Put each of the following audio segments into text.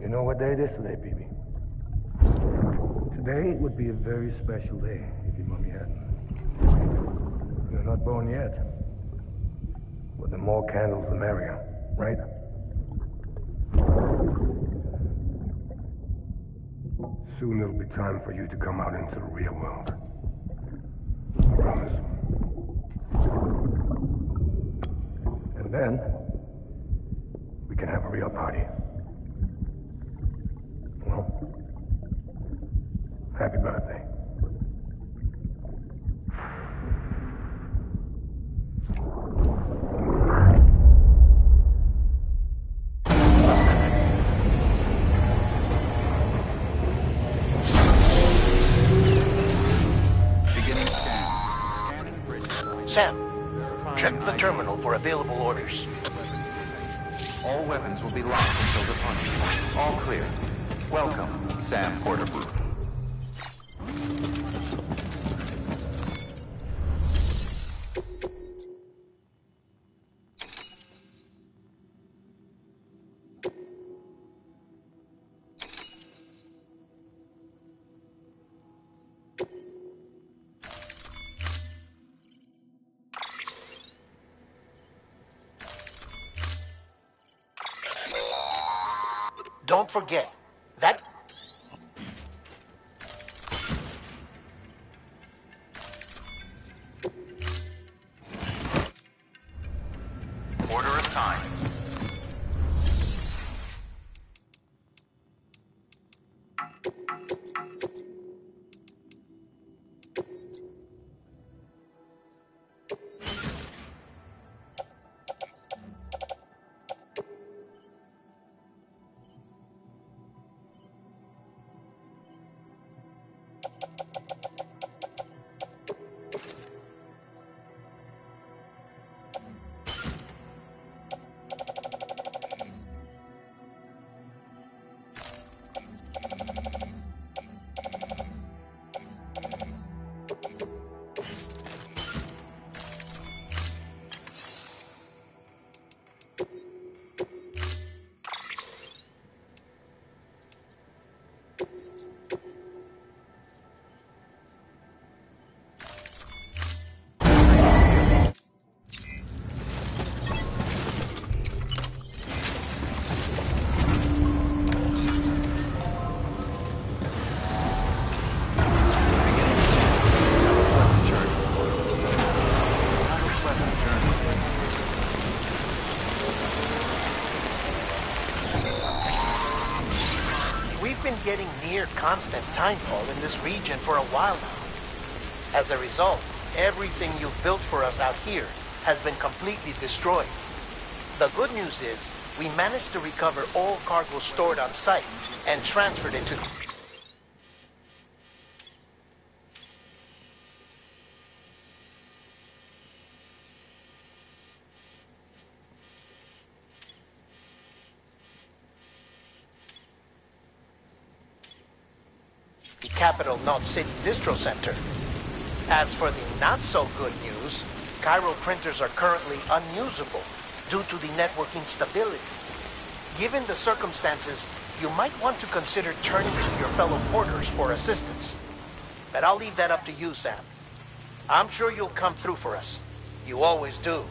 You know what day it is today, baby? Today would be a very special day if your mommy hadn't. You're not born yet. But the more candles, the merrier, right? Soon it'll be time for you to come out into the real world. I promise. And then, we can have a real party. Well, happy birthday. Sam, check the terminal for available orders. All weapons will be locked until departure. All clear. Welcome, Sam Porterbrook. Don't forget, that... Order assigned. Getting near constant timefall in this region for a while now. As a result, everything you've built for us out here has been completely destroyed. The good news is, we managed to recover all cargo stored on site and transferred it to... the Capital Knot City Distro Center. As for the not-so-good news, Cairo printers are currently unusable due to the network instability. Given the circumstances, you might want to consider turning to your fellow porters for assistance. But I'll leave that up to you, Sam. I'm sure you'll come through for us. You always do.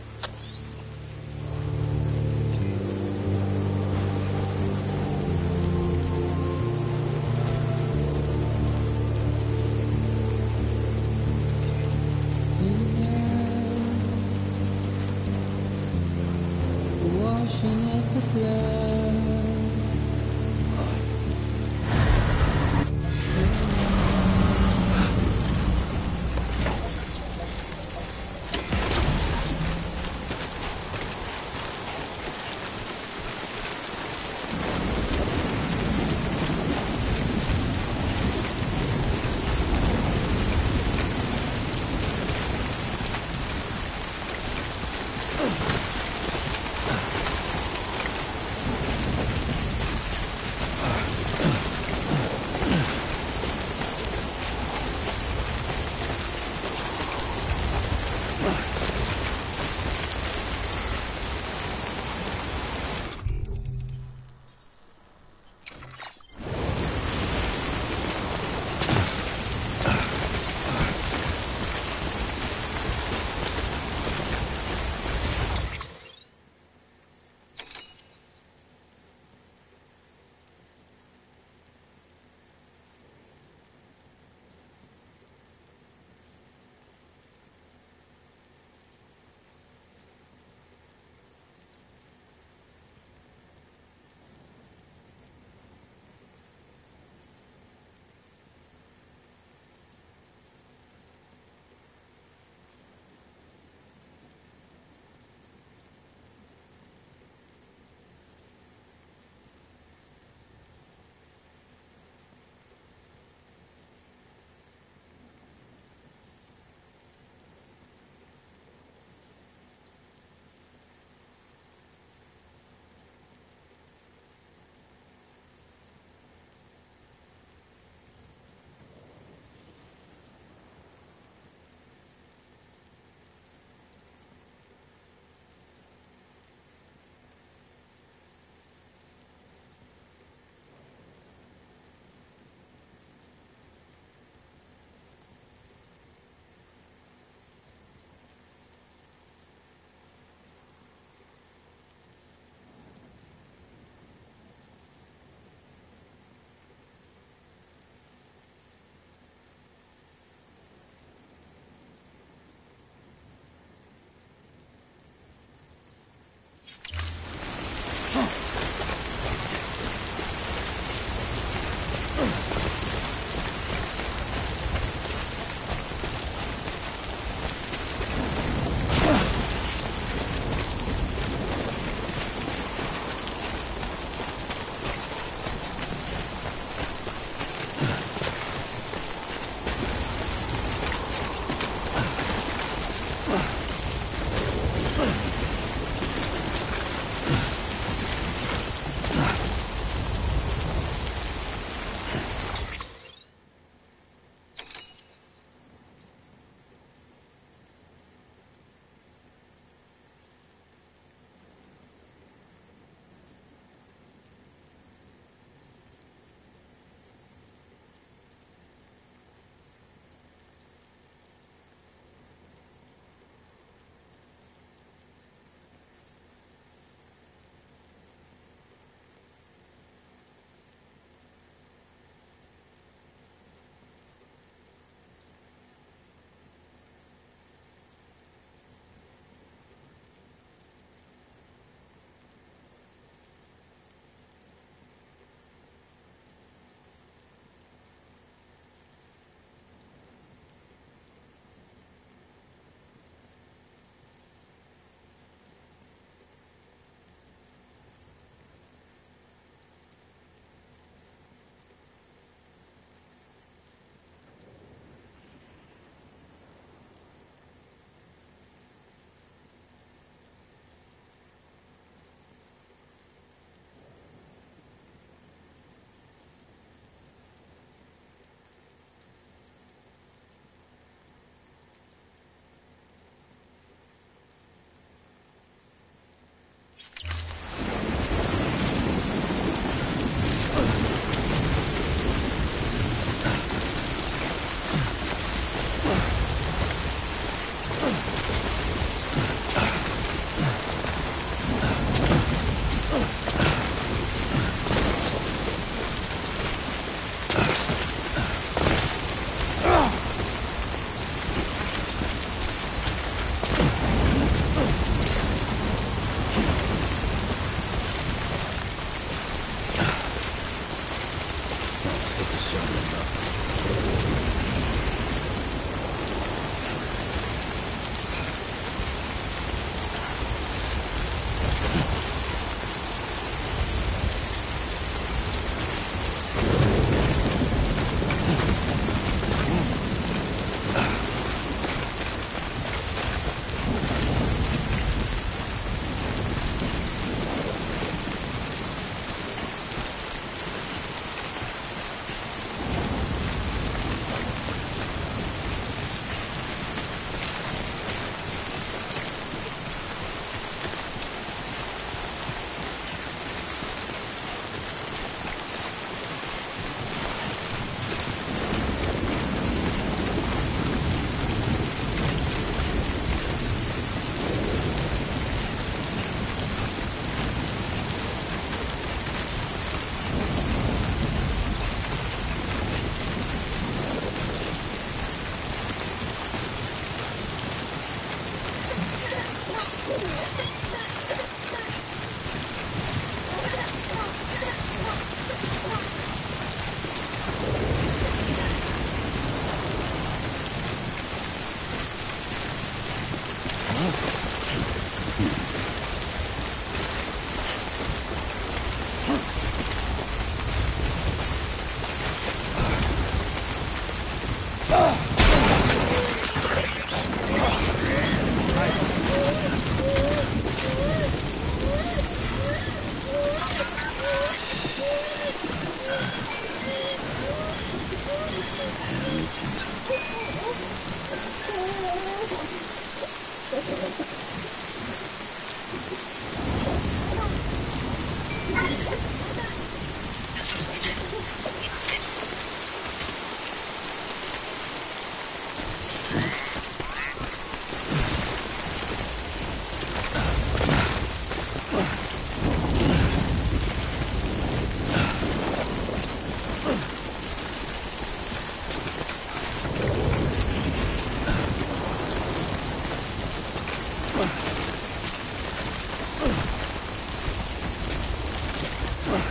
Just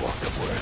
walked up where.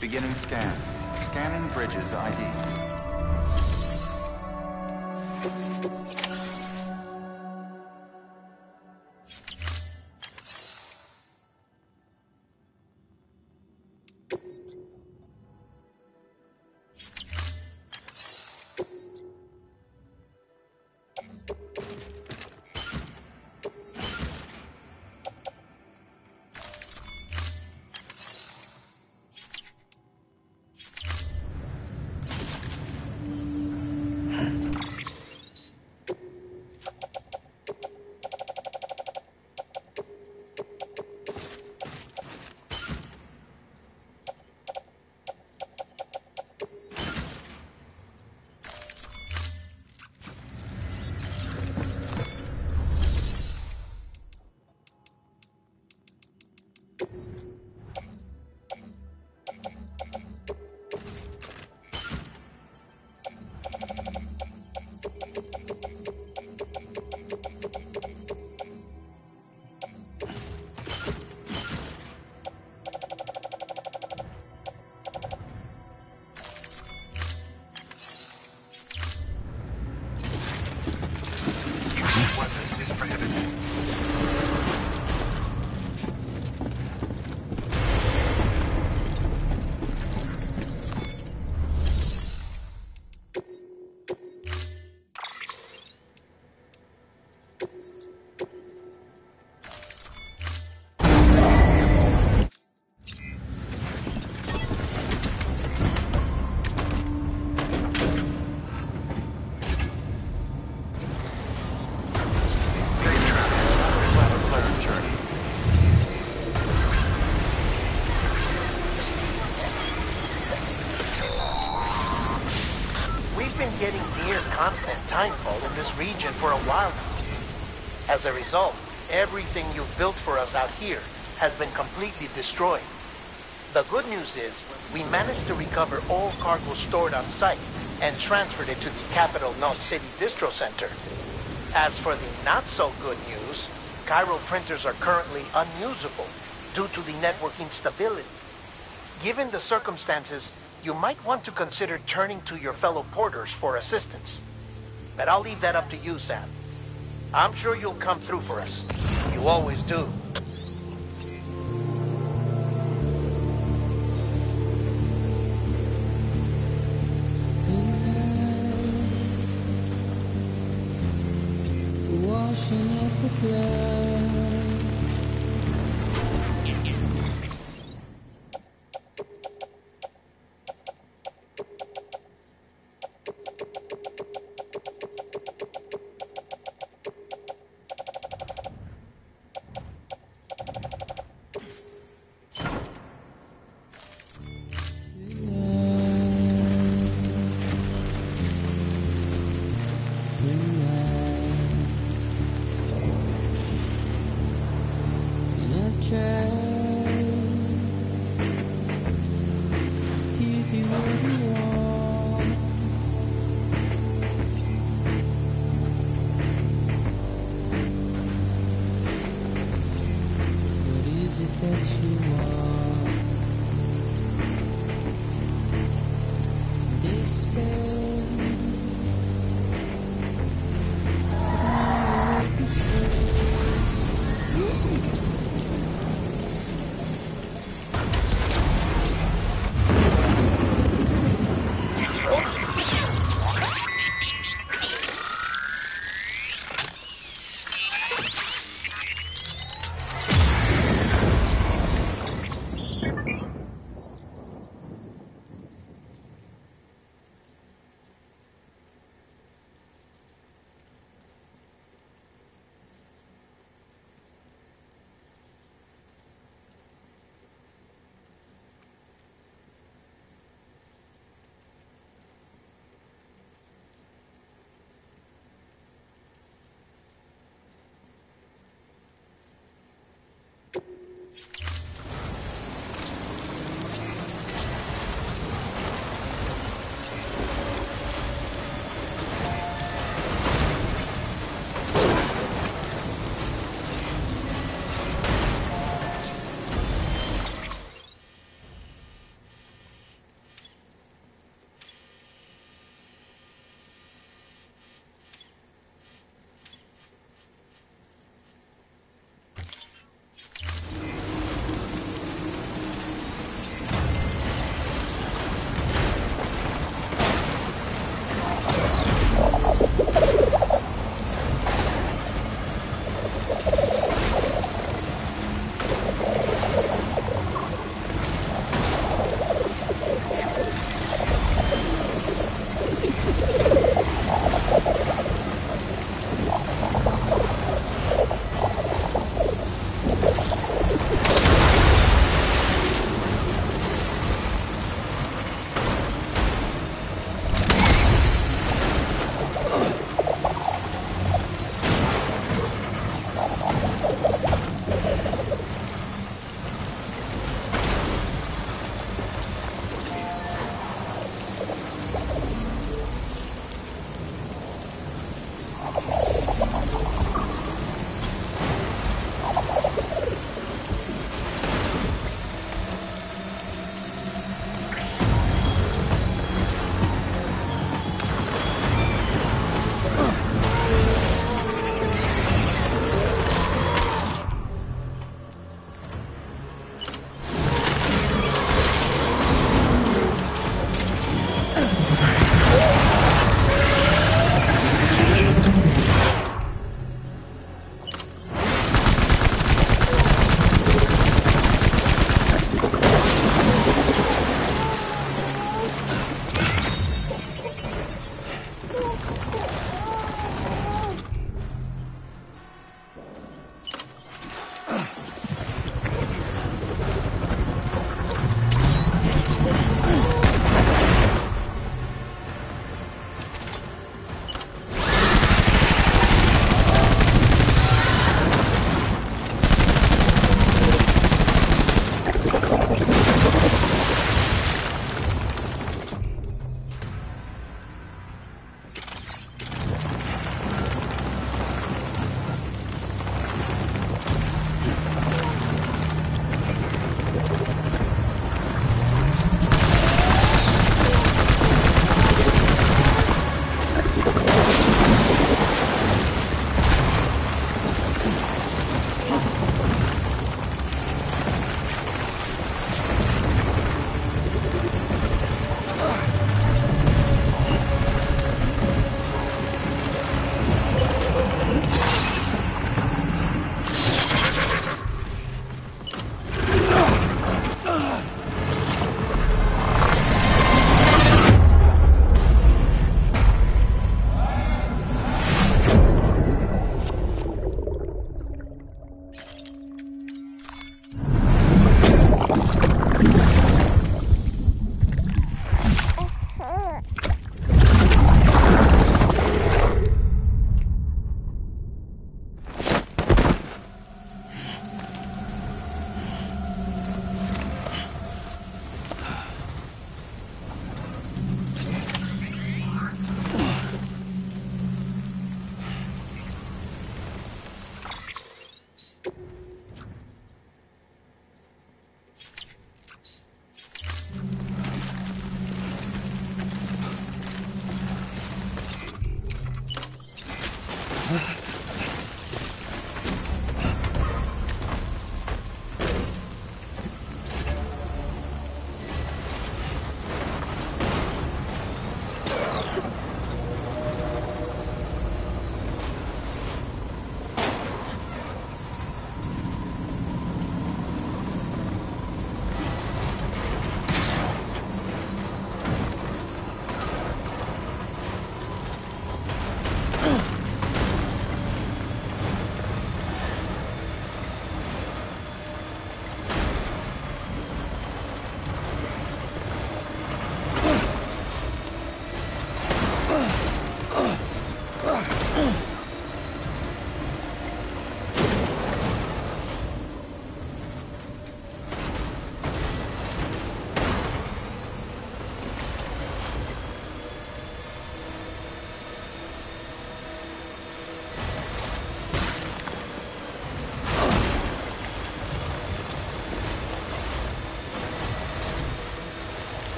Beginning scan. Scanning bridges ID. Getting near constant timefall in this region for a while now. As a result, everything you've built for us out here has been completely destroyed. The good news is, we managed to recover all cargo stored on site and transferred it to the Capital Knot City Distro Center. As for the not-so-good news, chiral printers are currently unusable due to the network instability. Given the circumstances, you might want to consider turning to your fellow porters for assistance. But I'll leave that up to you, Sam. I'm sure you'll come through for us. You always do. Washing up the blood.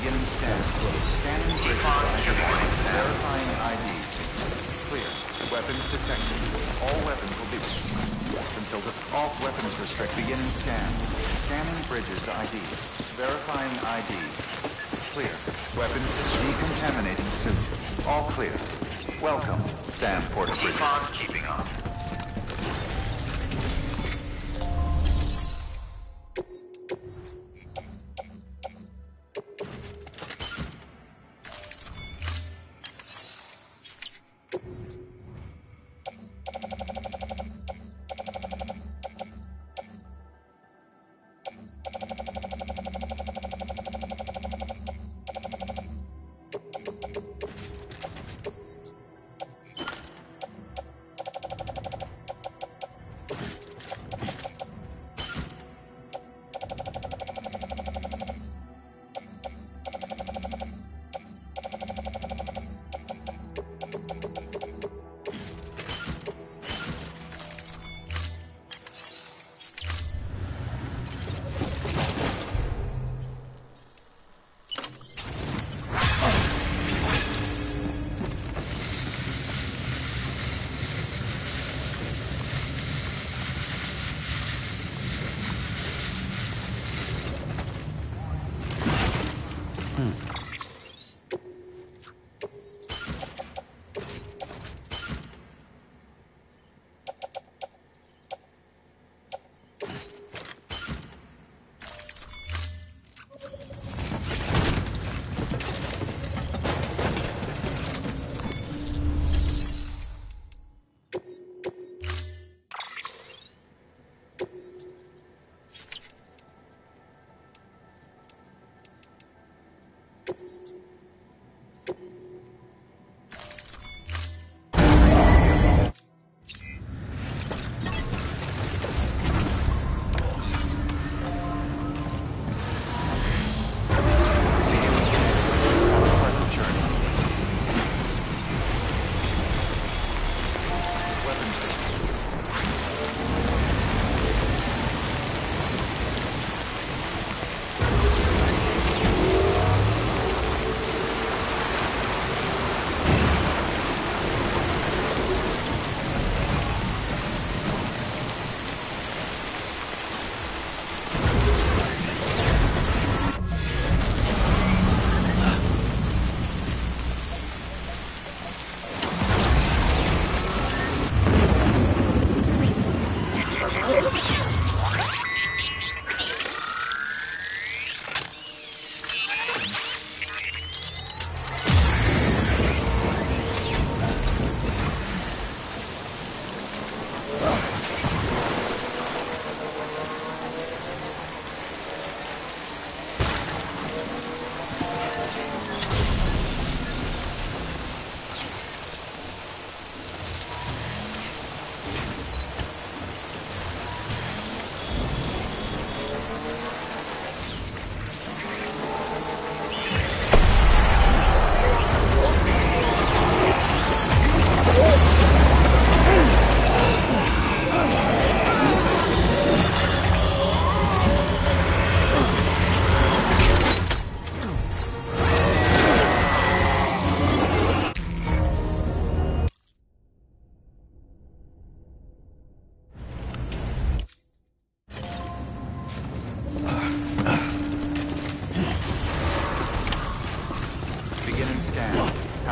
Beginning status close. Scanning bridge. Verifying ID. Clear. Weapons detected. All weapons will be until the all weapons restrict. Beginning scan. Scanning bridges ID. Verifying ID. Clear. Weapons decontaminating soon. All clear. Welcome, Sam Porter. Keep on keeping on.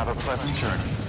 Have a pleasant journey.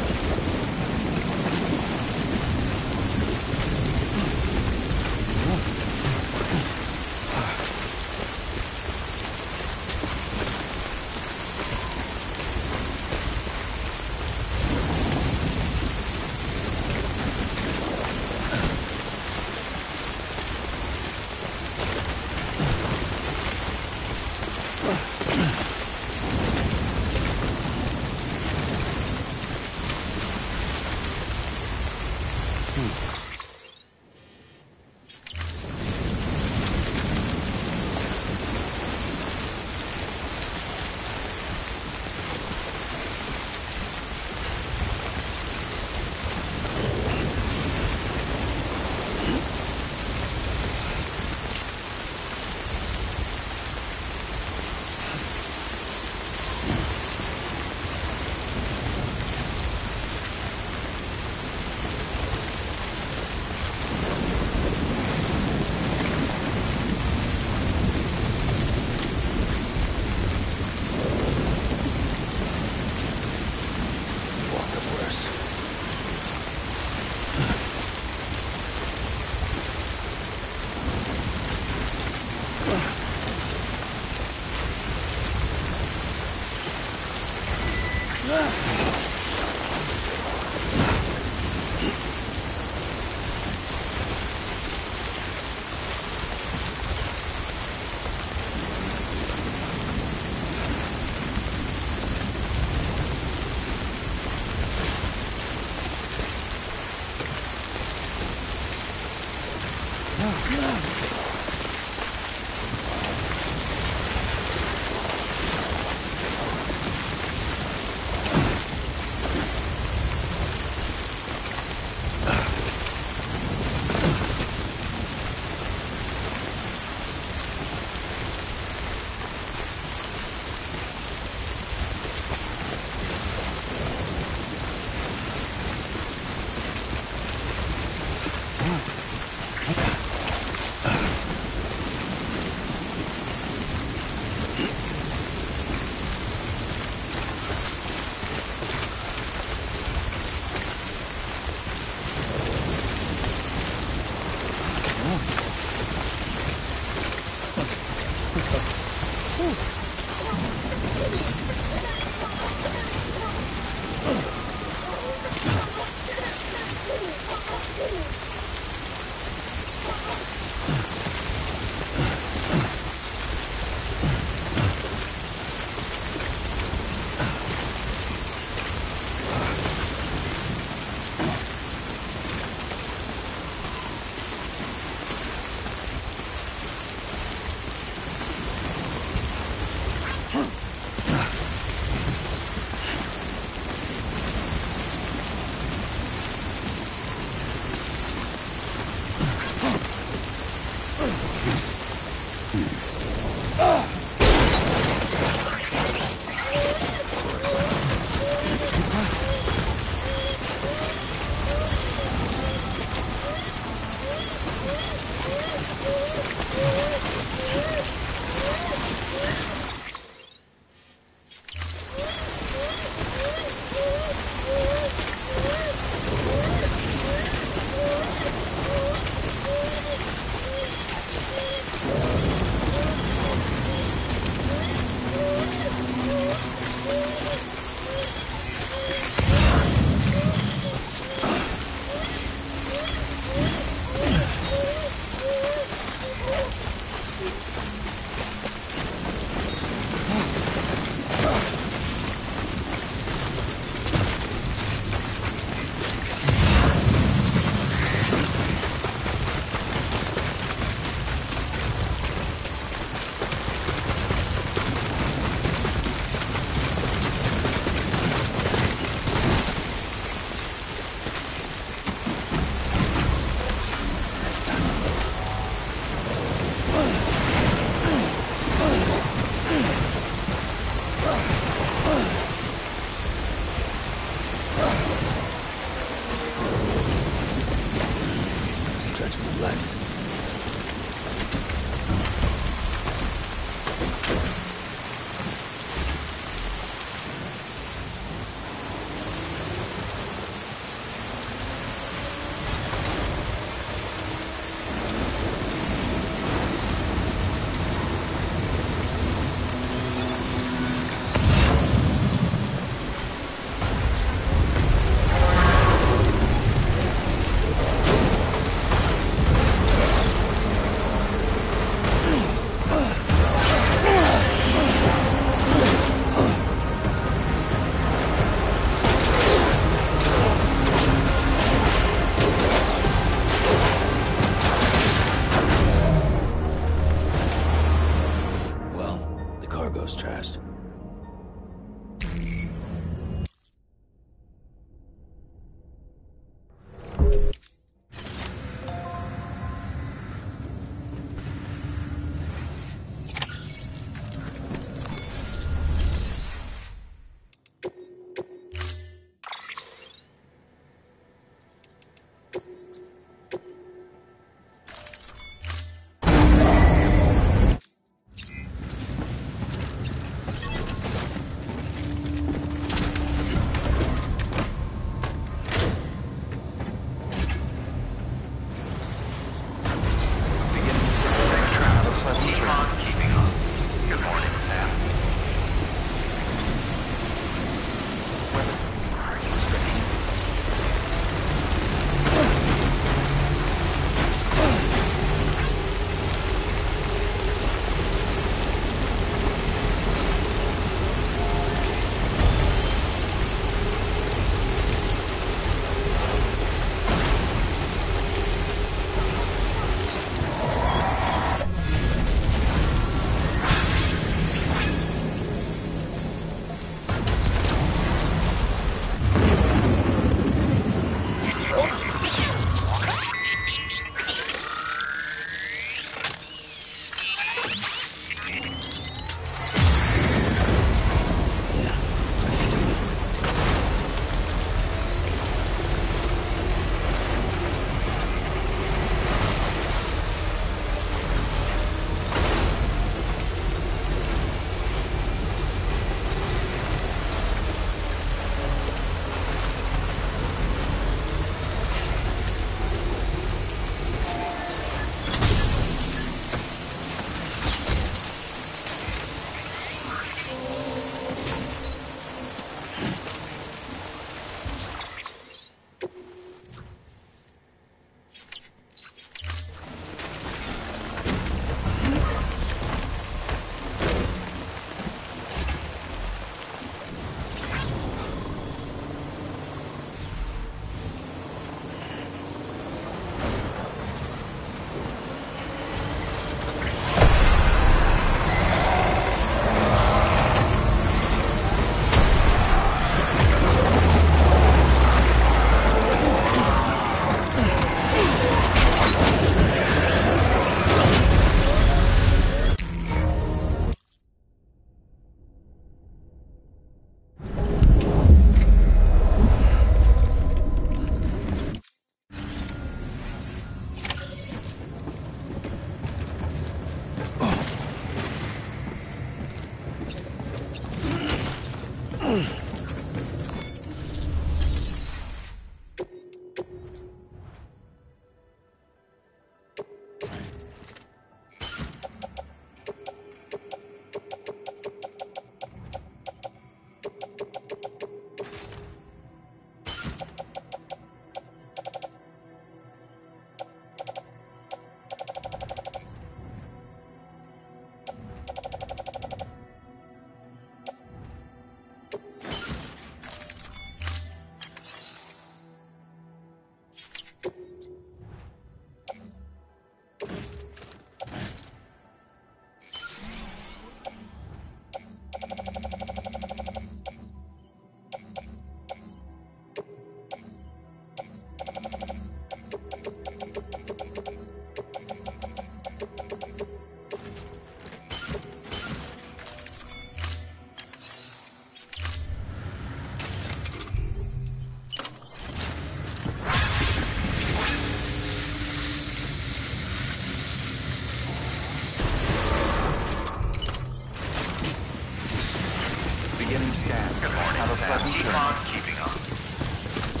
Beginning scan. Good morning, Have a Sam. pleasant Keep journey. on keeping on.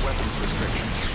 Weapons restrictions.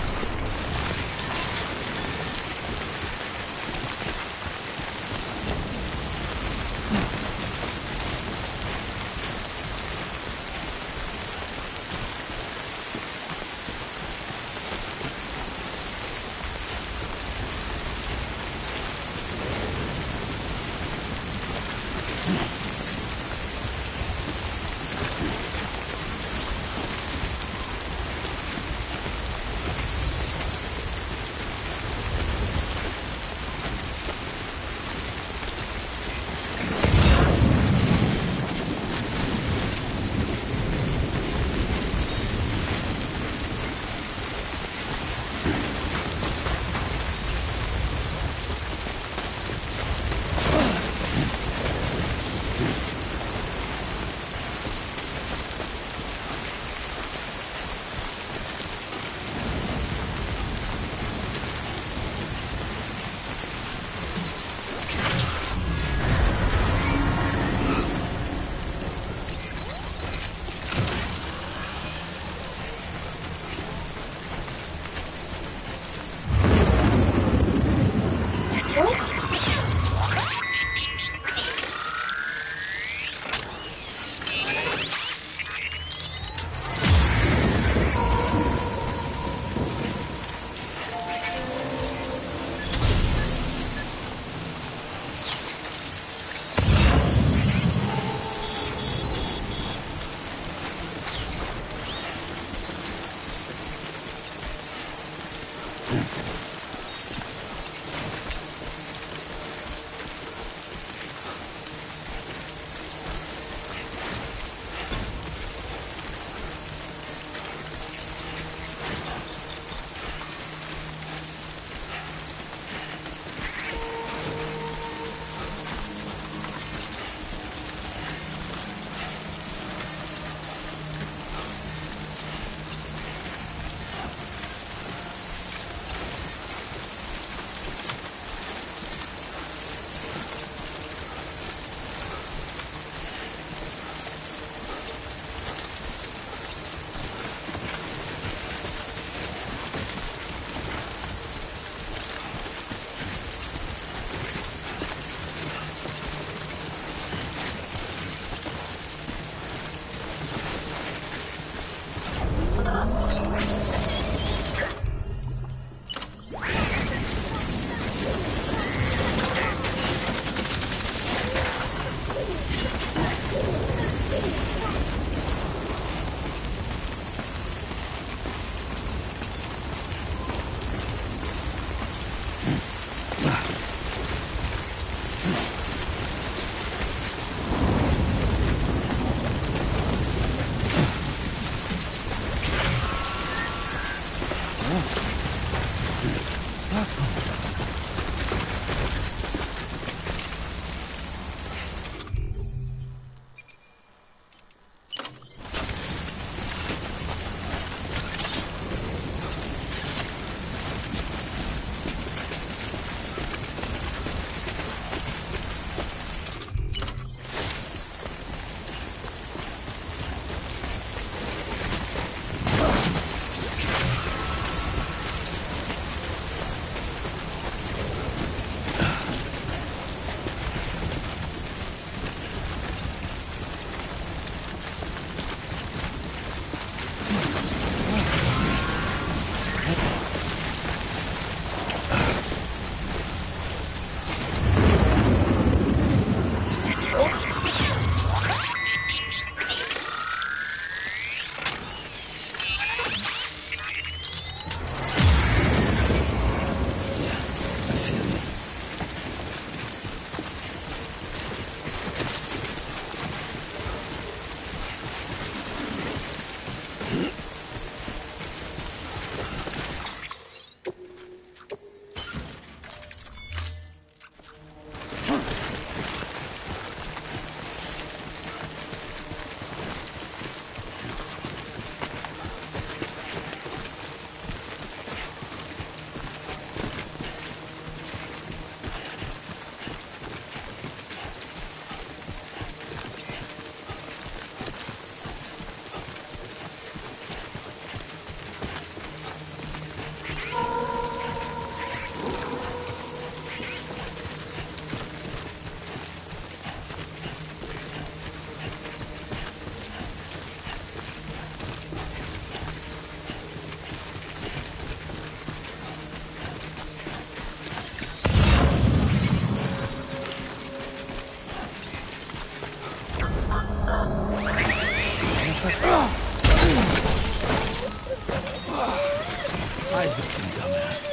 Eyes open, dumbass.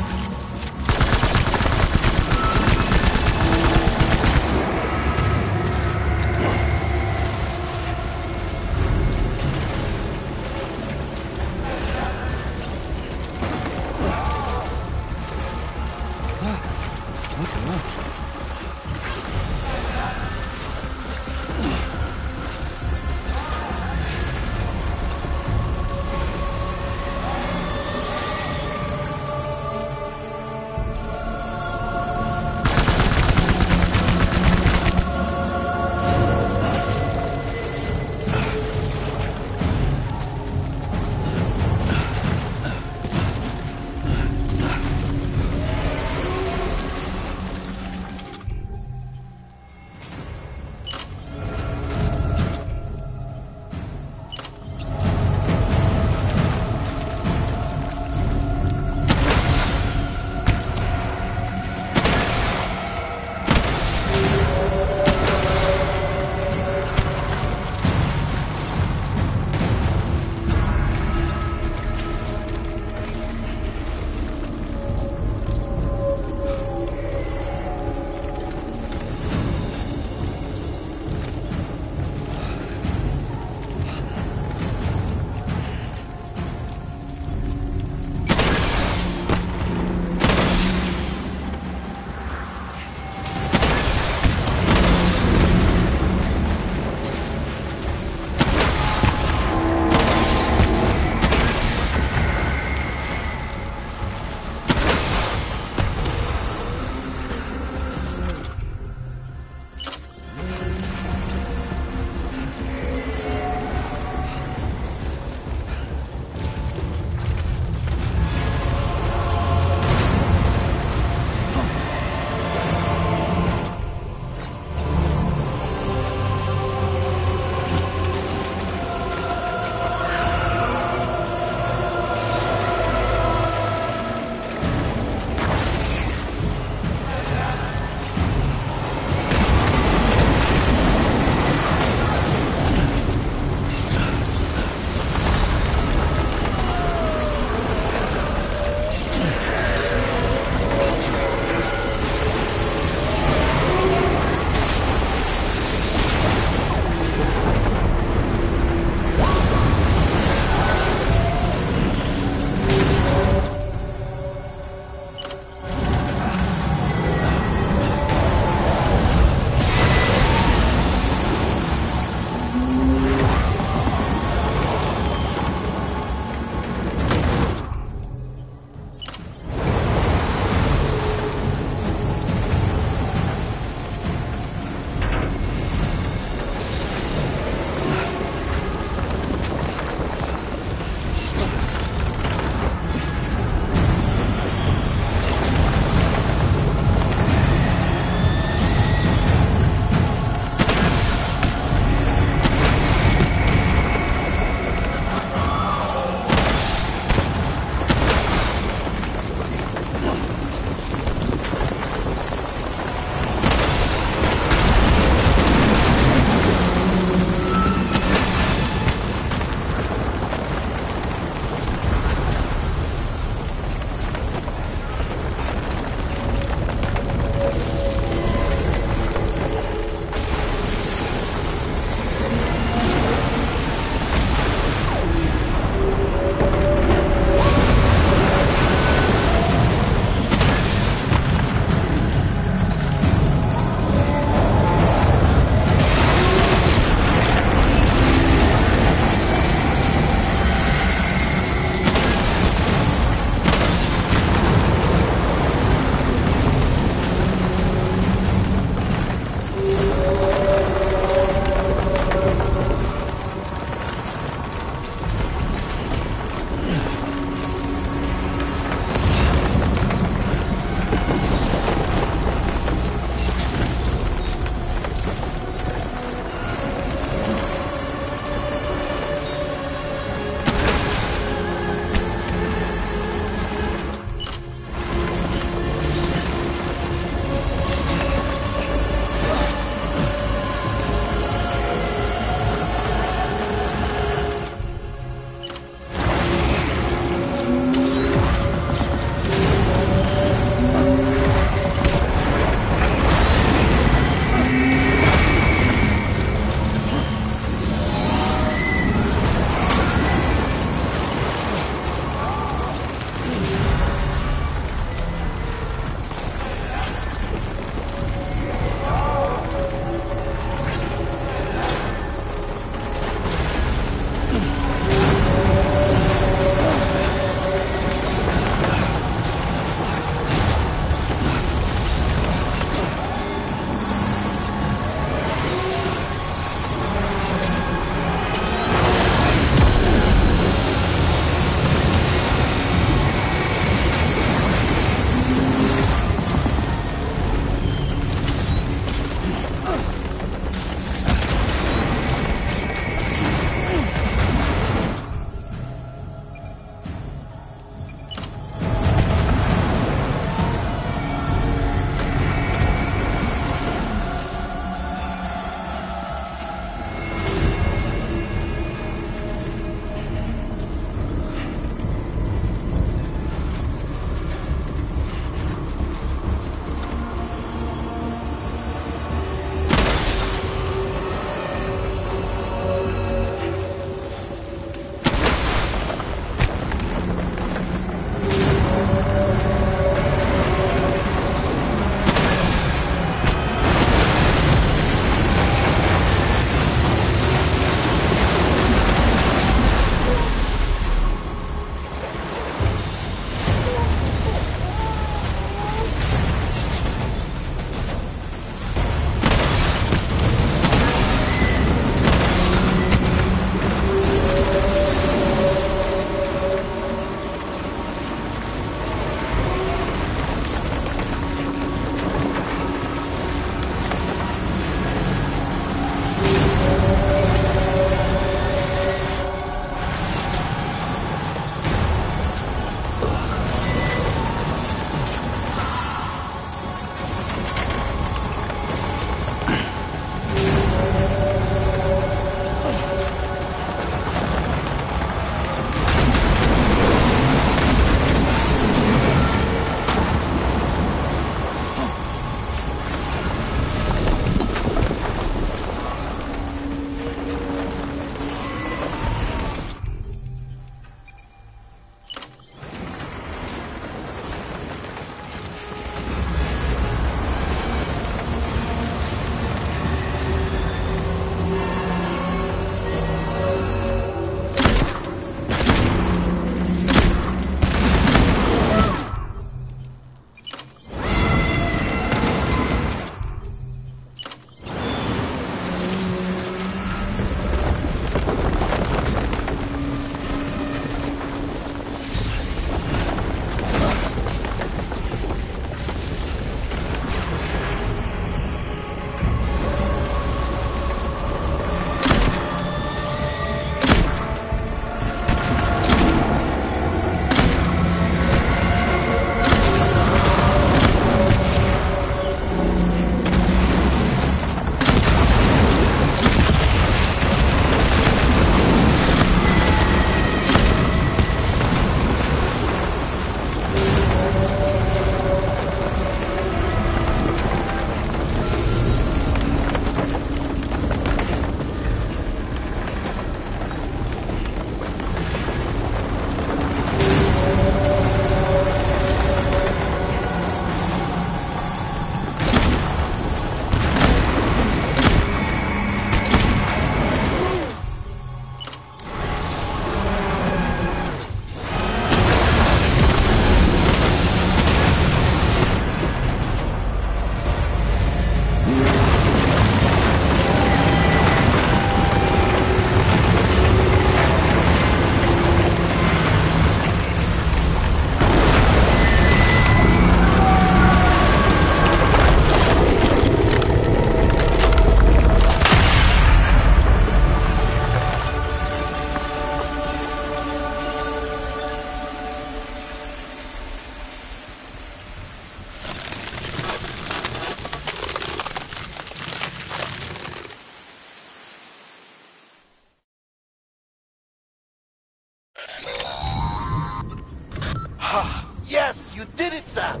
You did it, Sam!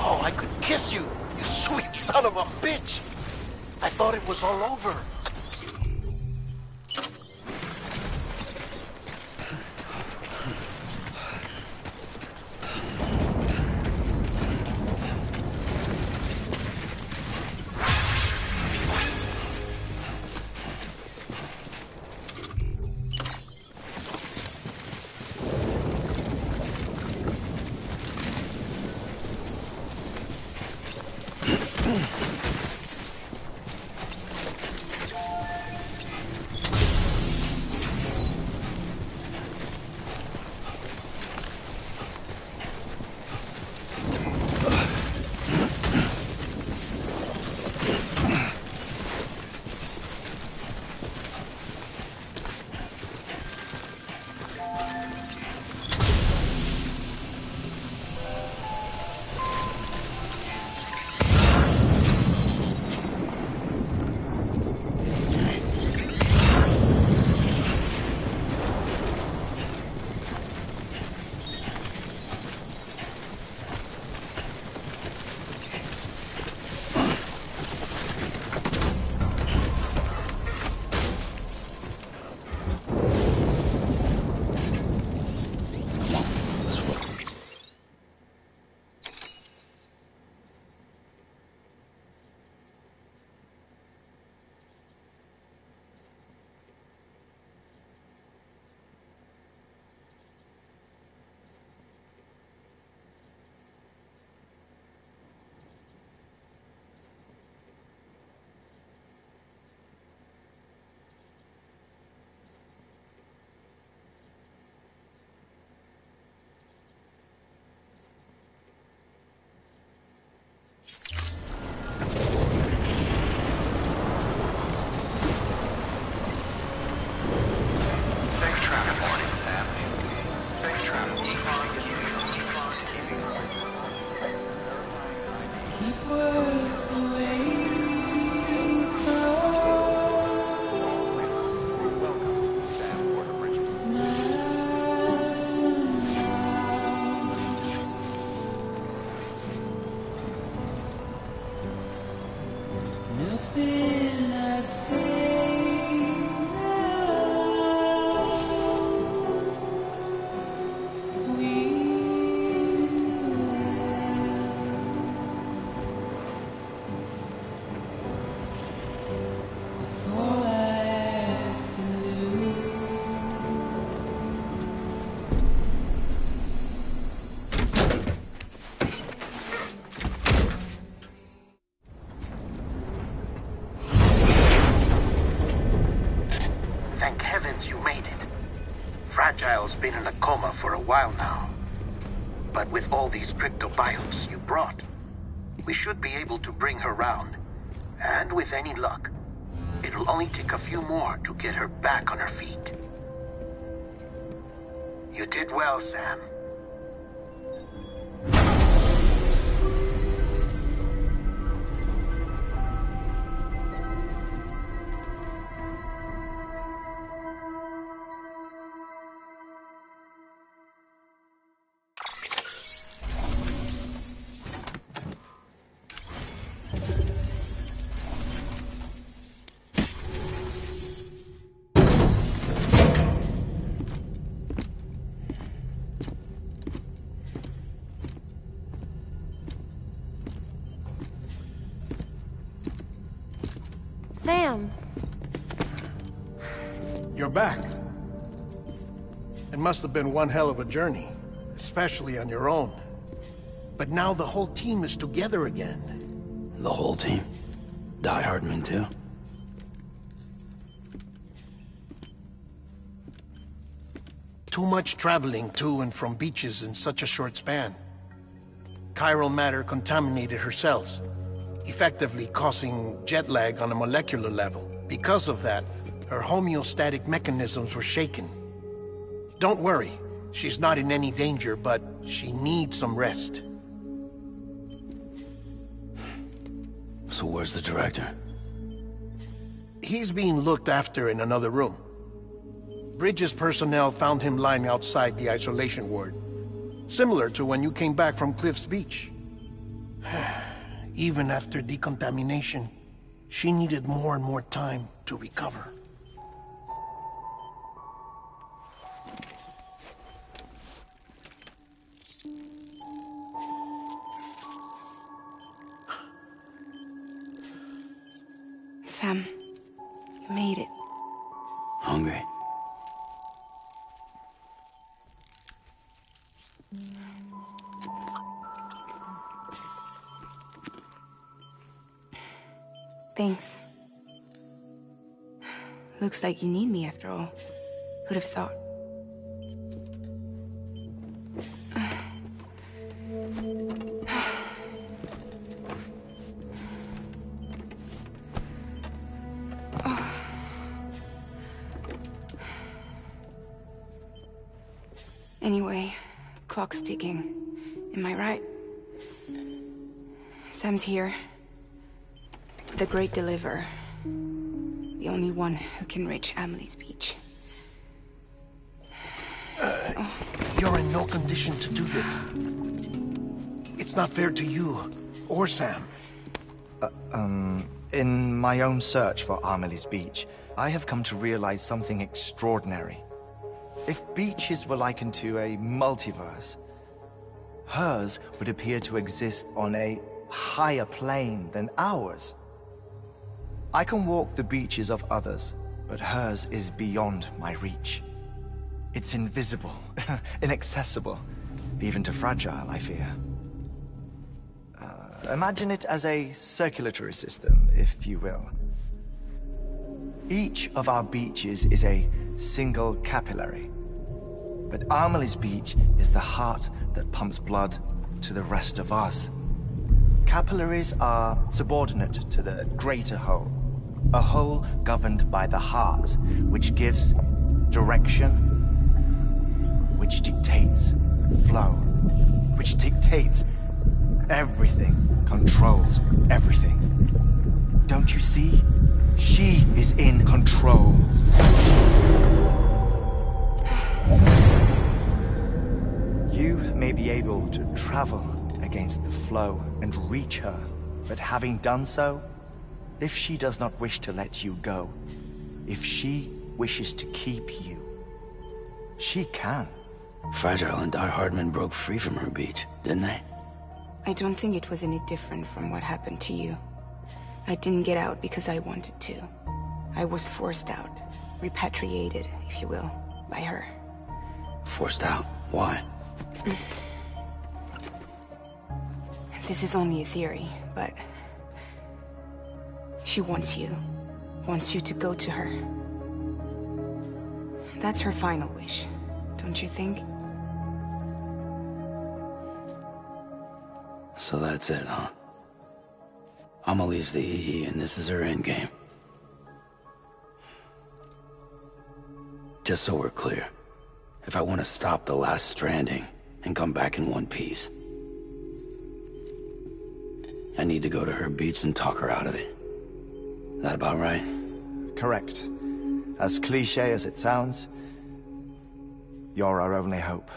Oh, I could kiss you, you sweet son of a bitch! I thought it was all over. Fragile's been in a coma for a while now. But with all these cryptobiotes you brought, we should be able to bring her round. And with any luck, it'll only take a few more to get her back on her feet. You did well, Sam. Sam. You're back. It must have been one hell of a journey, especially on your own. But now the whole team is together again. The whole team? Die Hardman too? Too much traveling to and from beaches in such a short span. Chiral matter contaminated her cells, effectively causing jet lag on a molecular level. Because of that, her homeostatic mechanisms were shaken. Don't worry, she's not in any danger, but she needs some rest. So where's the director? He's being looked after in another room. Bridges personnel found him lying outside the isolation ward. Similar to when you came back from Cliff's Beach. Even after decontamination, she needed more and more time to recover. Sam, you made it. Hungry? Thanks. Looks like you need me after all. Who'd have thought? Anyway, clock's ticking. Am I right? Sam's here. The Great Deliverer. The only one who can reach Amelie's Beach. You're in no condition to do this. It's not fair to you, or Sam. In my own search for Amelie's Beach, I have come to realize something extraordinary. If beaches were likened to a multiverse, hers would appear to exist on a higher plane than ours. I can walk the beaches of others, but hers is beyond my reach. It's invisible, inaccessible, even to fragile, I fear. Imagine it as a circulatory system, if you will. Each of our beaches is a single capillary. But Amelie's Beach is the heart that pumps blood to the rest of us. Capillaries are subordinate to the greater whole. A whole governed by the heart, which gives direction, which dictates flow, which dictates everything, controls everything. Don't you see? She is in control. You may be able to travel against the flow and reach her, but having done so, if she does not wish to let you go, if she wishes to keep you, she can. Fragile and Die Hardman broke free from her beach, didn't they? I don't think it was any different from what happened to you. I didn't get out because I wanted to. I was forced out. Repatriated, if you will, by her. Forced out? Why? This is only a theory, but... she wants you. Wants you to go to her. That's her final wish, don't you think? So that's it, huh? Amelie's the EE, and this is her endgame. Just so we're clear, if I want to stop the last stranding and come back in one piece, I need to go to her beach and talk her out of it. That about right? Correct. As cliché as it sounds, you're our only hope.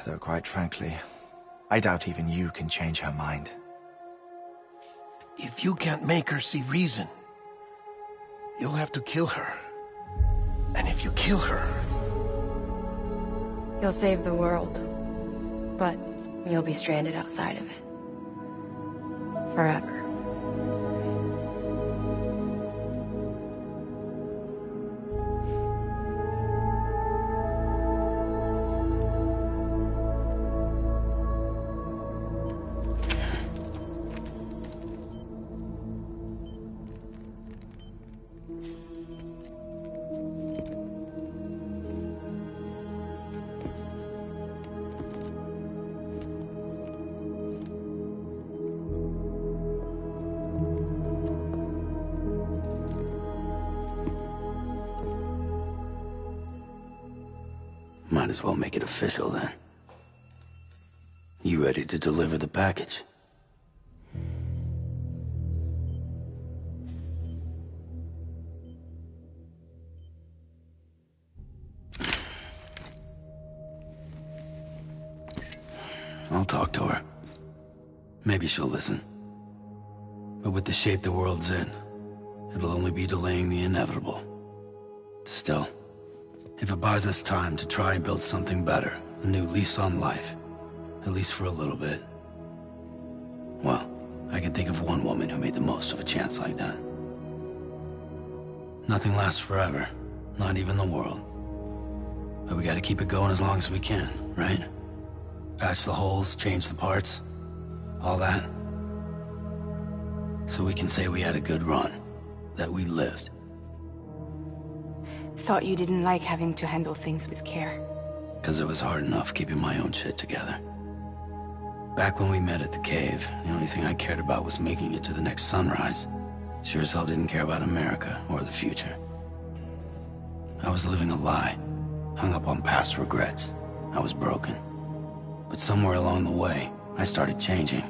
Though quite frankly, I doubt even you can change her mind. If you can't make her see reason, you'll have to kill her. And if you kill her... You'll save the world, but you'll be stranded outside of it. Forever. Might as well make it official then. You ready to deliver the package? talk to her. Maybe she'll listen. But with the shape the world's in, it'll only be delaying the inevitable. Still, if it buys us time to try and build something better, a new lease on life, at least for a little bit, well, I can think of one woman who made the most of a chance like that. Nothing lasts forever, not even the world. But we gotta keep it going as long as we can, right? Patch the holes, change the parts, all that. So we can say we had a good run, that we lived. Thought you didn't like having to handle things with care. 'Cause it was hard enough keeping my own shit together. Back when we met at the cave, the only thing I cared about was making it to the next sunrise. Sure as hell didn't care about America or the future. I was living a lie, hung up on past regrets. I was broken. But somewhere along the way, I started changing.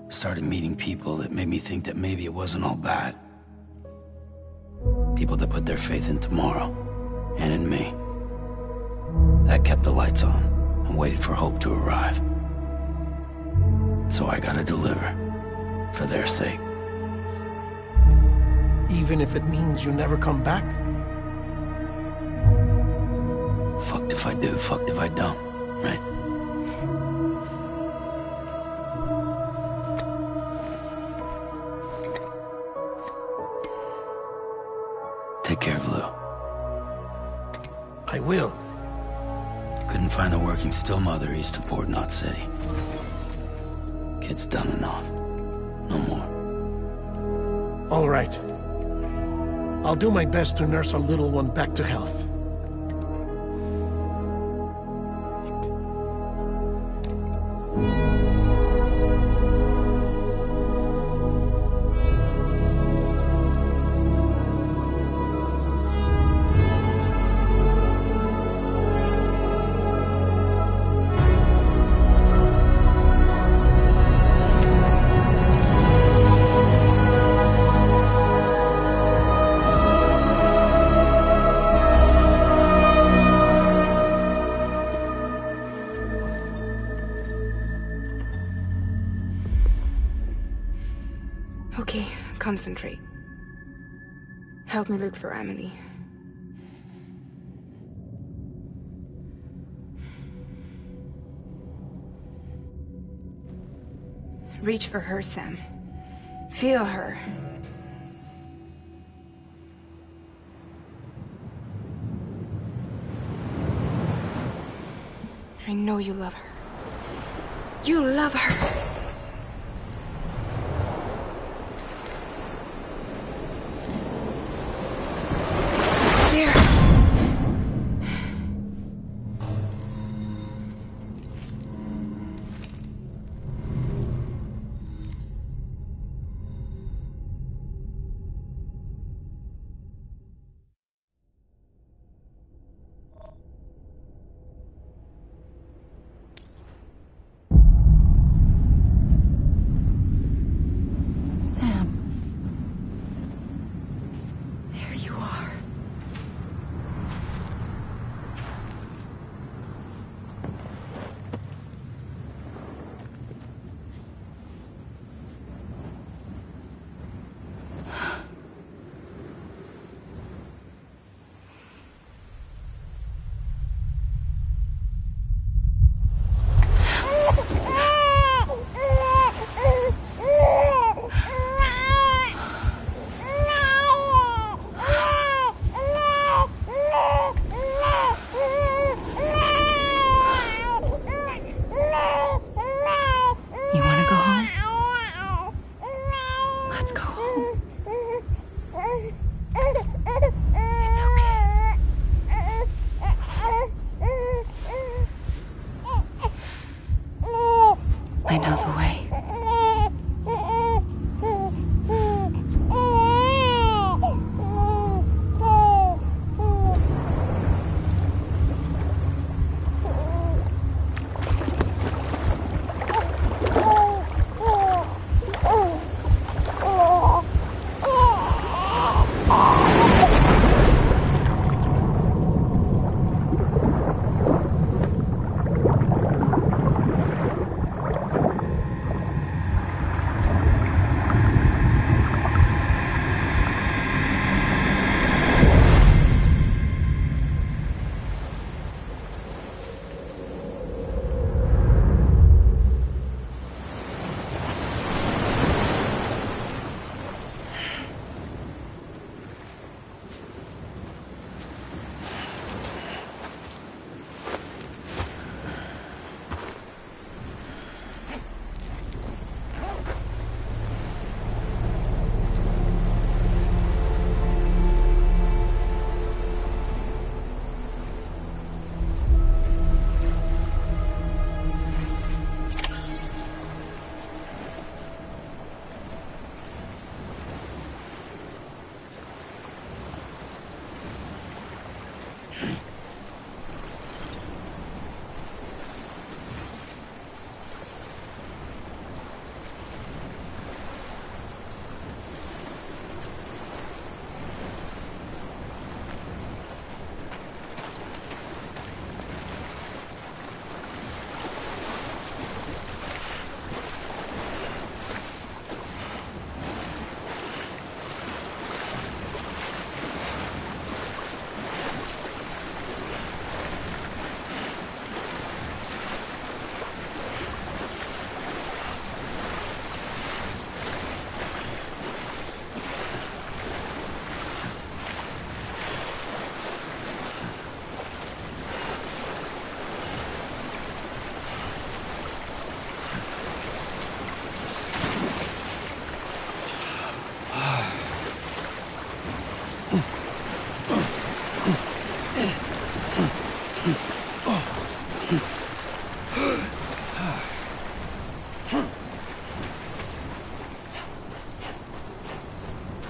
Started meeting people that made me think that maybe it wasn't all bad. People that put their faith in tomorrow, and in me. That kept the lights on, and waited for hope to arrive. So I gotta deliver, for their sake. Even if it means you never come back? Fucked if I do, fucked if I don't, right? Take care of Lou. I will. Couldn't find a working still mother east of Port Knot City. Kid's done enough. No more. All right. I'll do my best to nurse our little one back to health. Okay, concentrate. Help me look for Emily. Reach for her, Sam. Feel her. I know you love her. You love her!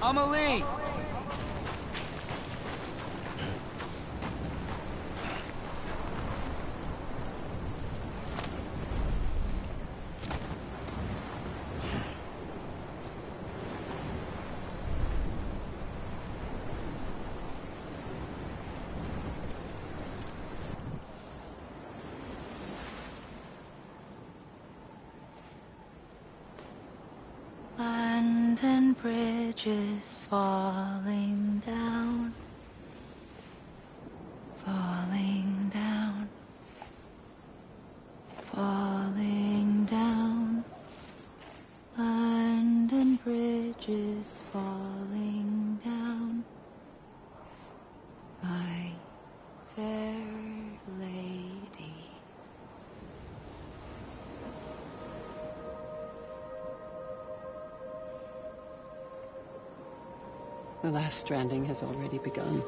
Amelie! London Bridge is falling down, falling down, falling down. London Bridge is falling down, my fair lady. The last stranding has already begun.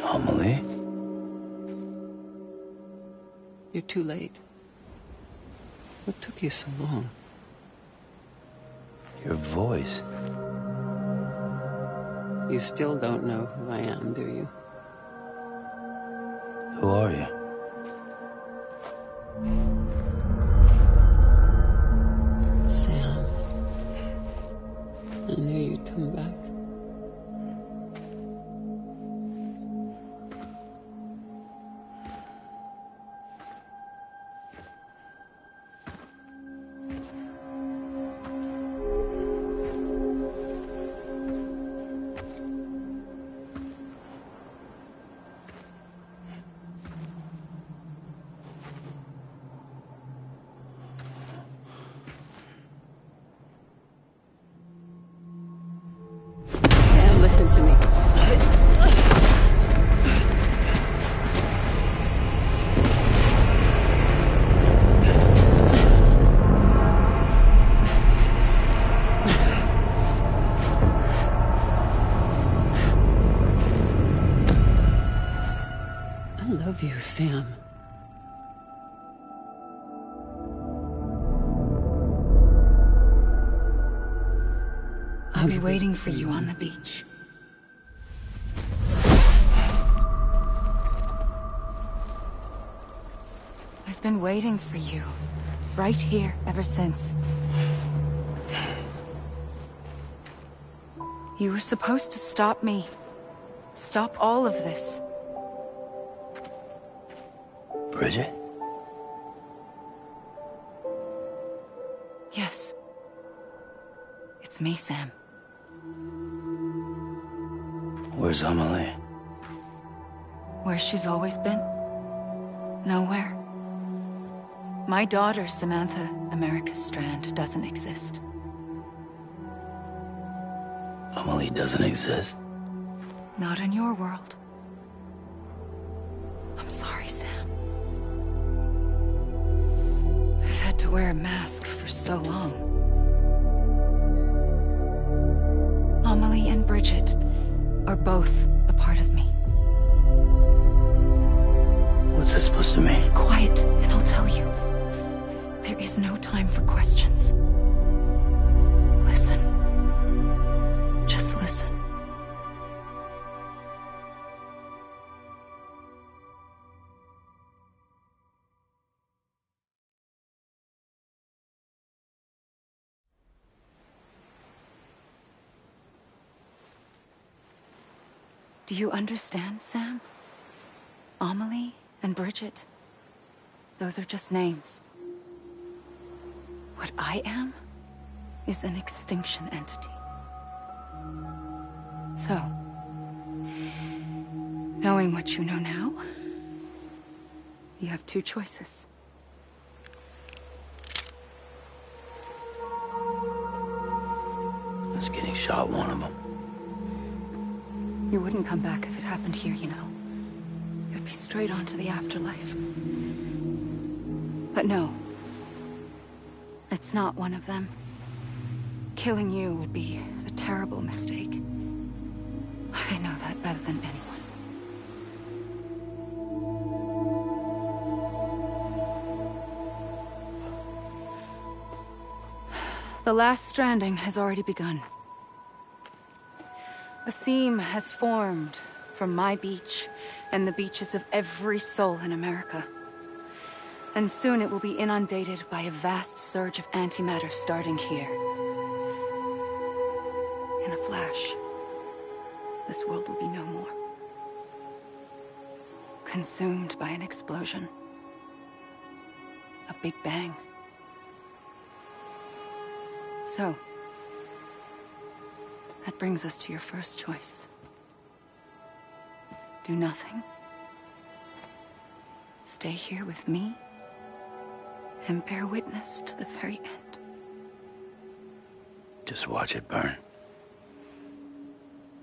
Amelie? You're too late. What took you so long? Your voice. You still don't know who I am, do you? Who are you? Sam. I knew you'd come back. Listen to me. I love you, Sam. I'll be waiting for you on the beach. I've been waiting for you, right here, ever since. You were supposed to stop me. Stop all of this. Bridget? Yes. It's me, Sam. Where's Amelie? Where she's always been. Nowhere. My daughter, Samantha America Strand, doesn't exist. Amelie doesn't exist? Not in your world. I'm sorry, Sam. I've had to wear a mask for so long. Amelie and Bridget are both a part of me. What's that supposed to mean? Quiet, and I'll tell you. There is no time for questions. Listen. Just listen. Do you understand, Sam? Amelie and Bridget, those are just names. What I am is an extinction entity. So, knowing what you know now, you have two choices. Is getting shot one of them. You wouldn't come back if it happened here, you know. You'd be straight on to the afterlife. But no. It's not one of them. Killing you would be a terrible mistake. I know that better than anyone. The last stranding has already begun. A seam has formed from my beach and the beaches of every soul in America. And soon it will be inundated by a vast surge of antimatter starting here. In a flash, this world will be no more. Consumed by an explosion. A big bang. So, that brings us to your first choice. Do nothing. Stay here with me, and bear witness to the very end. Just watch it burn.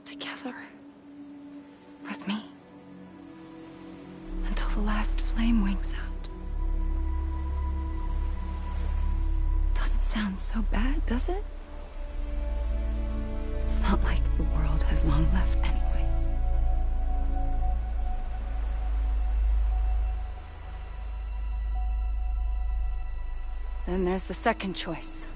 Together. With me. Until the last flame winks out. Doesn't sound so bad, does it? It's not like the world has long left anyway. Then there's the second choice.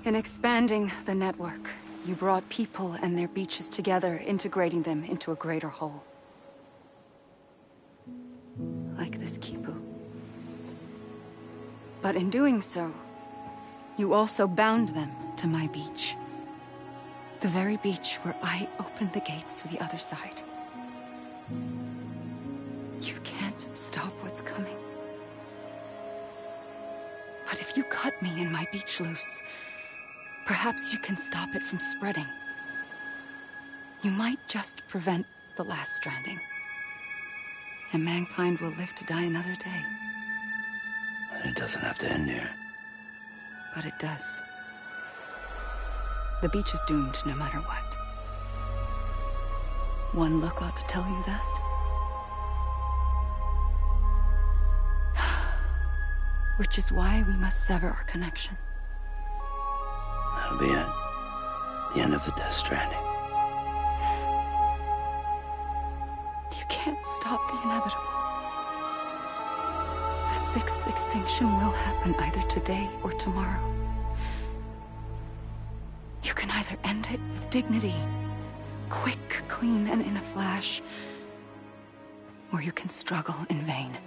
In expanding the network, you brought people and their beaches together, integrating them into a greater whole. Like this Kipu. But in doing so, you also bound them to my beach. The very beach where I opened the gates to the other side. You can't stop what's coming. But if you cut me and my beach loose, perhaps you can stop it from spreading. You might just prevent the last stranding. And mankind will live to die another day. It doesn't have to end here. But it does. The beach is doomed no matter what. One look ought to tell you that. Which is why we must sever our connection. That'll be it. The end of the Death Stranding. You can't stop the inevitable. The sixth extinction will happen either today or tomorrow. You can either end it with dignity, quick, clean, and in a flash, or you can struggle in vain,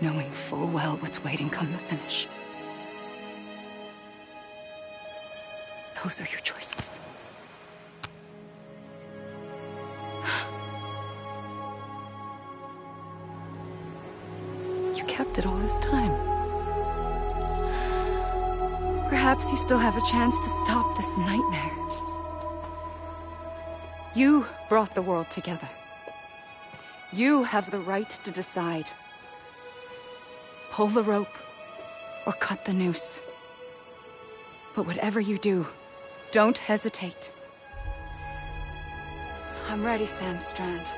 knowing full well what's waiting come the finish. Those are your choices. You kept it all this time. Perhaps you still have a chance to stop this nightmare. You brought the world together. You have the right to decide. Pull the rope, or cut the noose. But whatever you do, don't hesitate. I'm ready, Sam Strand.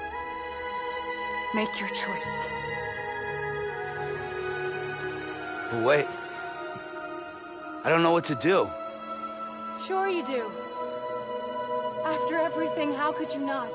Make your choice. But wait. I don't know what to do. Sure you do. After everything, how could you not?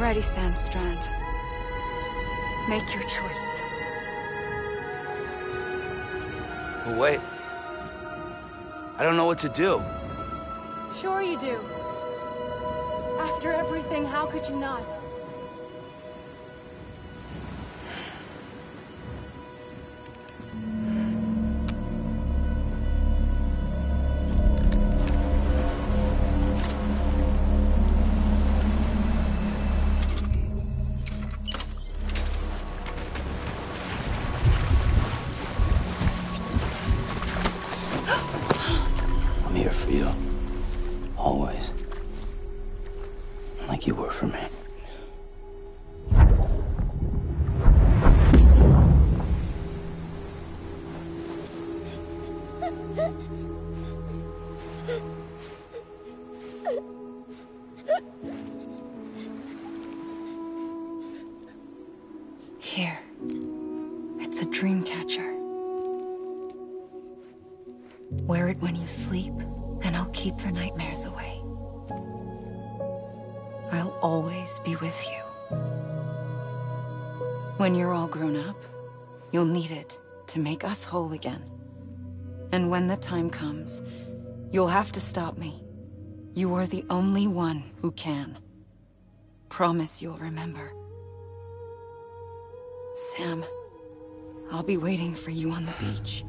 ready, Sam Strand. Make your choice. But wait. I don't know what to do. Sure you do. After everything, how could you not? I'm here for you. Always. Like you were for me. Here. It's a dream catcher. Wear it when you sleep, and I'll keep the nightmares away. I'll always be with you. When you're all grown up, you'll need it to make us whole again. And when the time comes, you'll have to stop me. You are the only one who can. Promise you'll remember. Sam, I'll be waiting for you on the beach.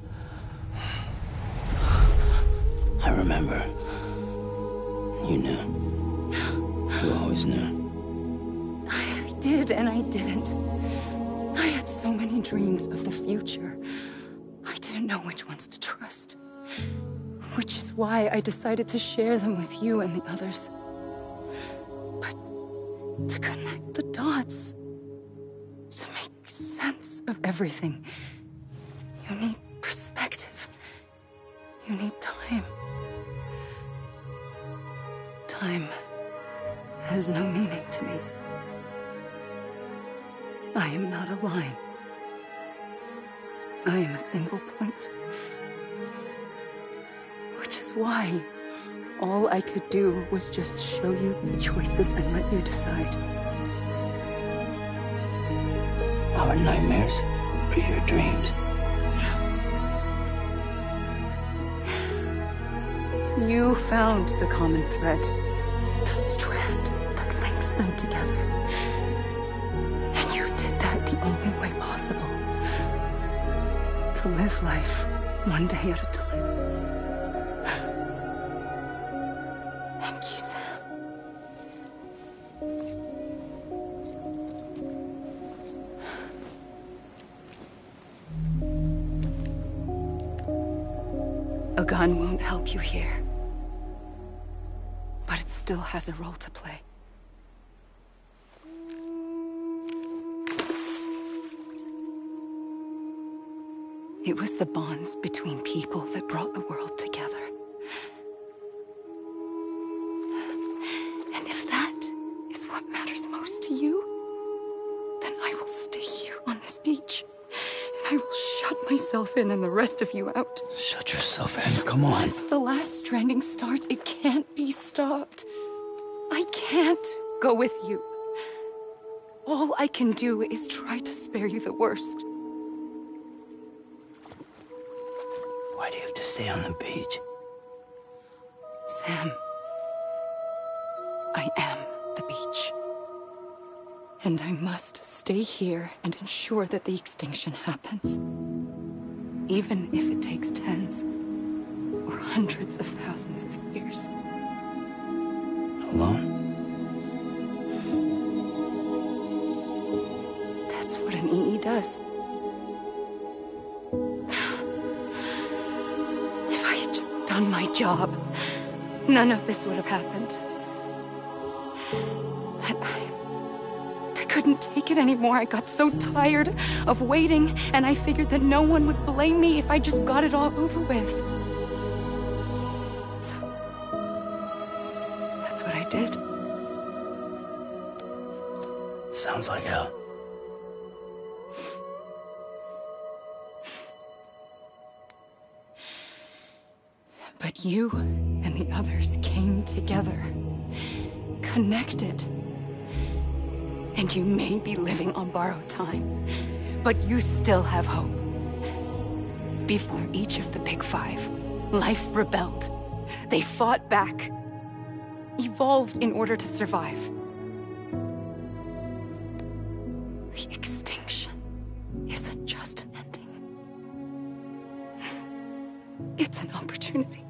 I remember. You knew. You always knew. I did and I didn't. I had so many dreams of the future. I didn't know which ones to trust. Which is why I decided to share them with you and the others. But to connect the dots, to make sense of everything, you need perspective. You need time. Time has no meaning to me. I am not a line. I am a single point. Which is why all I could do was just show you the choices and let you decide. Our nightmares are your dreams. You found the common thread, the strand that links them together. And you did that the only way possible. To live life one day at a time. Thank you, Sam. A gun won't help you here. But it still has a role to play. It was the bonds between people that brought the world together. And if that is what matters most to you, then I will stay here on this beach. And I will shut myself in and the rest of you out. Shut yourself in, come on. Once the last stranding starts, it can't be stopped. I can't go with you. All I can do is try to spare you the worst. Why do you have to stay on the beach? Sam, I am the beach. And I must stay here and ensure that the extinction happens. Even if it takes tens or hundreds of thousands of years. Alone? That's what an EE does. If I had just done my job, none of this would have happened. But I couldn't take it anymore. I got so tired of waiting, and I figured that no one would blame me if I just got it all over with. So, that's what I did. Sounds like hell. But you and the others came together, connected. And you may be living on borrowed time, but you still have hope. Before each of the Big Five, life rebelled. They fought back, evolved in order to survive. The extinction isn't just an ending. It's an opportunity.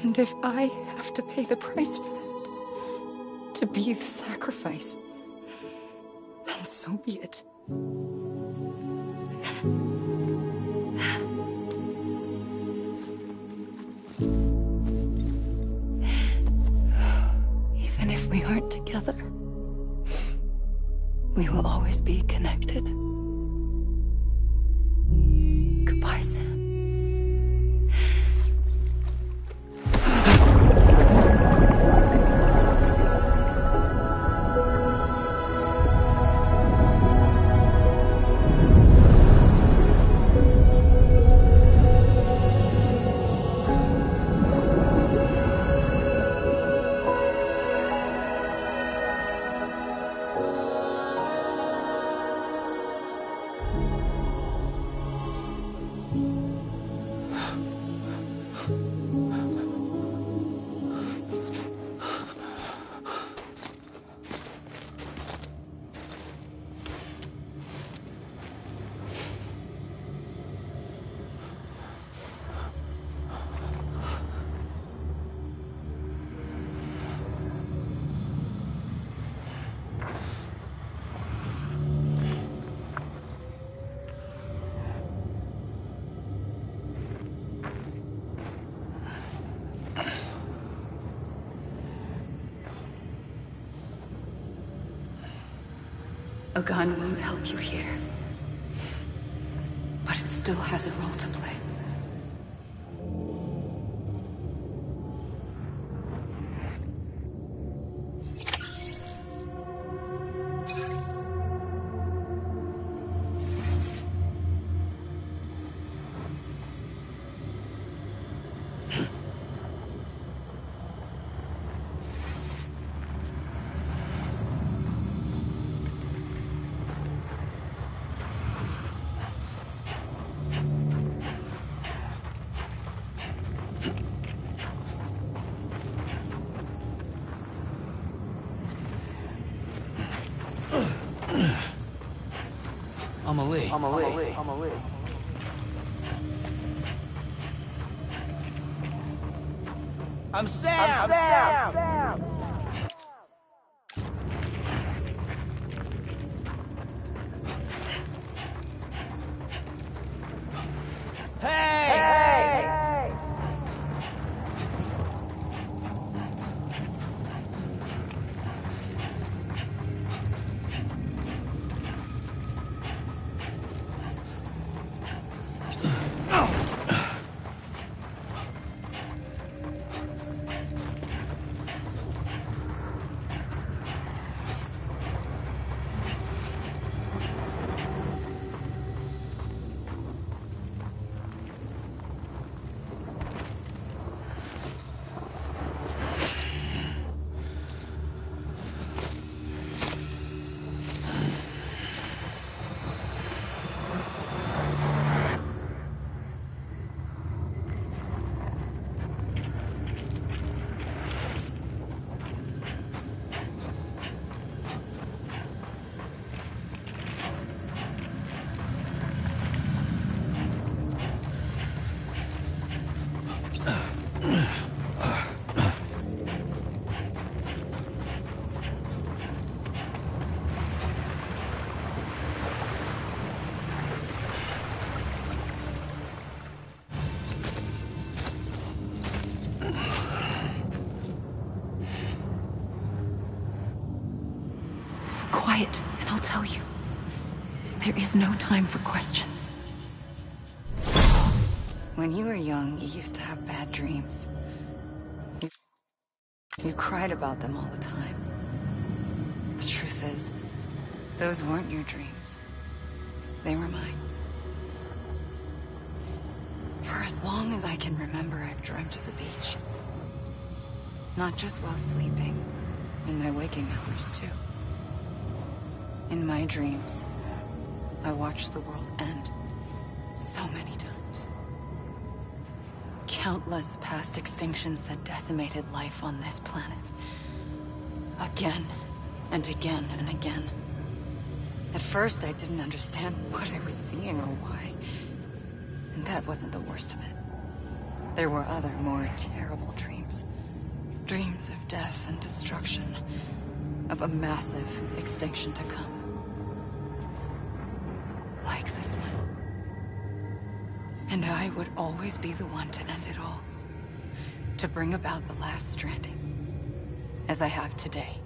And if I have to pay the price for that, to be the sacrifice, then so be it. Even if we aren't together, we will always be connected. Goodbye, Sam. A gun won't help you here, but it still has a role to play. I'm Sam! Hey! Quiet, and I'll tell you. There is no time for questions. When you were young, you used to have bad dreams. You cried about them all the time. The truth is, those weren't your dreams. They were mine. For a as long as I can remember, I've dreamt of the beach. Not just while sleeping, in my waking hours too. In my dreams, I watched the world end so many times. Countless past extinctions that decimated life on this planet. Again, and again, and again. At first, I didn't understand what I was seeing or why. And that wasn't the worst of it. There were other, more terrible dreams. Dreams of death and destruction. Of a massive extinction to come. Like this one. And I would always be the one to end it all. To bring about the last stranding. As I have today.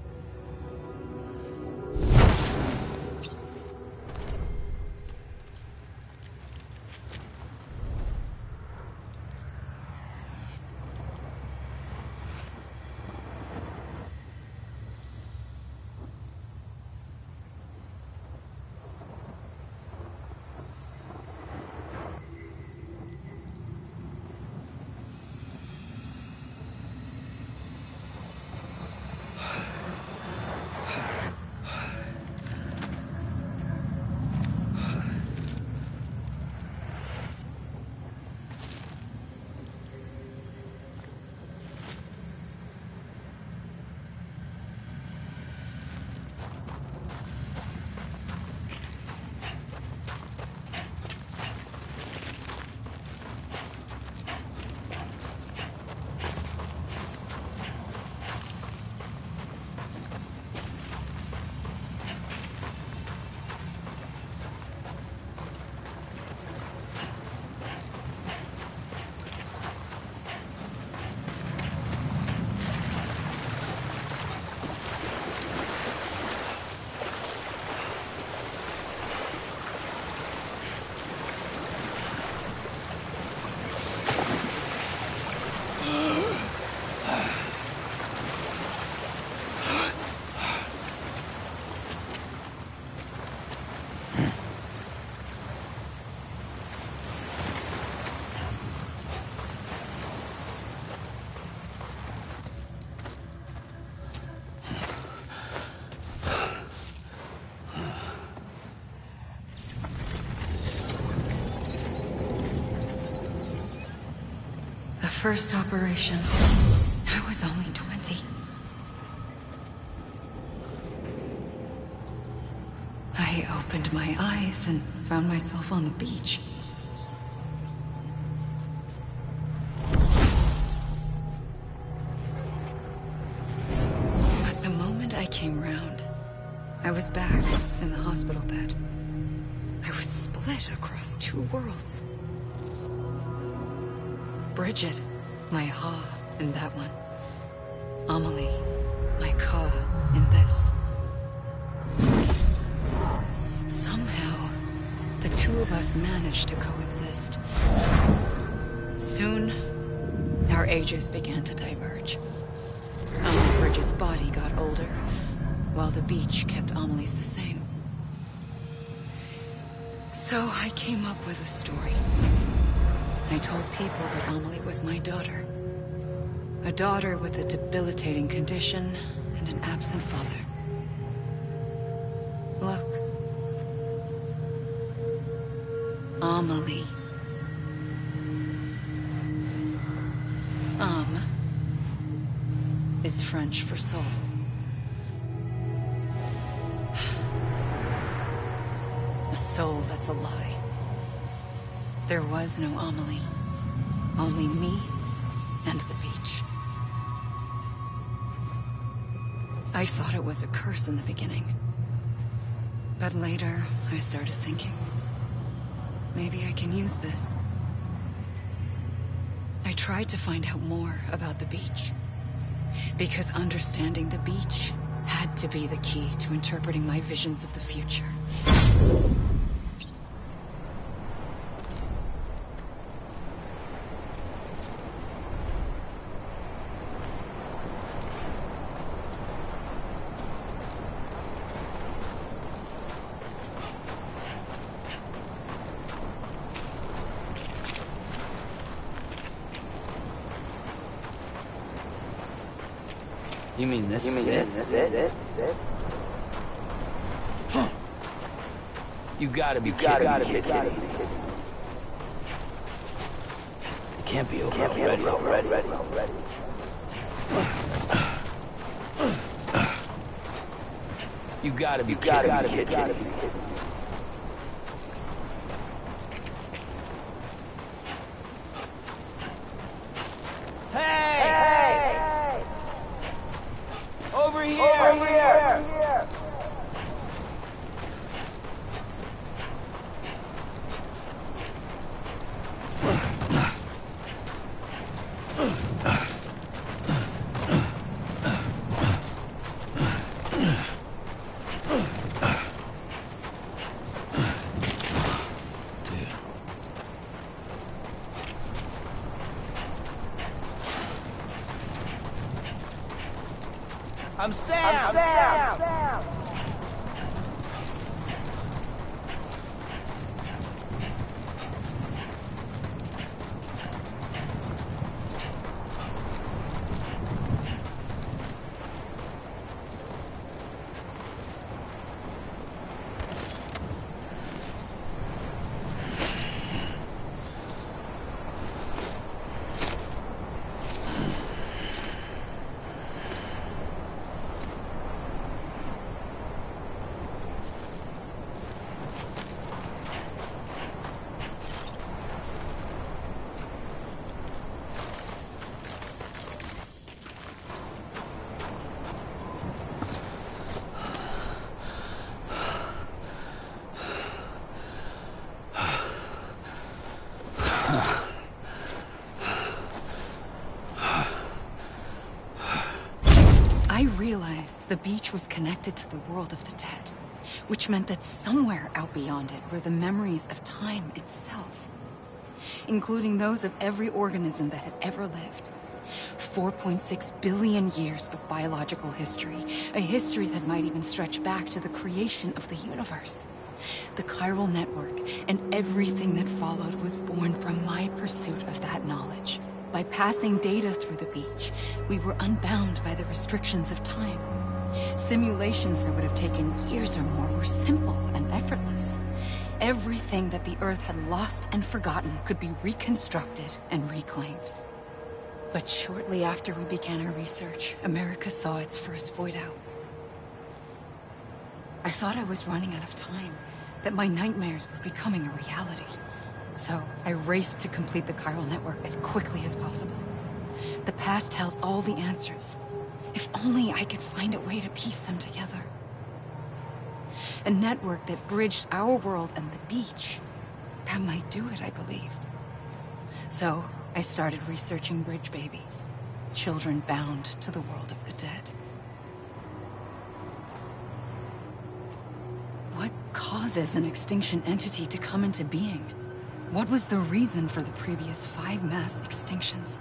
First operation, I was only 20. I opened my eyes and found myself on the beach. But the moment I came round, I was back in the hospital bed. I was split across two worlds. Bridget, my Ha in that one. Amelie, my Ka in this. Somehow, the two of us managed to coexist. Soon, our ages began to diverge. Bridget's body got older, while the beach kept Amelie's the same. So I came up with a story. I told people that Amelie was my daughter. A daughter with a debilitating condition and an absent father. Look. Amelie. Is French for soul. A soul that's a lie. There was no Amelie. Only me and the beach. I thought it was a curse in the beginning. But later, I started thinking, maybe I can use this. I tried to find out more about the beach. Because understanding the beach had to be the key to interpreting my visions of the future. You mean this is it? You gotta be kidding me. It can't be over already. You gotta be kidding me. Hey! Over here! I'm Sam! I realized the beach was connected to the world of the dead, which meant that somewhere out beyond it were the memories of time itself, including those of every organism that had ever lived. 4.6 billion years of biological history, a history that might even stretch back to the creation of the universe. The chiral network and everything that followed was born from my pursuit of that knowledge. By passing data through the beach, we were unbound by the restrictions of time. Simulations that would have taken years or more were simple and effortless. Everything that the Earth had lost and forgotten could be reconstructed and reclaimed. But shortly after we began our research, America saw its first void out. I thought I was running out of time, that my nightmares were becoming a reality. So I raced to complete the chiral network as quickly as possible. The past held all the answers. If only I could find a way to piece them together. A network that bridged our world and the beach. That might do it, I believed. So I started researching bridge babies, children bound to the world of the dead. What causes an extinction entity to come into being? What was the reason for the previous 5 mass extinctions?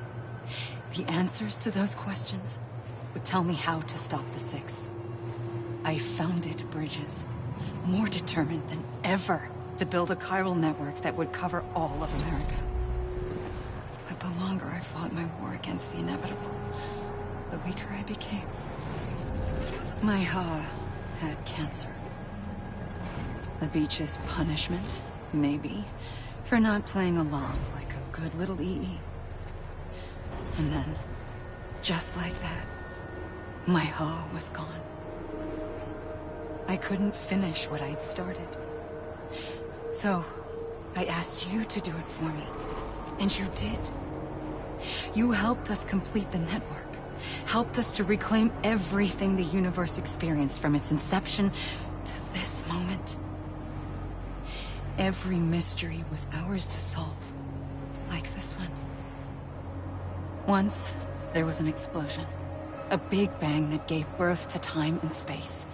The answers to those questions would tell me how to stop the 6th. I founded bridges, more determined than ever to build a chiral network that would cover all of America. But the longer I fought my war against the inevitable, the weaker I became. My Ha had cancer. The beach's punishment, maybe, for not playing along like a good little EE. And then, just like that, my Ha was gone. I couldn't finish what I'd started. So, I asked you to do it for me. And you did. You helped us complete the network. Helped us to reclaim everything the universe experienced from its inception to this moment. Every mystery was ours to solve, like this one. Once, there was an explosion. A big bang that gave birth to time and space.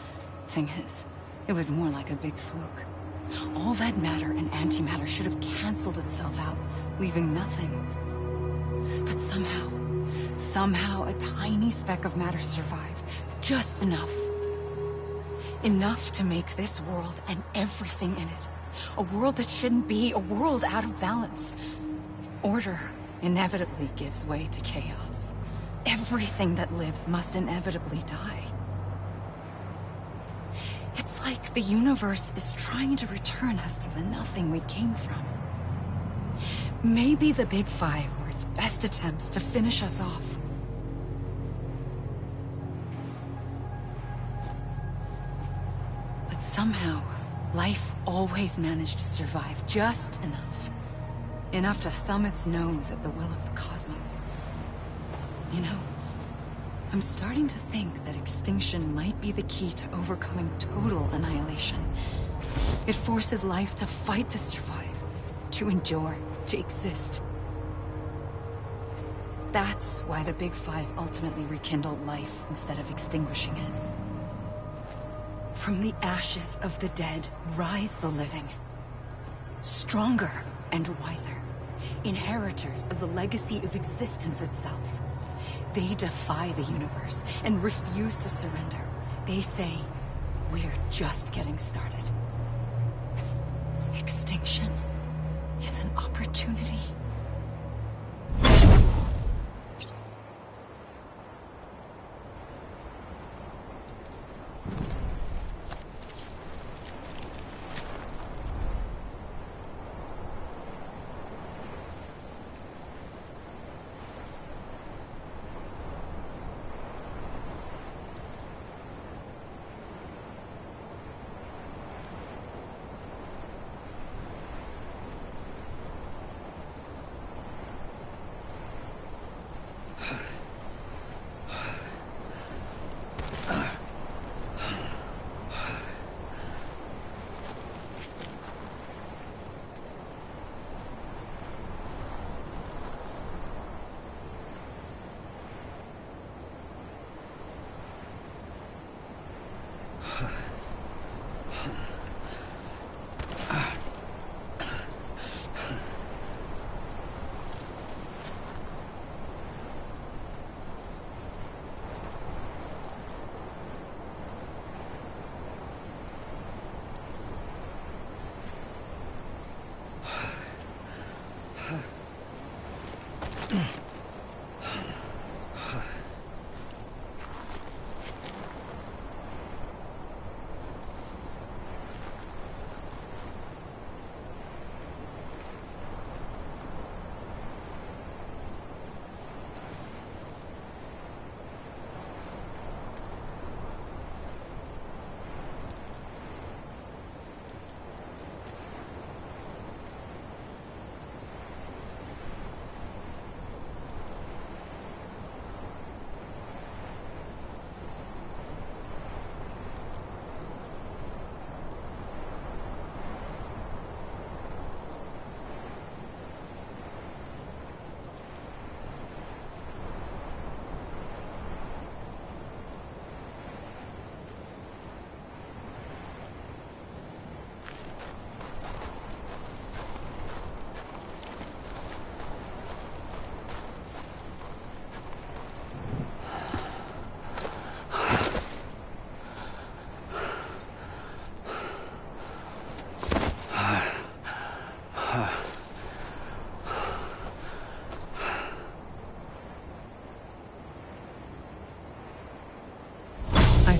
Thing is, it was more like a big fluke. All that matter and antimatter should have canceled itself out, leaving nothing. But somehow a tiny speck of matter survived. Just enough. Enough to make this world and everything in it. A world that shouldn't be, a world out of balance. Order inevitably gives way to chaos. everything that lives must inevitably die. It's like the universe is trying to return us to the nothing we came from. Maybe the Big Five were its best attempts to finish us off. But somehow, life always managed to survive just enough. Enough to thumb its nose at the will of the cosmos. You know, I'm starting to think that extinction might be the key to overcoming total annihilation. It forces life to fight to survive, to endure, to exist. That's why the Big Five ultimately rekindled life instead of extinguishing it. From the ashes of the dead rise the living. Stronger and wiser. Inheritors of the legacy of existence itself. They defy the universe and refuse to surrender. They say, we're just getting started. Extinction is an opportunity.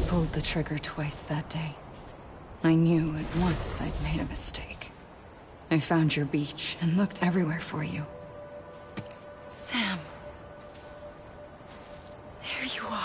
Pulled the trigger twice that day. I knew at once I'd made a mistake. I found your beach and looked everywhere for you. Sam. There you are.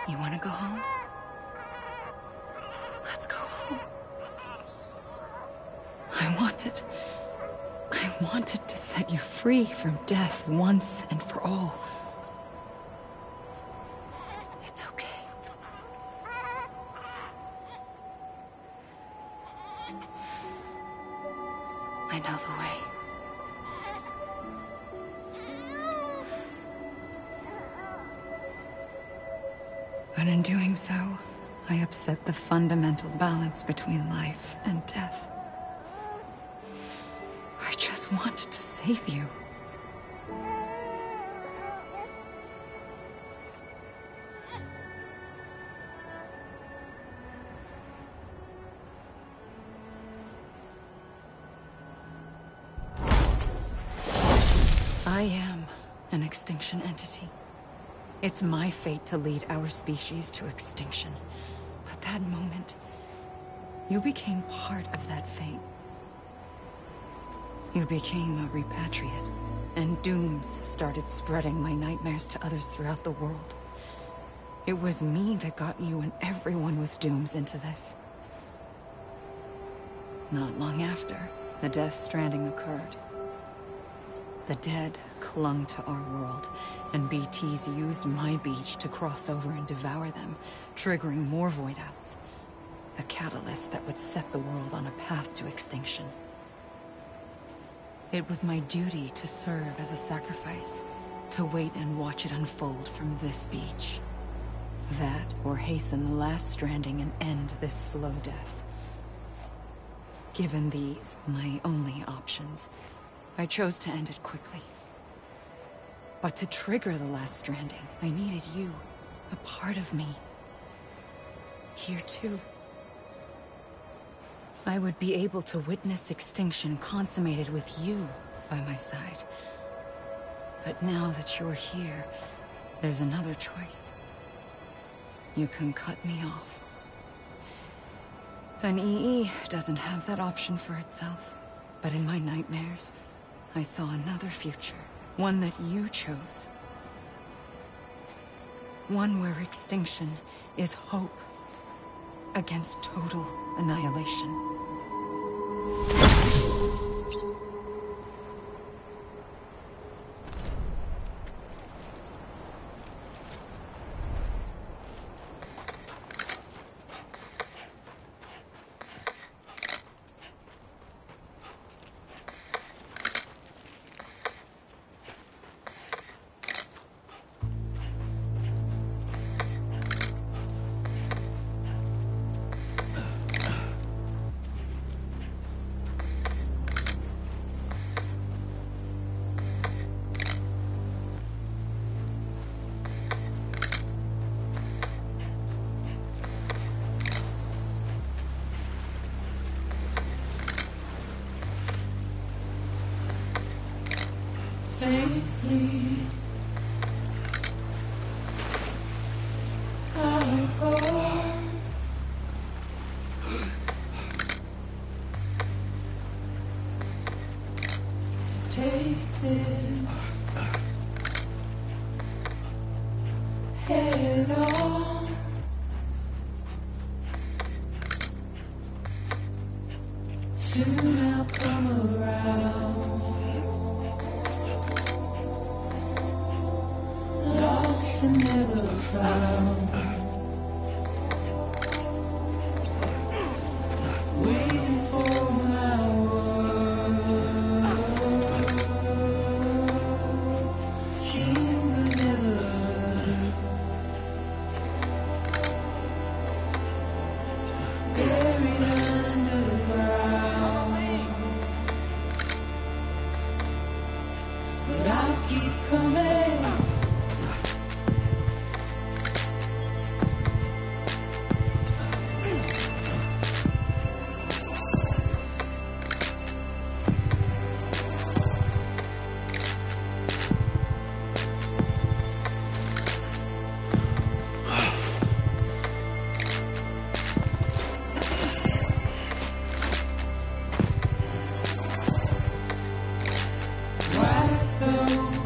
You want to go home? Let's go home. I wanted to set you free from death once and for all. know the way. But in doing so, I upset the fundamental balance between life and death. I just wanted to save you. I am an extinction entity. It's my fate to lead our species to extinction. But that moment, you became part of that fate. You became a repatriate, and dooms started spreading my nightmares to others throughout the world. It was me that got you and everyone with dooms into this. Not long after, the Death Stranding occurred. The dead clung to our world, and BTs used my beach to cross over and devour them, triggering more void outs. A catalyst that would set the world on a path to extinction. It was my duty to serve as a sacrifice, to wait and watch it unfold from this beach. That, or hasten the last stranding and end this slow death. Given these, my only options, I chose to end it quickly. But to trigger the last stranding, I needed you, a part of me. Here too. I would be able to witness extinction consummated with you by my side. But now that you're here, there's another choice. You can cut me off. An EE doesn't have that option for itself. But in my nightmares, I saw another future. One that you chose. One where extinction is hope against total annihilation. Faintly, I go. Take this head on. Soon I'll come around. Lost and never found. Waiting for my world. Seen but never heard. Buried underground. But I'll keep coming. Write those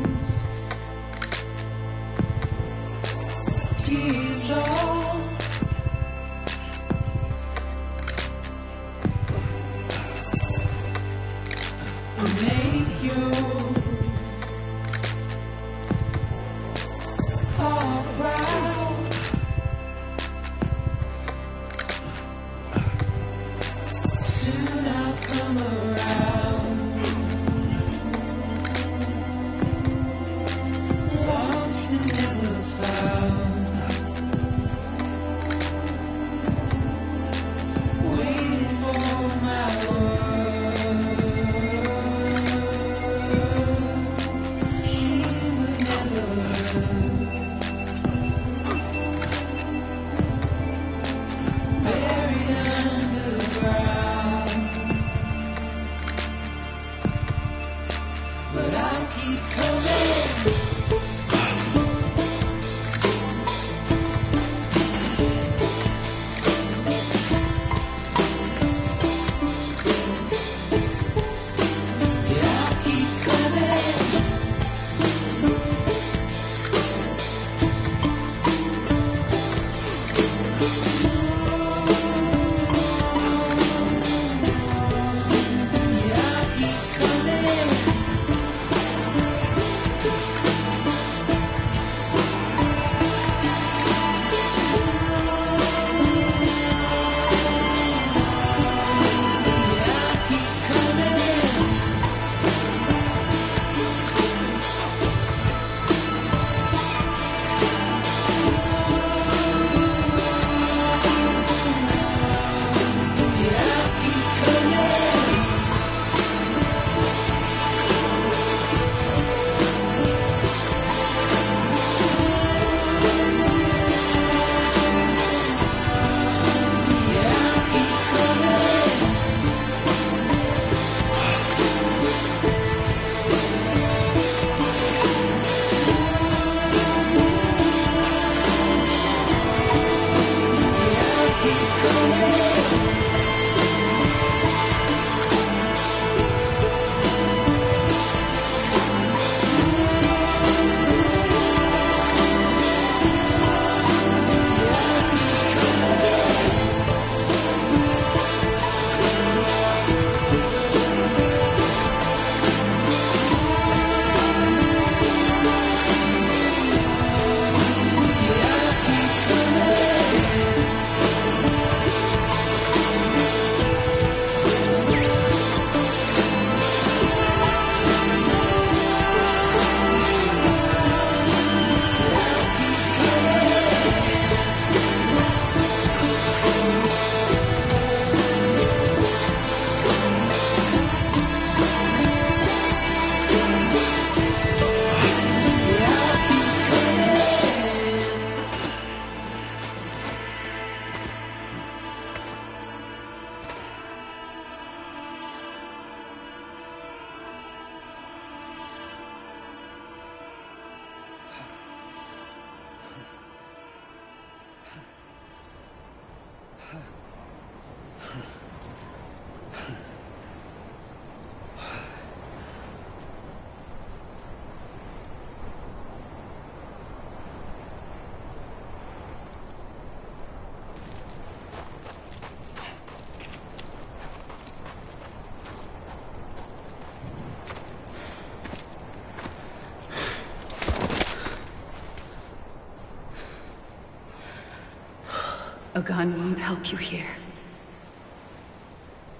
A gun won't help you here.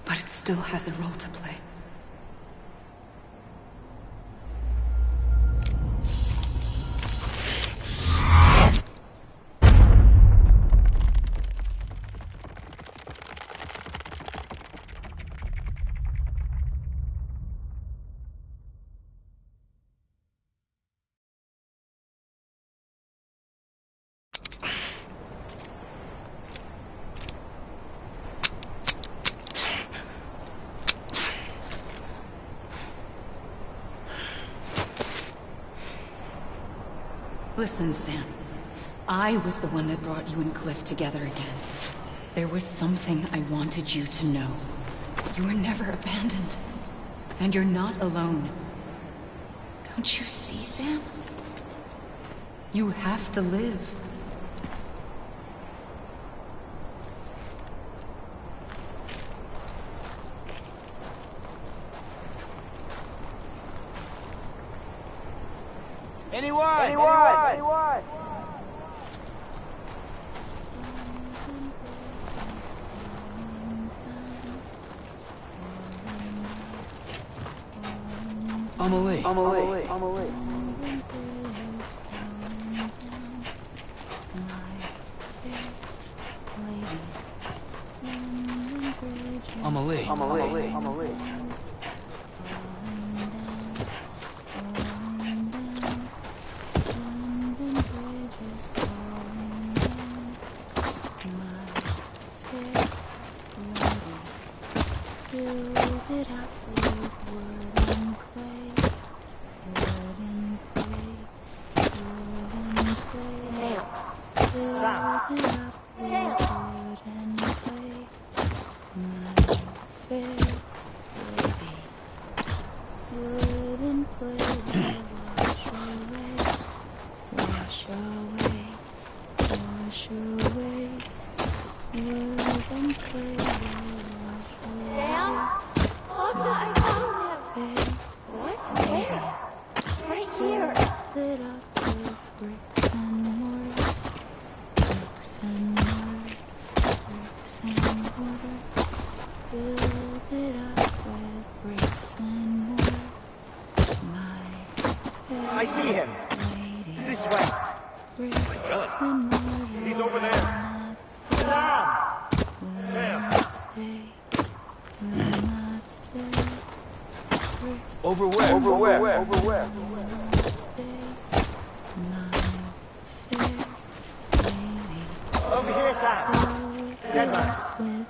But it still has a role to play. Listen, Sam. I was the one that brought you and Cliff together again. There was something I wanted you to know. You were never abandoned. And you're not alone. Don't you see, Sam? You have to live. Anyone? Amelie. I see him. This way. He's over there. Sam! Over where? Over here, Sam. Dead man.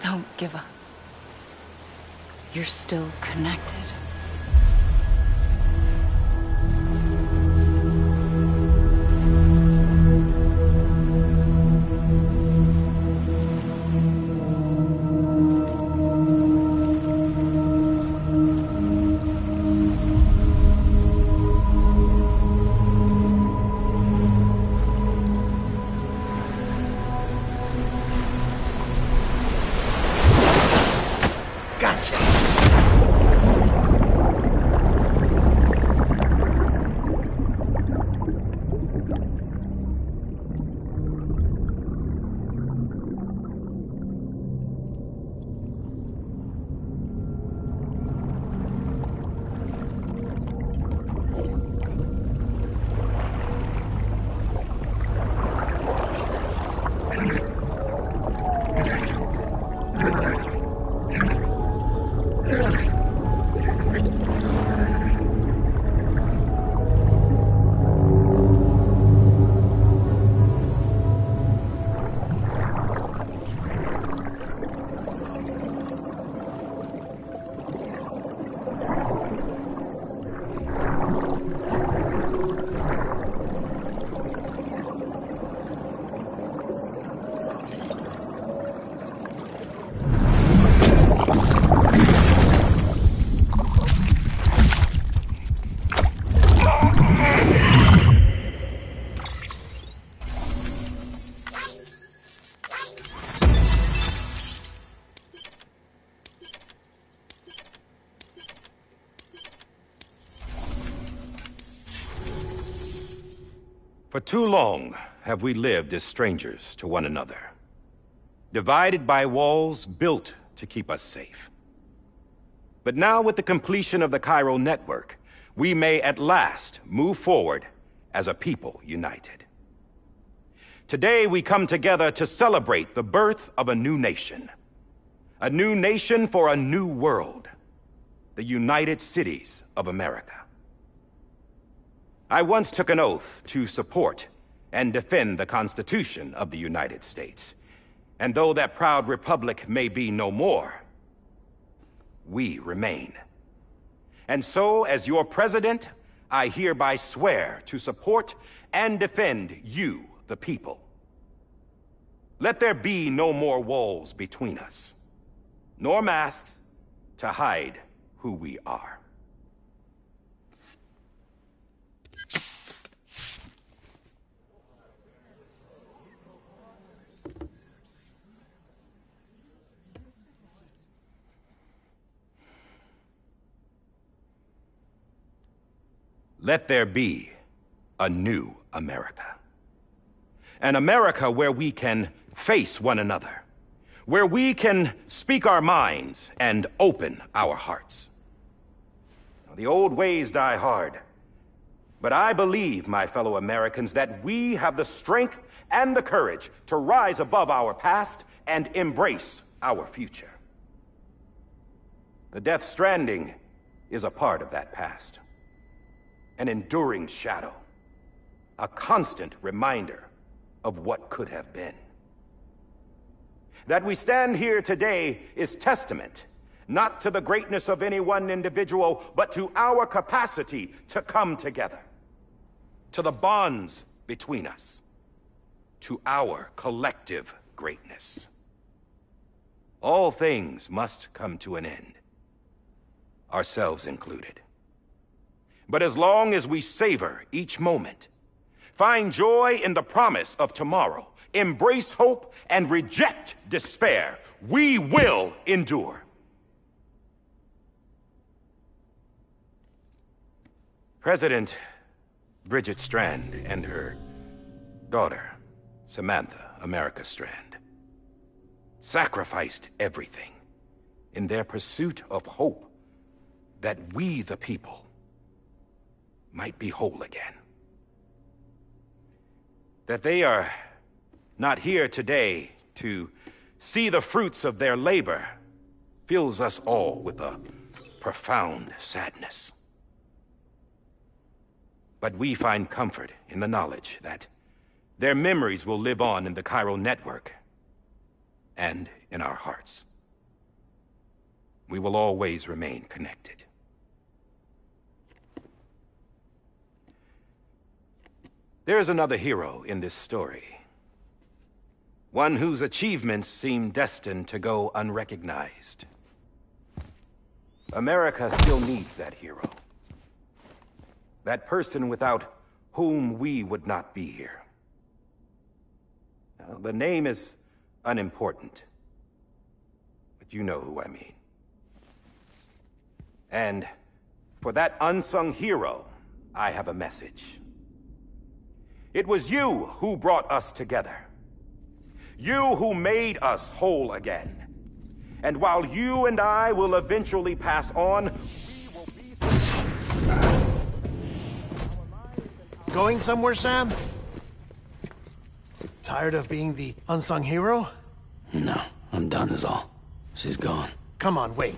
Don't give up. You're still connected. Gotcha! For too long have we lived as strangers to one another, divided by walls built to keep us safe. But now, with the completion of the Chiral network, we may at last move forward as a people united. Today we come together to celebrate the birth of a new nation. A new nation for a new world. The United Cities of America. I once took an oath to support and defend the Constitution of the United States. And though that proud republic may be no more, we remain. And so, as your president, I hereby swear to support and defend you, the people. Let there be no more walls between us, nor masks to hide who we are. Let there be a new America. An America where we can face one another, where we can speak our minds and open our hearts. The old ways die hard, but I believe, my fellow Americans, that we have the strength and the courage to rise above our past and embrace our future. The Death Stranding is a part of that past. An enduring shadow, a constant reminder of what could have been. That we stand here today is testament, not to the greatness of any one individual, but to our capacity to come together, to the bonds between us, to our collective greatness. All things must come to an end, ourselves included. But as long as we savor each moment, find joy in the promise of tomorrow, embrace hope, and reject despair, we will endure. President Bridget Strand and her daughter, Samantha America Strand, sacrificed everything in their pursuit of hope that we, the people, might be whole again. That they are not here today to see the fruits of their labor fills us all with a profound sadness. But we find comfort in the knowledge that their memories will live on in the Chiral network and in our hearts. We will always remain connected. There is another hero in this story. One whose achievements seem destined to go unrecognized. America still needs that hero. That person without whom we would not be here. Now, the name is unimportant, but you know who I mean. And for that unsung hero, I have a message. It was you who brought us together. You who made us whole again. And while you and I will eventually pass on, we will be... Going somewhere, Sam? Tired of being the unsung hero? No, I'm done is all. She's gone. Come on, wait.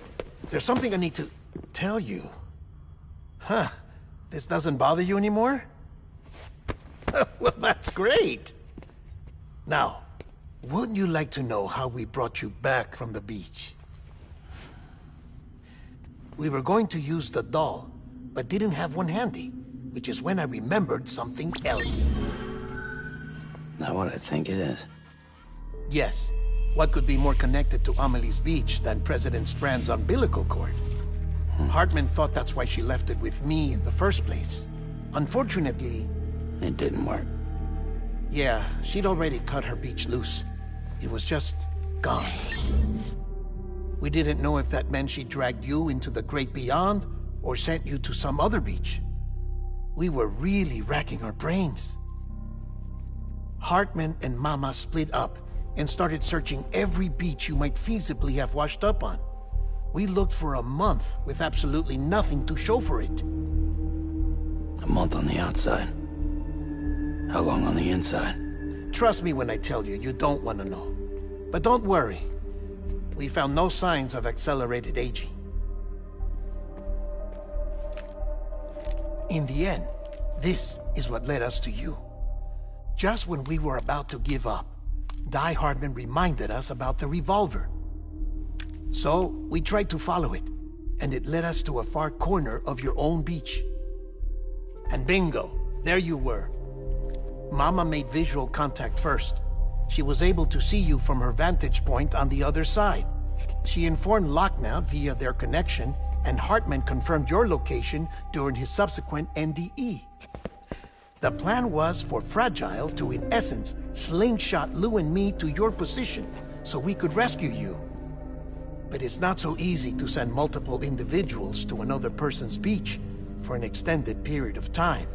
There's something I need to tell you. Huh. This doesn't bother you anymore? Well, that's great. Now, wouldn't you like to know how we brought you back from the beach? We were going to use the doll, but didn't have one handy, which is when I remembered something else. Not what I think it is. Yes. What could be more connected to Amelie's beach than President Strand's umbilical cord? Hartman thought that's why she left it with me in the first place. Unfortunately... It didn't work. Yeah, she'd already cut her beach loose. It was just gone. We didn't know if that meant she dragged you into the great beyond, or sent you to some other beach. We were really racking our brains. Hartman and Mama split up and started searching every beach you might feasibly have washed up on. We looked for a month with absolutely nothing to show for it. A month on the outside. How long on the inside? Trust me when I tell you, you don't want to know. But don't worry. We found no signs of accelerated aging. In the end, this is what led us to you. Just when we were about to give up, Die Hartman reminded us about the revolver. So, we tried to follow it, and it led us to a far corner of your own beach. And bingo, there you were. Mama made visual contact first. She was able to see you from her vantage point on the other side. She informed Lochner via their connection, and Hartman confirmed your location during his subsequent NDE. The plan was for Fragile to, in essence, slingshot Lou and me to your position so we could rescue you. But it's not so easy to send multiple individuals to another person's beach for an extended period of time.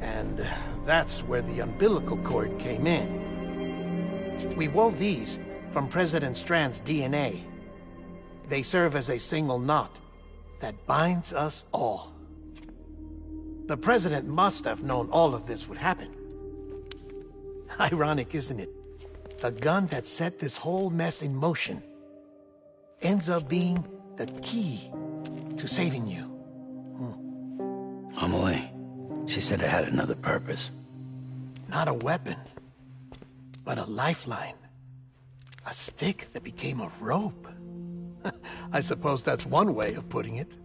And that's where the umbilical cord came in. We wove these from President Strand's DNA. They serve as a single knot that binds us all. The President must have known all of this would happen. Ironic, isn't it? The gun that set this whole mess in motion ends up being the key to saving you. Amelie, she said it had another purpose. Not a weapon, but a lifeline. A stick that became a rope. I suppose that's one way of putting it.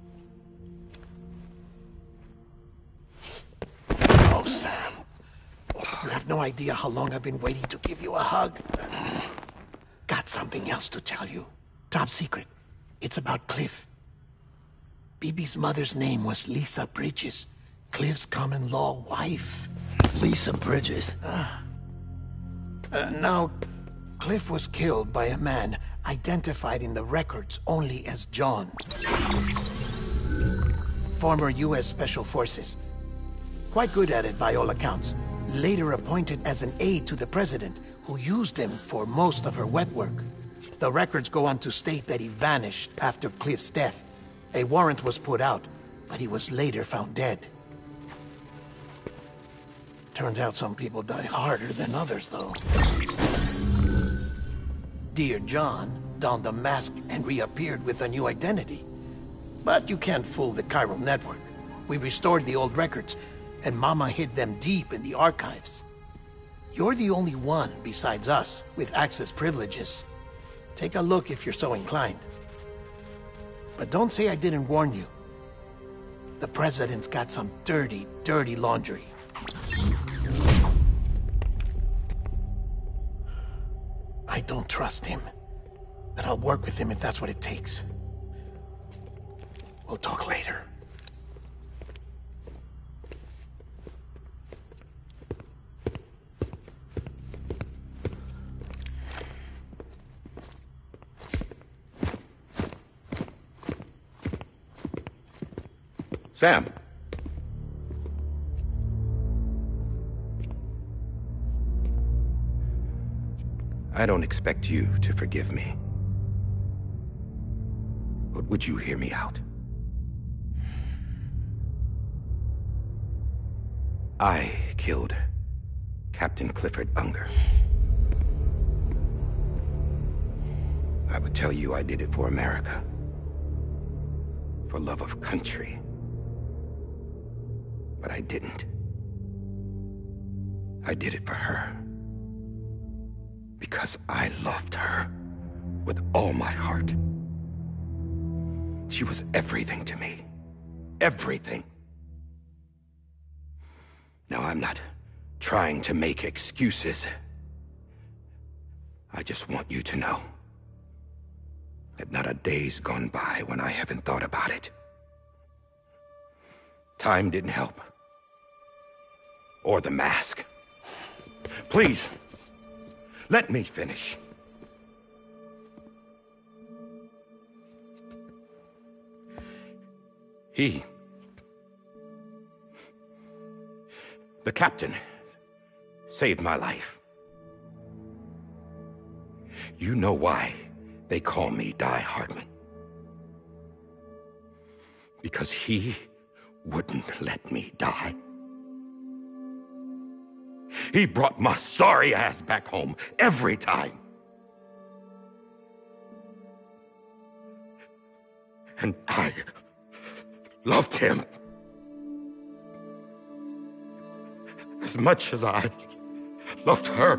Oh, Sam. You have no idea how long I've been waiting to give you a hug. Got something else to tell you. Top secret. It's about Cliff. Bibi's mother's name was Lisa Bridges, Cliff's common-law wife. Lisa Bridges? Now, Cliff was killed by a man identified in the records only as John. Former U.S. Special Forces. Quite good at it by all accounts. Later appointed as an aide to the president, who used him for most of her wet work. The records go on to state that he vanished after Cliff's death. A warrant was put out, but he was later found dead. Turns out some people die harder than others, though. Dear John donned a mask and reappeared with a new identity. But you can't fool the chiral network. We restored the old records, and Mama hid them deep in the archives. You're the only one, besides us, with access privileges. Take a look if you're so inclined. But don't say I didn't warn you. The President's got some dirty, dirty laundry. I don't trust him, but I'll work with him if that's what it takes. We'll talk later. Sam. I don't expect you to forgive me. But would you hear me out? I killed Captain Clifford Unger. I would tell you I did it for America. For love of country. But I didn't. I did it for her. Because I loved her with all my heart. She was everything to me. Everything. Now, I'm not trying to make excuses. I just want you to know that not a day's gone by when I haven't thought about it. Time didn't help. Or the mask. Please, let me finish. The captain saved my life. You know why they call me Die Hardman. Because he wouldn't let me die. He brought my sorry ass back home every time. And I loved him as much as I loved her.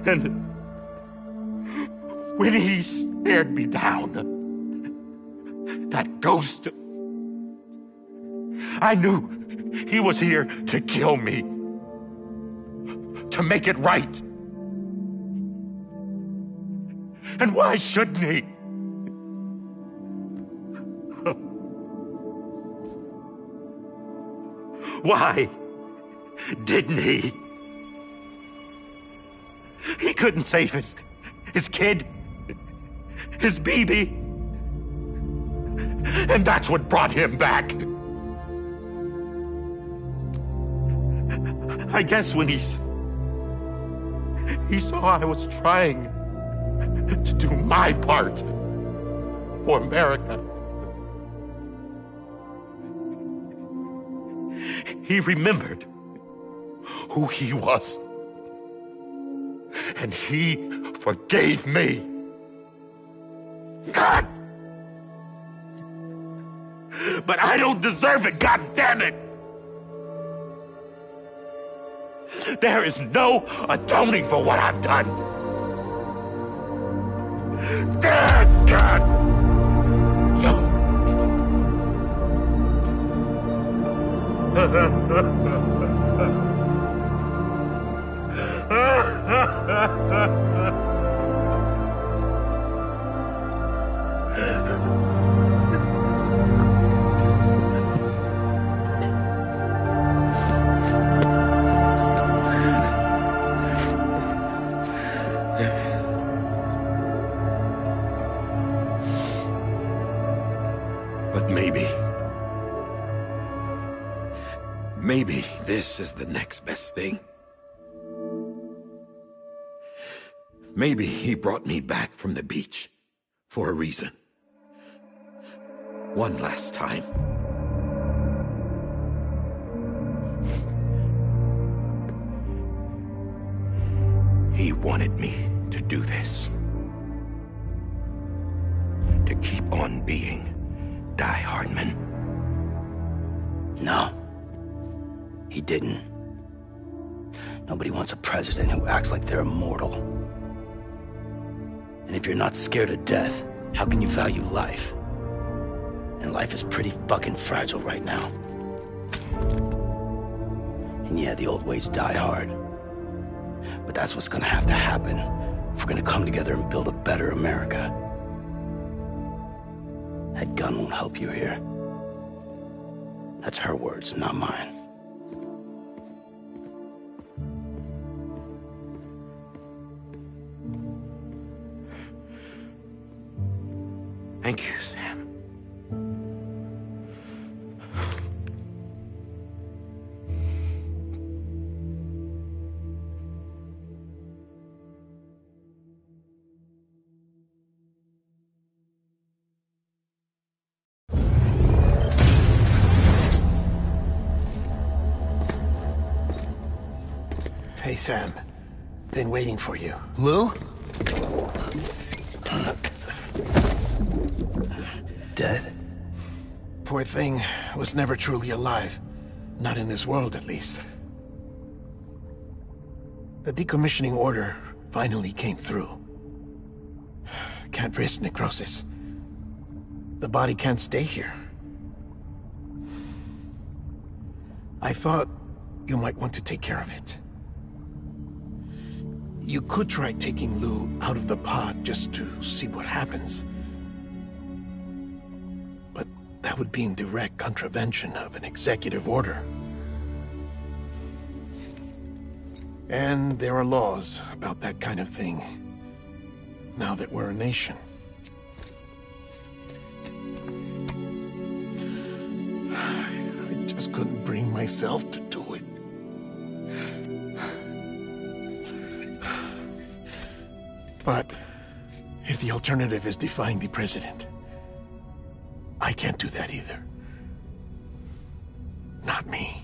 And when he stared me down, that ghost, I knew he was here to kill me, to make it right. And why shouldn't he? Why didn't he? He couldn't save his kid, his baby. And that's what brought him back. I guess when he saw I was trying to do my part for America, he remembered who he was. And he forgave me. God! But I don't deserve it, God damn it! There is no atoning for what I've done. God! But maybe this is the next best thing. Maybe he brought me back from the beach for a reason. One last time. He wanted me to do this. To keep on being Die Hardman. No. He didn't. Nobody wants a president who acts like they're immortal. And if you're not scared of death, how can you value life? And life is pretty fucking fragile right now. And yeah, the old ways die hard. But that's what's gonna have to happen if we're gonna come together and build a better America. That gun won't help you here. That's her words, not mine. Thank you, Sam. Hey, Sam. Been waiting for you. Lou? Dead? Poor thing was never truly alive. Not in this world, at least. The decommissioning order finally came through. Can't risk necrosis. The body can't stay here. I thought you might want to take care of it. You could try taking Lou out of the pod just to see what happens. But that would be in direct contravention of an executive order. And there are laws about that kind of thing, now that we're a nation. just couldn't bring myself to do it. But if the alternative is defying the president, I can't do that either. Not me.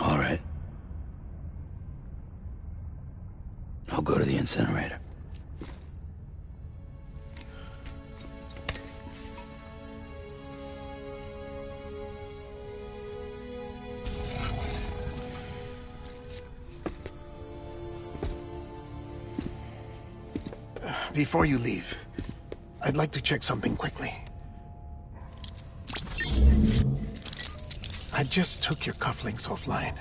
All right. I'll go to the incinerator. Before you leave, I'd like to check something quickly. I just took your cufflinks offline.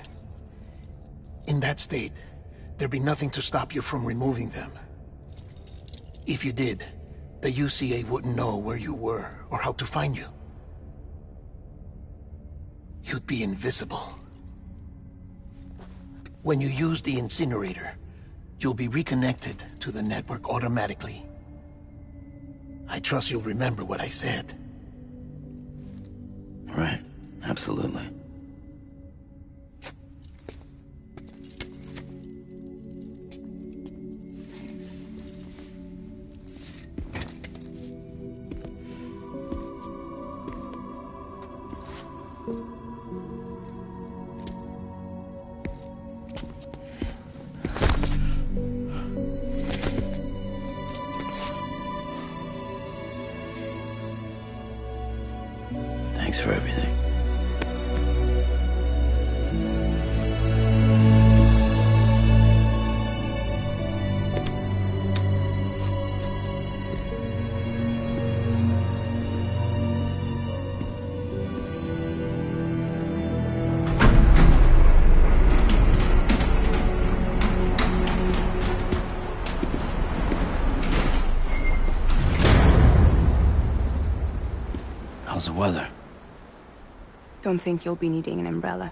In that state, there'd be nothing to stop you from removing them. If you did, the UCA wouldn't know where you were or how to find you. You'd be invisible. When you use the incinerator, you'll be reconnected to the network automatically. I trust you'll remember what I said. Right. Absolutely. Thanks for everything. How's the weather? Don't think you'll be needing an umbrella.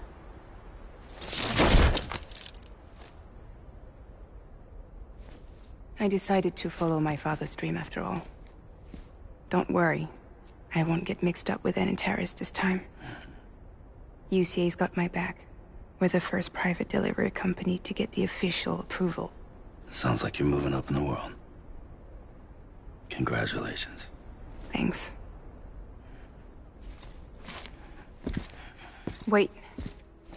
I decided to follow my father's dream after all. Don't worry. I won't get mixed up with any terrorists this time. UCA's got my back. We're the first private delivery company to get the official approval. Sounds like you're moving up in the world. Congratulations. Thanks. Wait.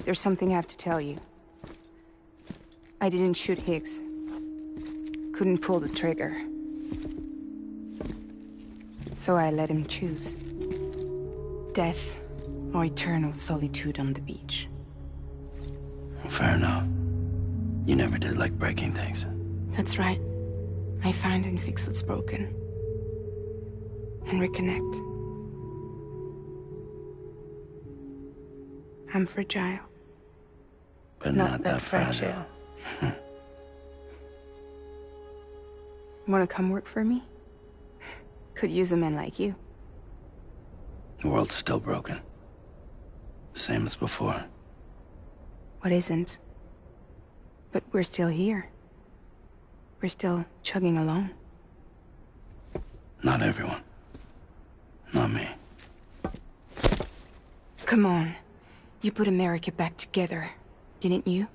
There's something I have to tell you. I didn't shoot Higgs. Couldn't pull the trigger. So I let him choose. Death or eternal solitude on the beach. Fair enough. You never did like breaking things. That's right. I find and fix what's broken. And reconnect. I'm fragile. But not that fragile. Wanna come work for me? Could use a man like you. The world's still broken. Same as before. What isn't? But we're still here. We're still chugging along. Not everyone. Not me. Come on. You put America back together, didn't you?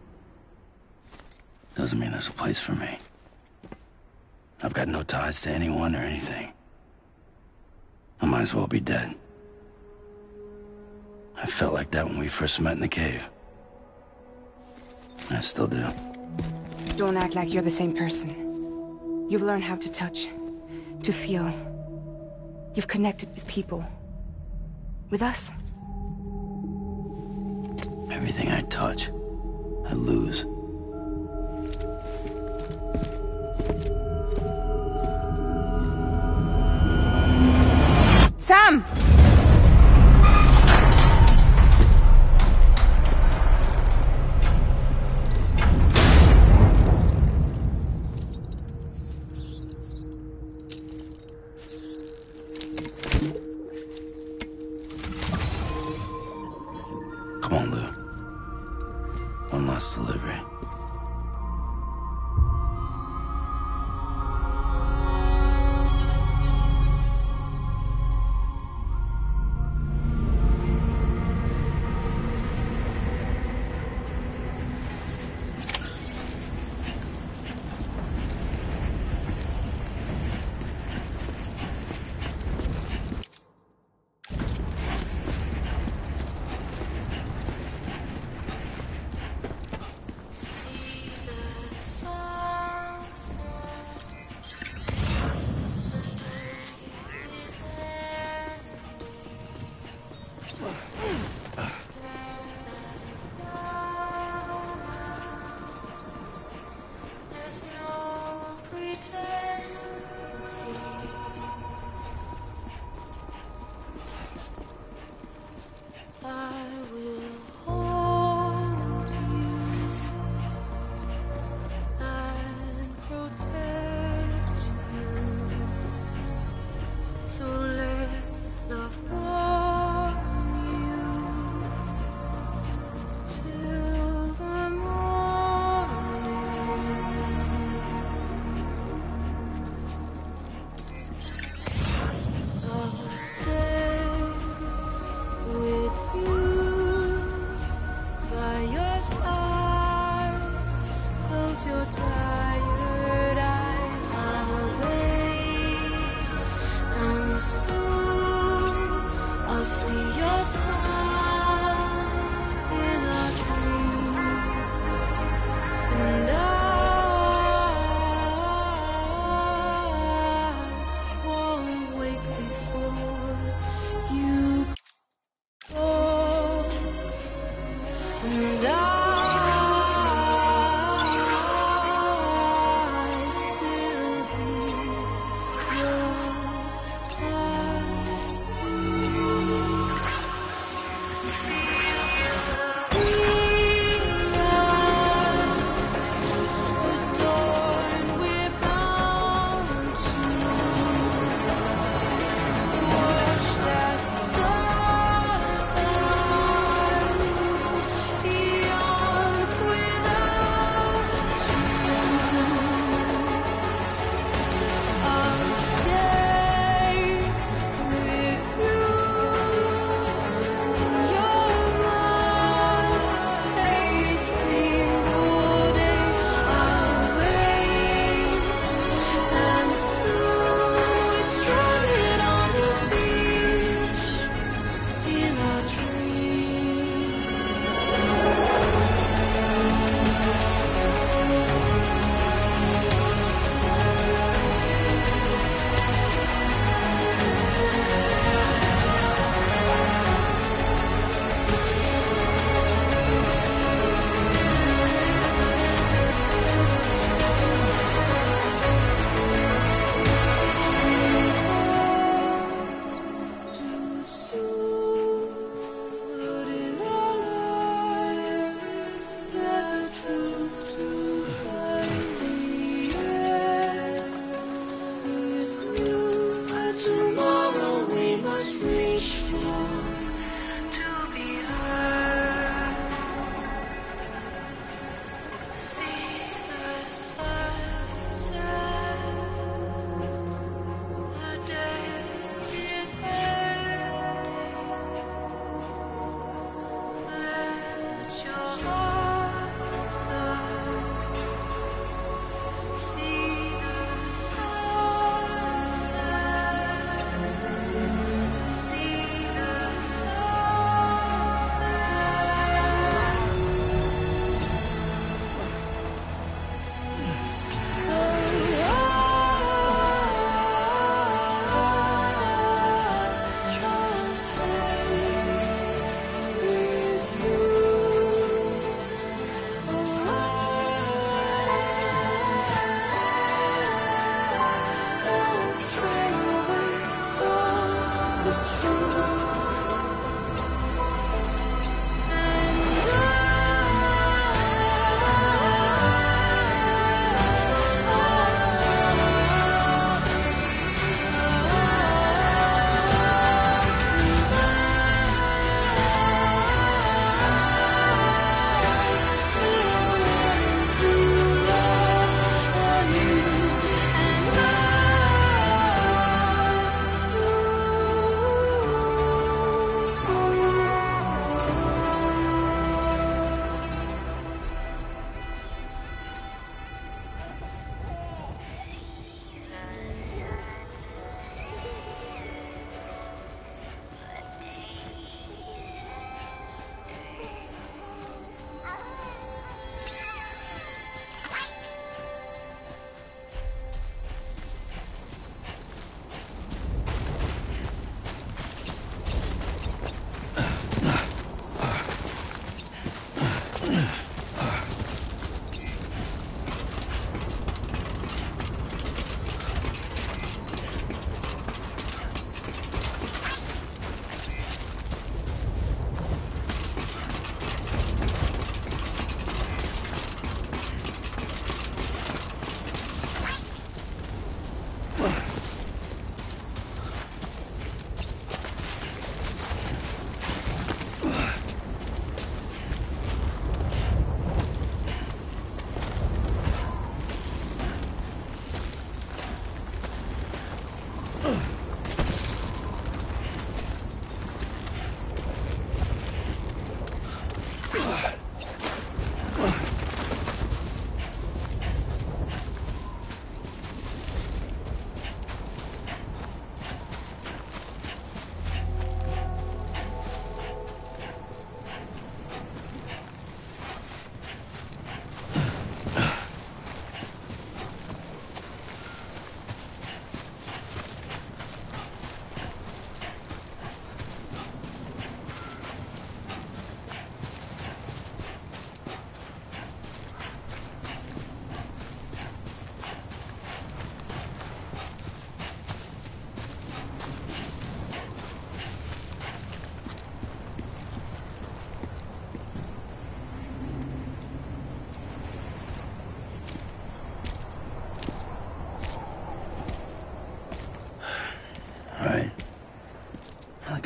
Doesn't mean there's a place for me. I've got no ties to anyone or anything. I might as well be dead. I felt like that when we first met in the cave. I still do. Don't act like you're the same person. You've learned how to touch, to feel. You've connected with people. With us. Everything I touch, I lose. Sam! Come on, Lou. One last delivery.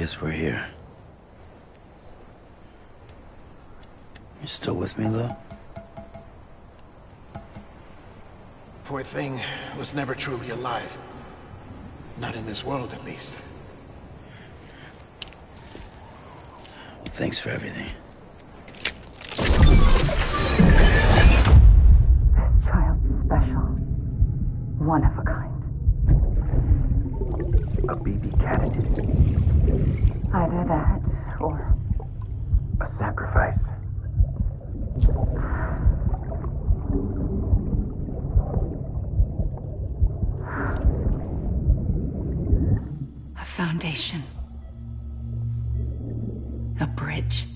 guess we're here. You still with me, Lou? Poor thing was never truly alive. Not in this world, at least. Thanks for everything. Child special. One of a kind. A BB candidate. Either that, or A sacrifice. a foundation. A bridge.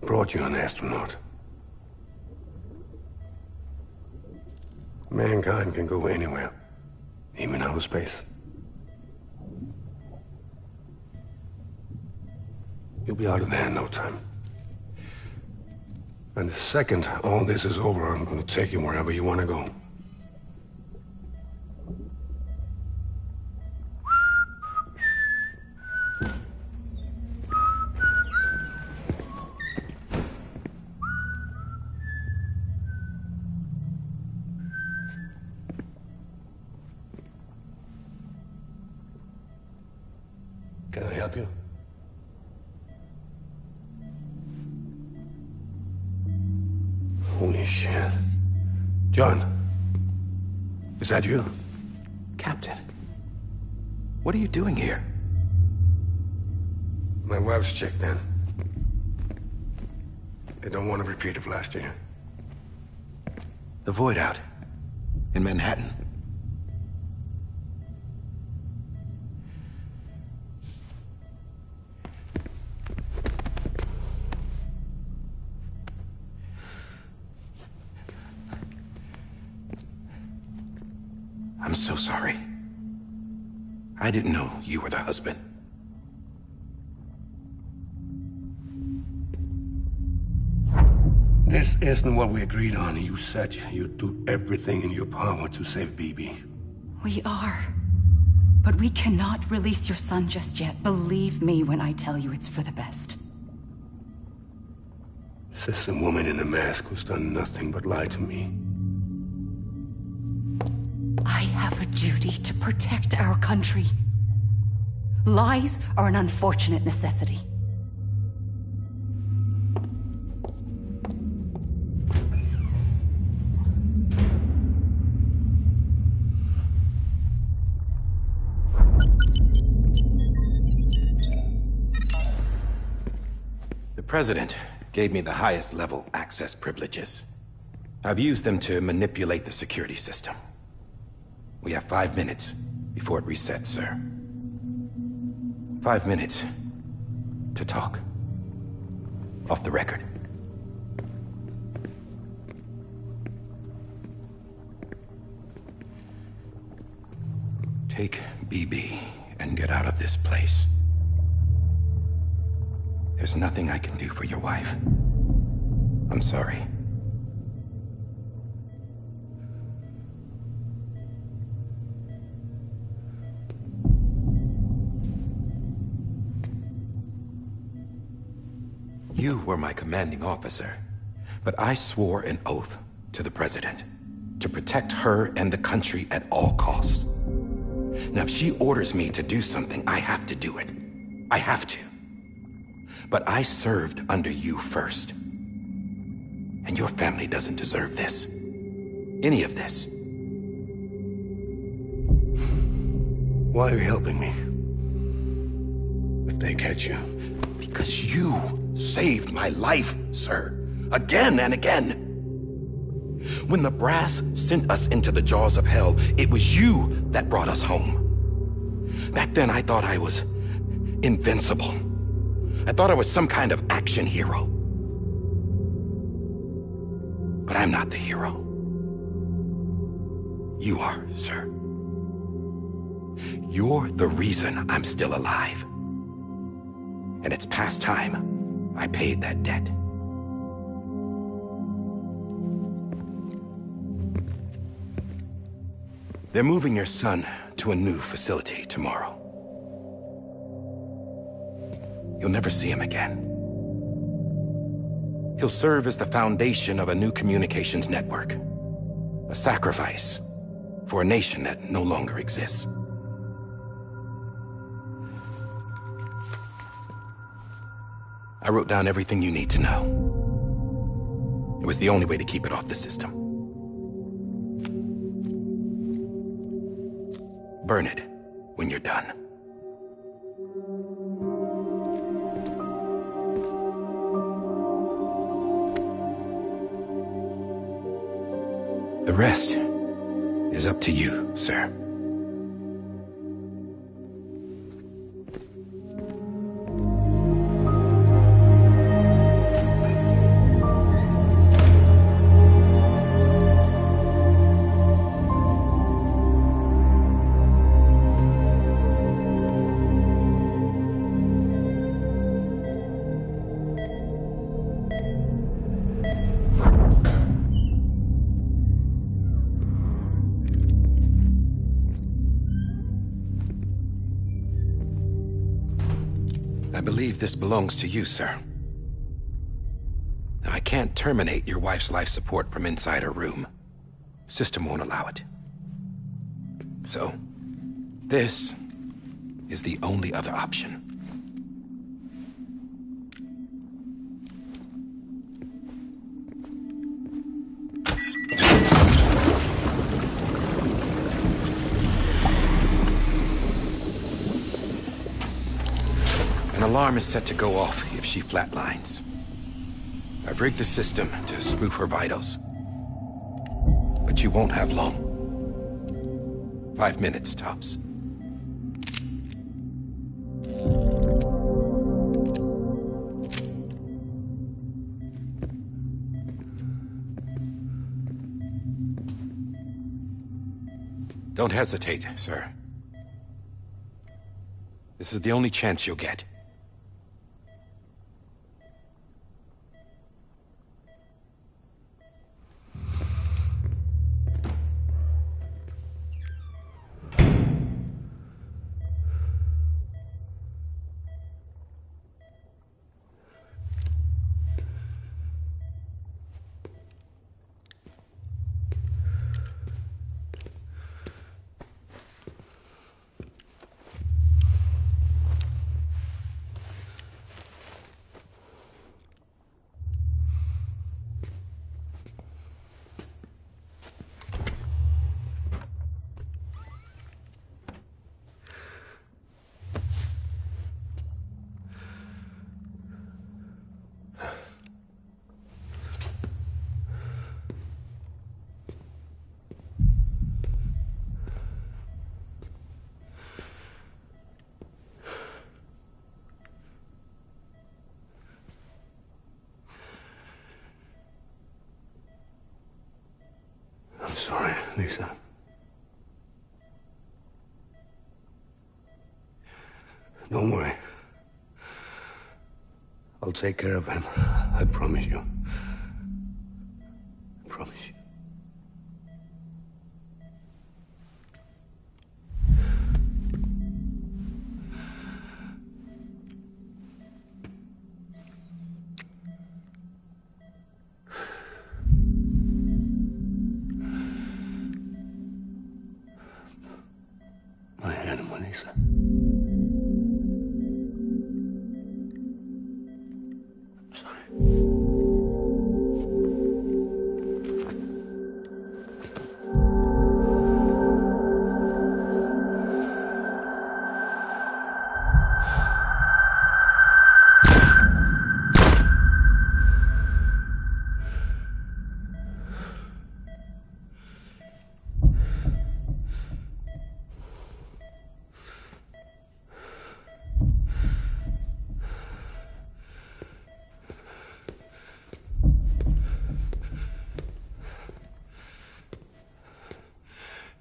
Brought you an astronaut. Mankind can go anywhere, even outer space. You'll be out of there in no time. And the second all this is over, I'm going to take you wherever you want to go. Can I help you? Holy shit. John, is that you? Captain, what are you doing here? My wife's checked in. They don't want a repeat of last year. The Void Out in Manhattan. I'm so sorry. I didn't know you were the husband. This isn't what we agreed on. You said you'd do everything in your power to save BB. We are. But we cannot release your son just yet. Believe me when I tell you it's for the best. This is a woman in a mask who's done nothing but lie to me. I have a duty to protect our country. Lies are an unfortunate necessity. The President gave me the highest level access privileges. I've used them to manipulate the security system. We have 5 minutes before it resets, sir. 5 minutes to talk. Off the record. Take BB and get out of this place. There's nothing I can do for your wife. I'm sorry. You were my commanding officer, but I swore an oath to the President to protect her and the country at all costs. Now, if she orders me to do something, I have to do it. I have to. But I served under you first. And your family doesn't deserve this. Any of this. Why are you helping me? If they catch you. Because you saved my life, sir. Again and again. When the brass sent us into the jaws of hell, it was you that brought us home. Back then, I thought I was invincible. I thought I was some kind of action hero. But I'm not the hero. You are, sir. You're the reason I'm still alive. And it's past time I paid that debt. They're moving your son to a new facility tomorrow. You'll never see him again. He'll serve as the foundation of a new communications network. A sacrifice for a nation that no longer exists. I wrote down everything you need to know. It was the only way to keep it off the system. Burn it when you're done. The rest is up to you, sir. I believe this belongs to you, sir. I can't terminate your wife's life support from inside her room. System won't allow it. So, this is the only other option. An alarm is set to go off if she flatlines. I've rigged the system to spoof her vitals. But you won't have long. 5 minutes, tops. Don't hesitate, sir. This is the only chance you'll get. I'm sorry, Lisa. Don't worry. I'll take care of him. I promise you. I promise you. My animal, Lisa. I'm sorry.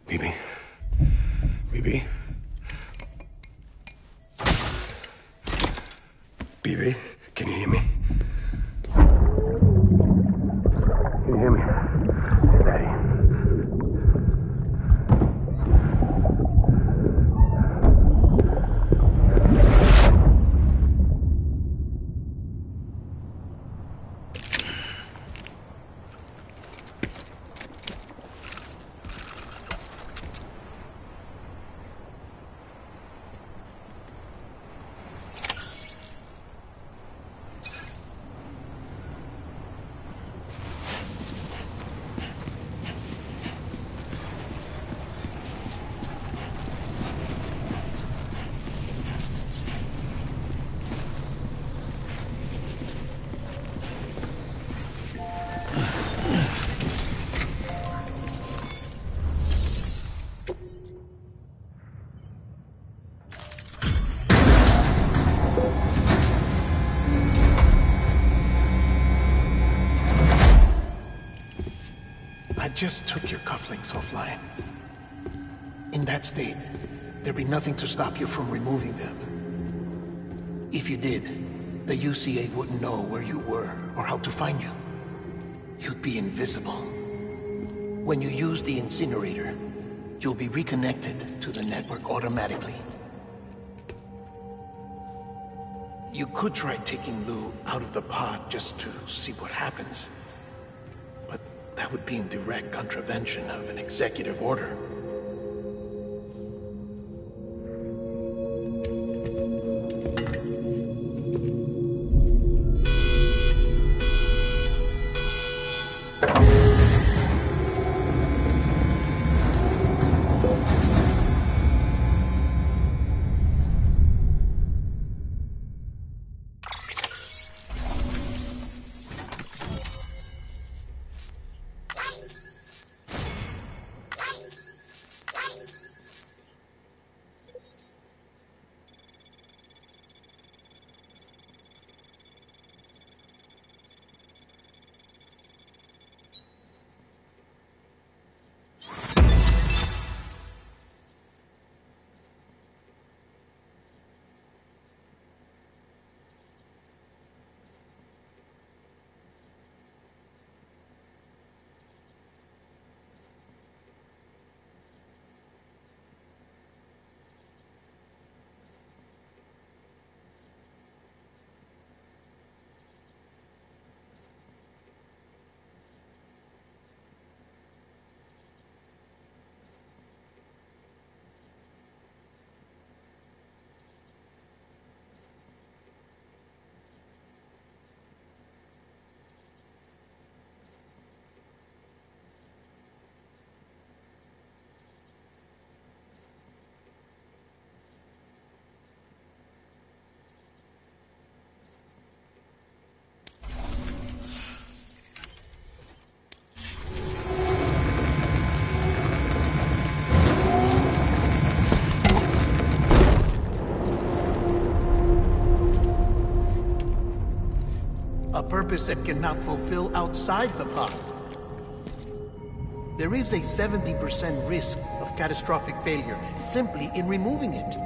Bibi? Bibi? Bibi? Can you hear me? Can you hear me? Daddy. I just took your cufflinks offline. In that state, there'd be nothing to stop you from removing them. If you did, the UCA wouldn't know where you were or how to find you. You'd be invisible. When you use the incinerator, you'll be reconnected to the network automatically. You could try taking Lou out of the pod just to see what happens. But that would be in direct contravention of an executive order. A purpose that cannot fulfill outside the pod. There is a 70% risk of catastrophic failure simply in removing it.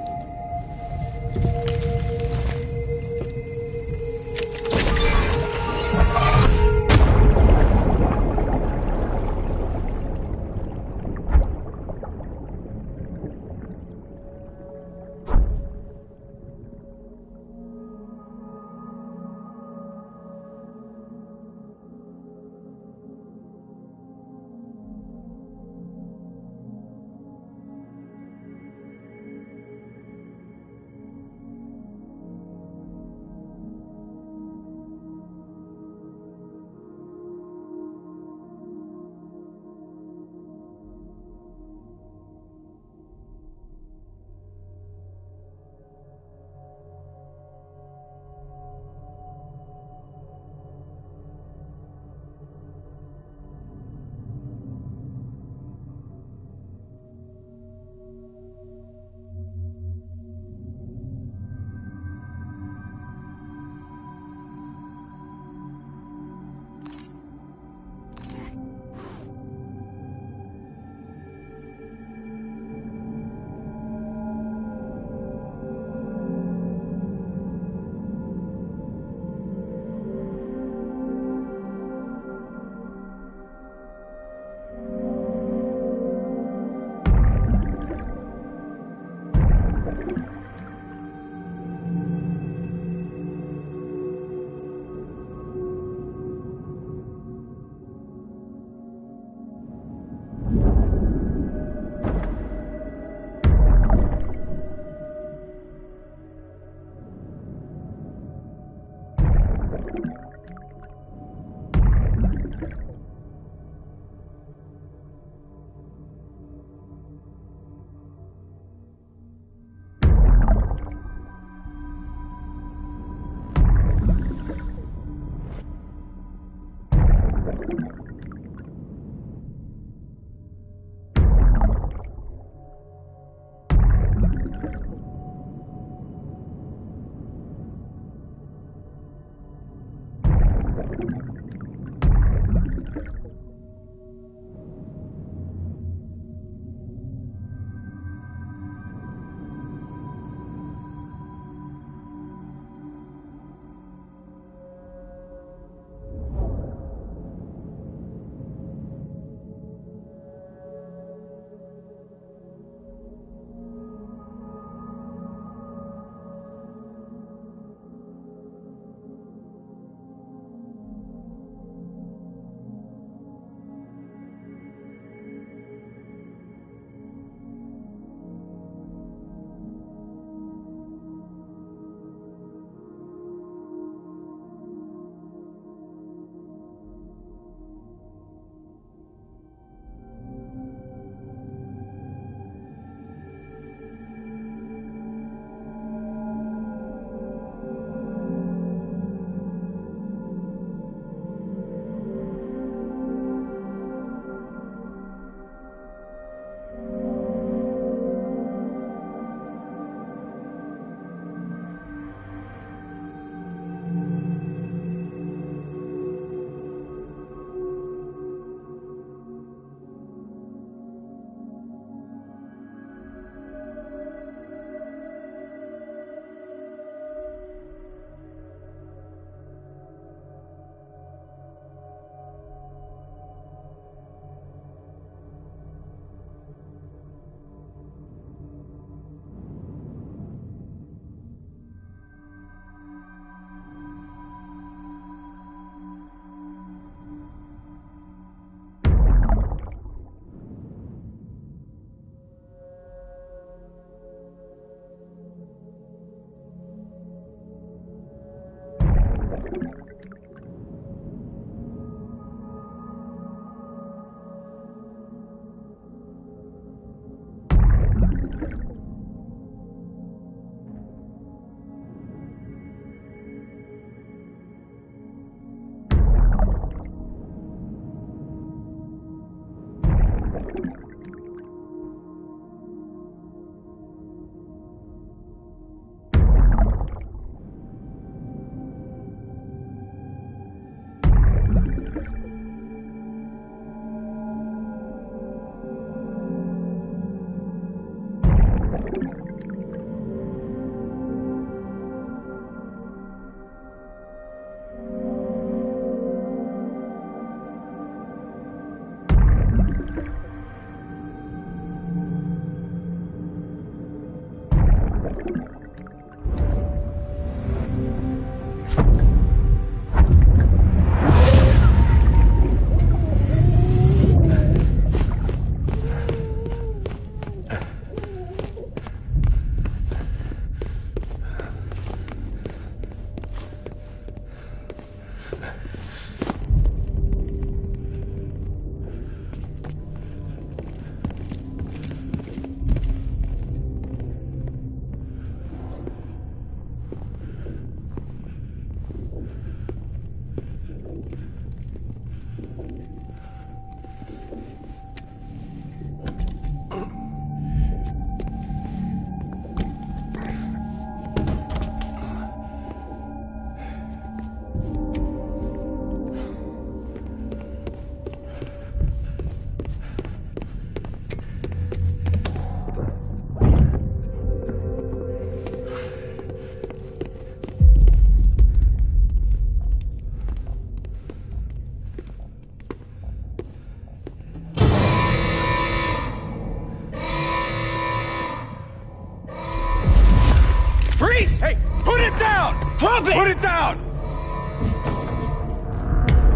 Freeze! Hey, put it down! Drop it! Put it down!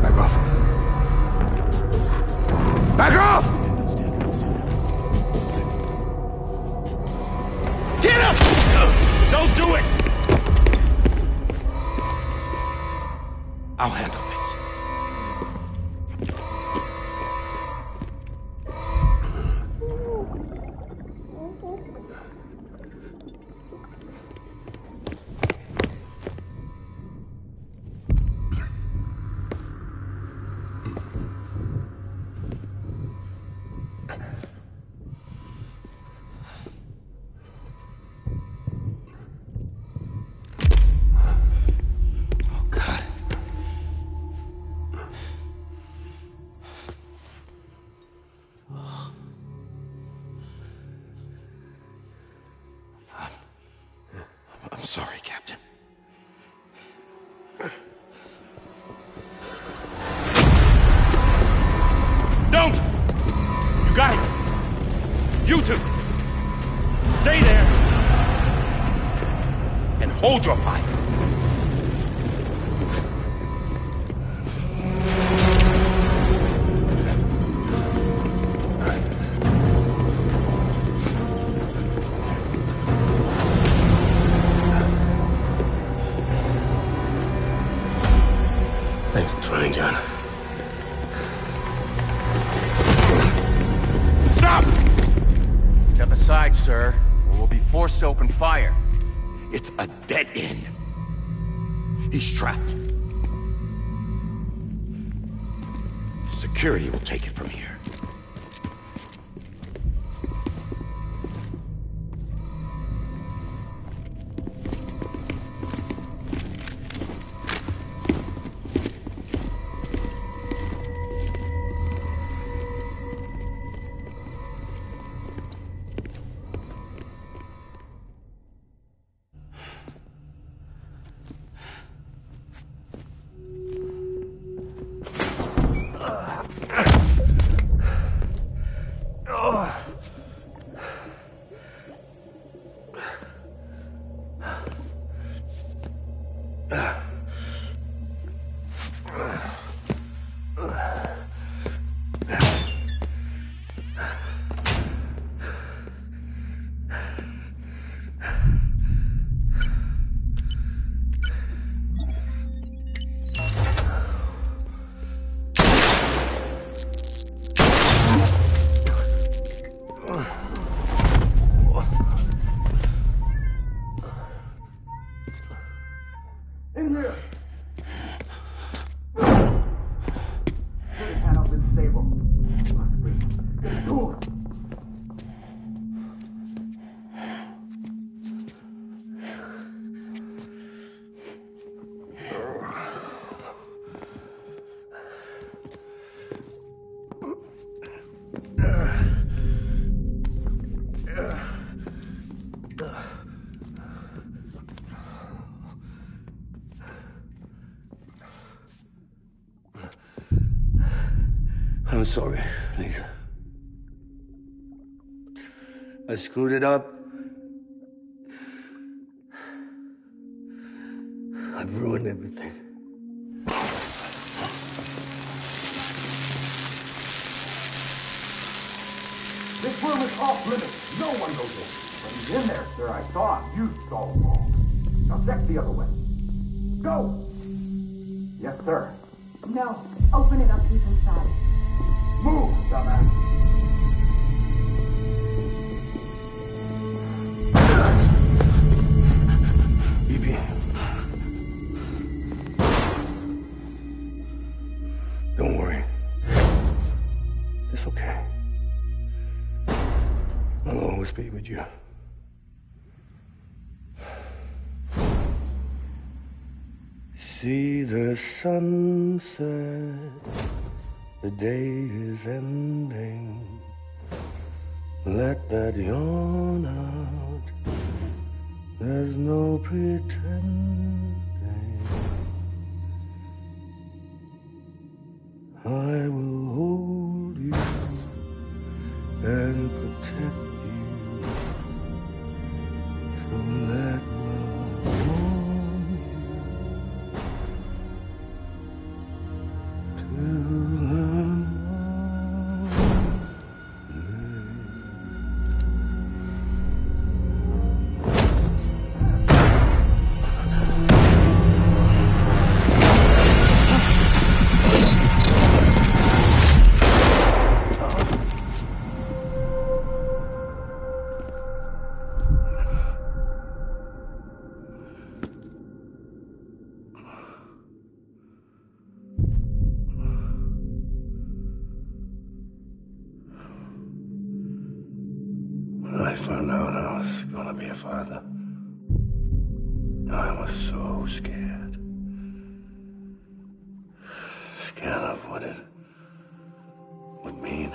Back off. Back off! Get him! Don't do it! I'll handle this. I'm sorry, Captain. Don't! You got it! You two! Stay there! And hold your fire! Thanks for trying, John. Stop! Step aside, sir, or we'll be forced to open fire. It's a dead end. He's trapped. Security will take it from here. In here! Panel's unstable. Get to him! I'm sorry, Lisa. I screwed it up. I've ruined everything. This room is off limits. No one goes in. When he's in there, sir, I saw him. You saw him all. Now check the other way. Go! Yes, sir. No. Open it up. He's inside. Move, dumbass. Evie. Don't worry. This'll okay. I'll always be with you. See the sunset, the day is ending. Let that yawn out, there's no pretending. I will hold you and protect you. So let love warm you till the When I found out I was gonna be a father, I was so scared. Scared of what it would mean.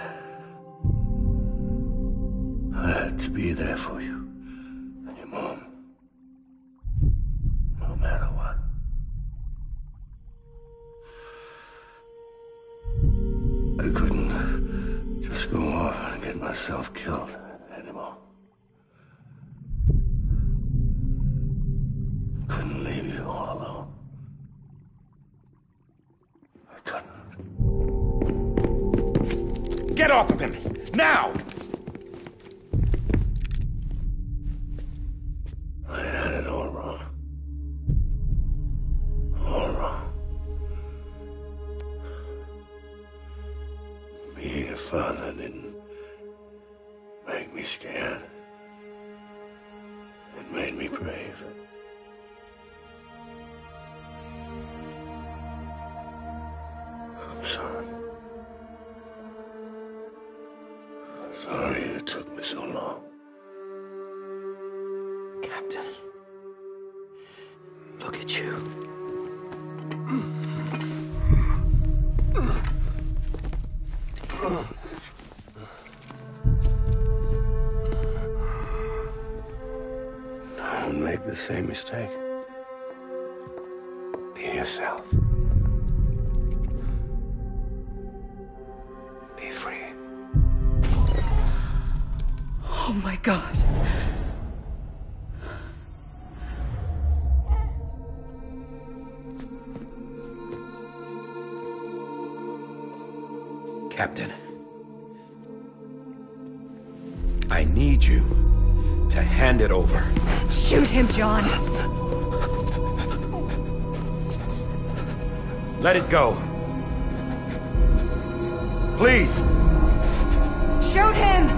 I had to be there for you and your mom, no matter what. I couldn't just go off and get myself killed anymore. Couldn't leave you all alone. I couldn't. Get off of him! Now! I had it all wrong. All wrong. Being a father didn't make me scared. It made me brave. I'm sorry. Sorry it took me so long. Captain, look at you. Don't make the same mistake. Be yourself. Be free. Oh my God. Captain, I need you to hand it over. Shoot him, John. Let it go. Please. Shoot him!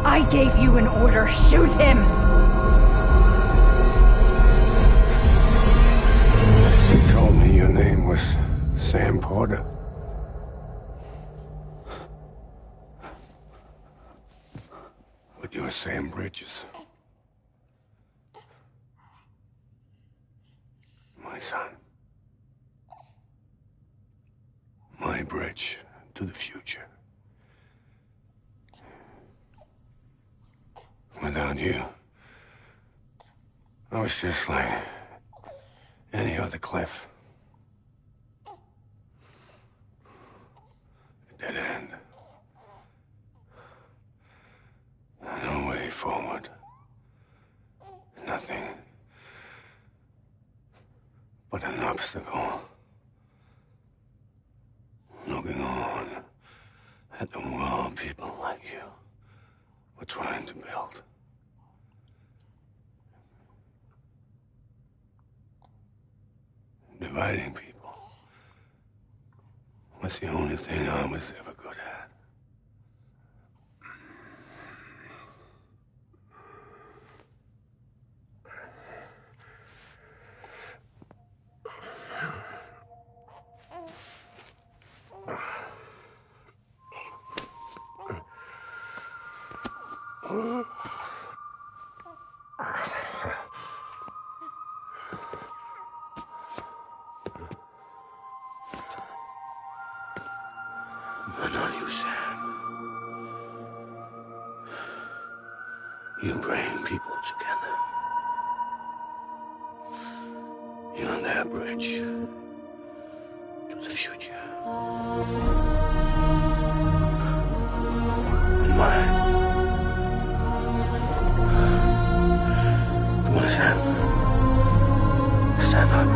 I gave you an order. Shoot him! You told me your name was Sam Porter. But you're Sam Bridges. My son. My bridge to the future. Without you, I was just like any other Cliff. A dead end. No way forward. Nothing but an obstacle. Looking on at the world people like you were trying to build. Dividing people was the only thing I was ever good at. But not you, Sam. You bring people together. You're on that bridge to the future. And mine. Come on, Sam. Stand up.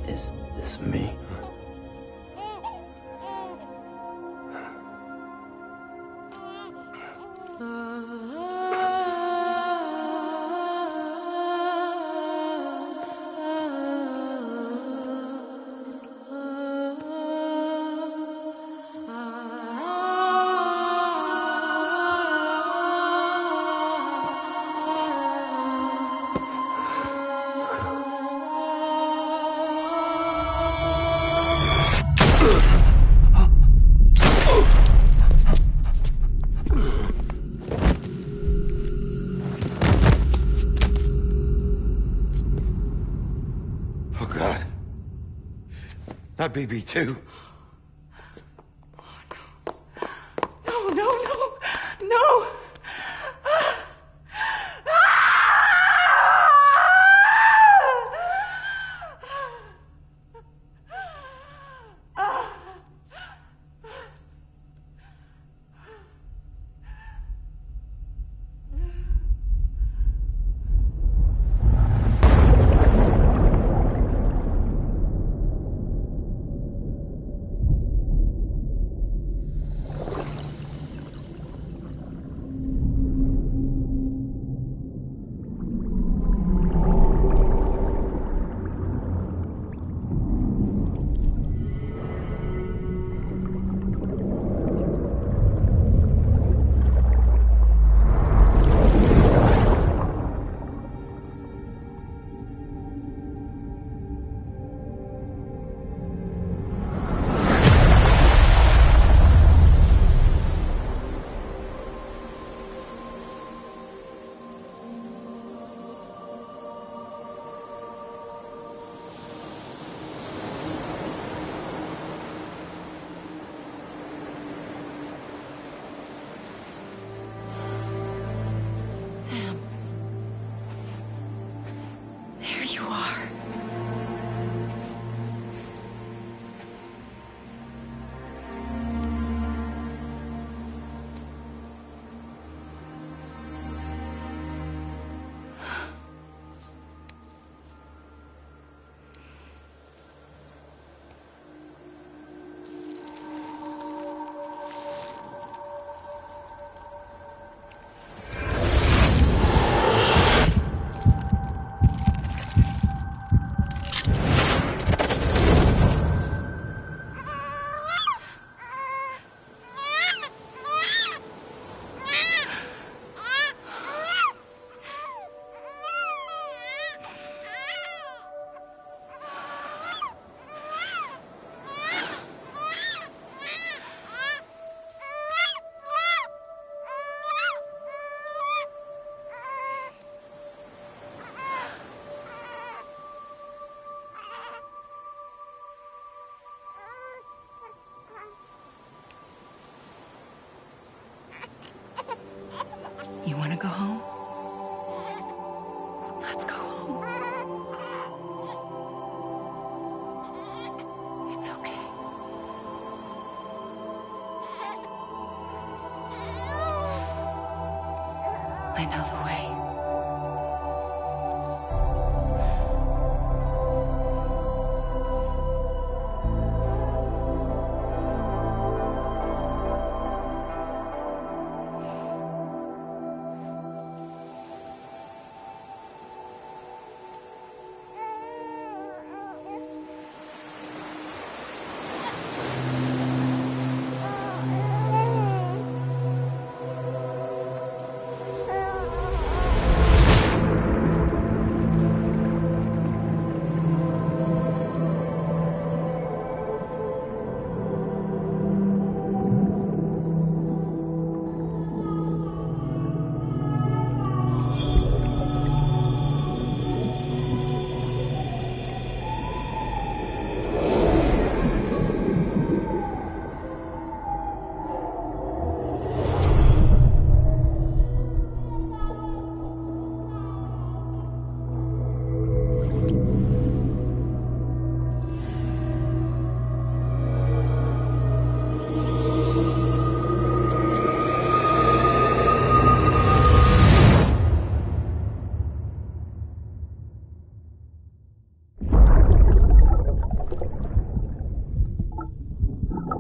Is this me? Oh, God. Not BB2. No, no, no, no! Sam. There you are. You want to go home? Let's go home. It's okay. I know the way. There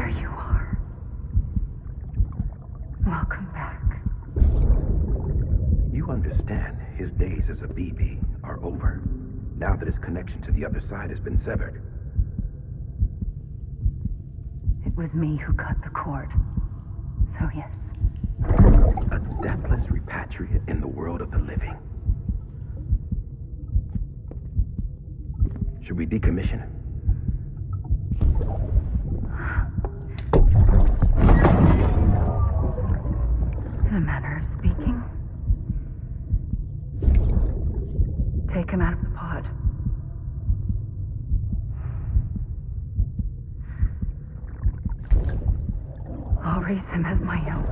you are. Welcome back. You understand his days as a BB are over, now that his connection to the other side has been severed. It was me who cut the cord. So yes. A deathless repatriate in the world of the living. Should we decommission him? In a manner of speaking. Take him out of the pod. I'll raise him as my own.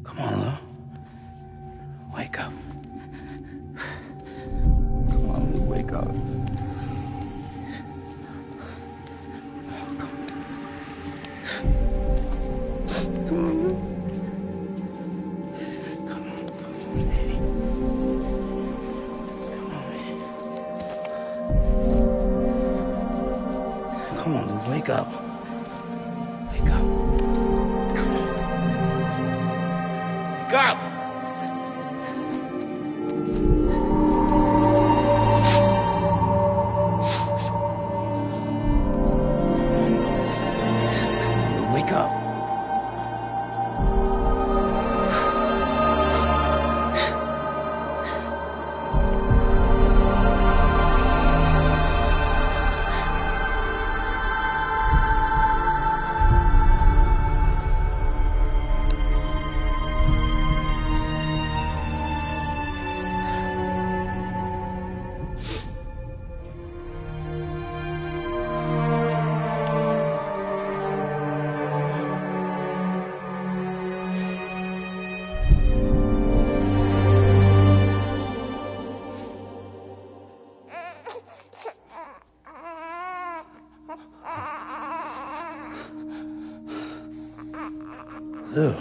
Come on, Lou. Wake up. Come on, Lou, wake up. Come on, Lou. Come on, Lou, wake up. Wake up. Come on. Wake up! Wake up. Lou.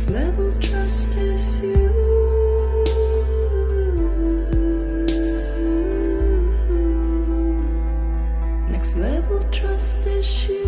Next level trust is you. Next level trust is you.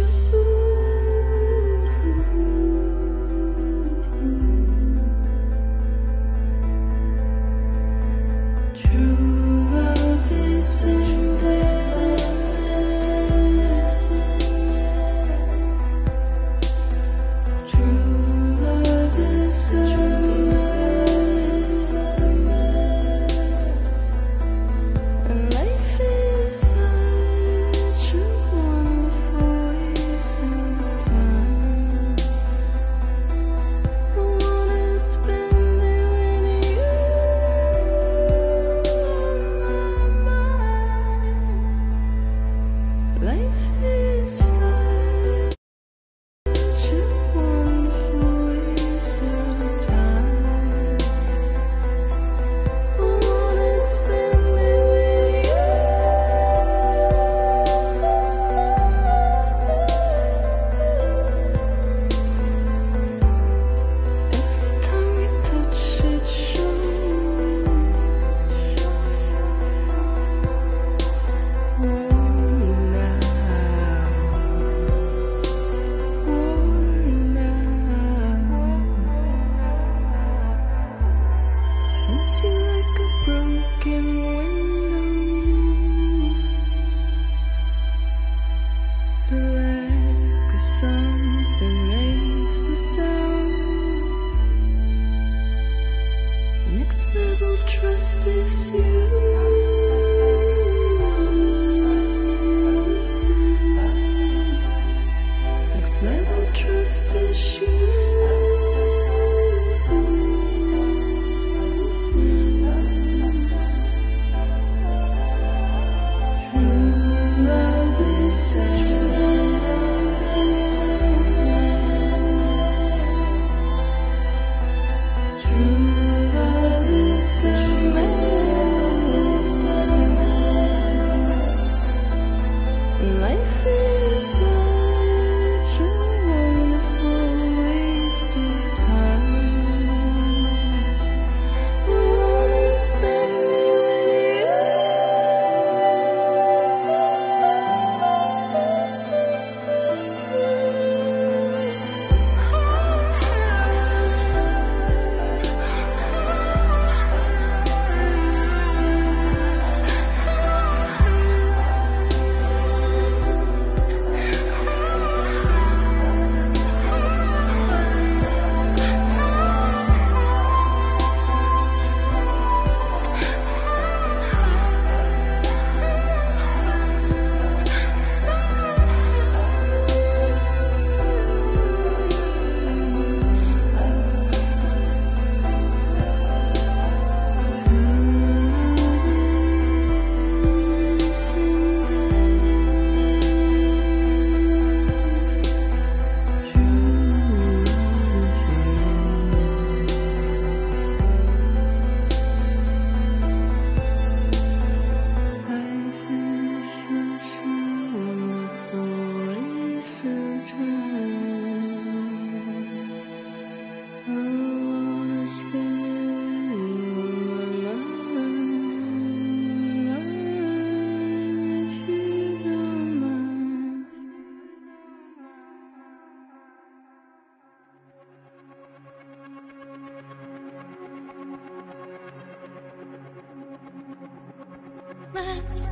Let's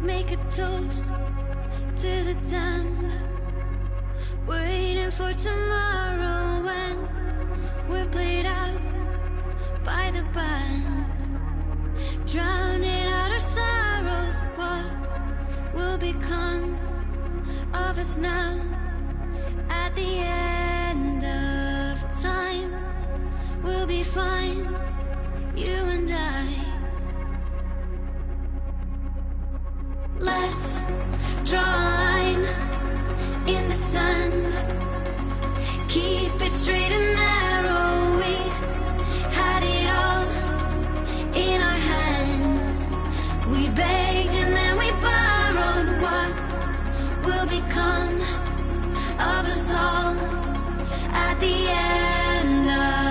make a toast to the damned, waiting for tomorrow when we're played out by the band, drowning out our sorrows. What will become of us now at the end of time? We'll be fine, you and I. Let's draw a line in the sand, keep it straight and narrow. We had it all in our hands. We begged and then we borrowed. What will become of us all at the end of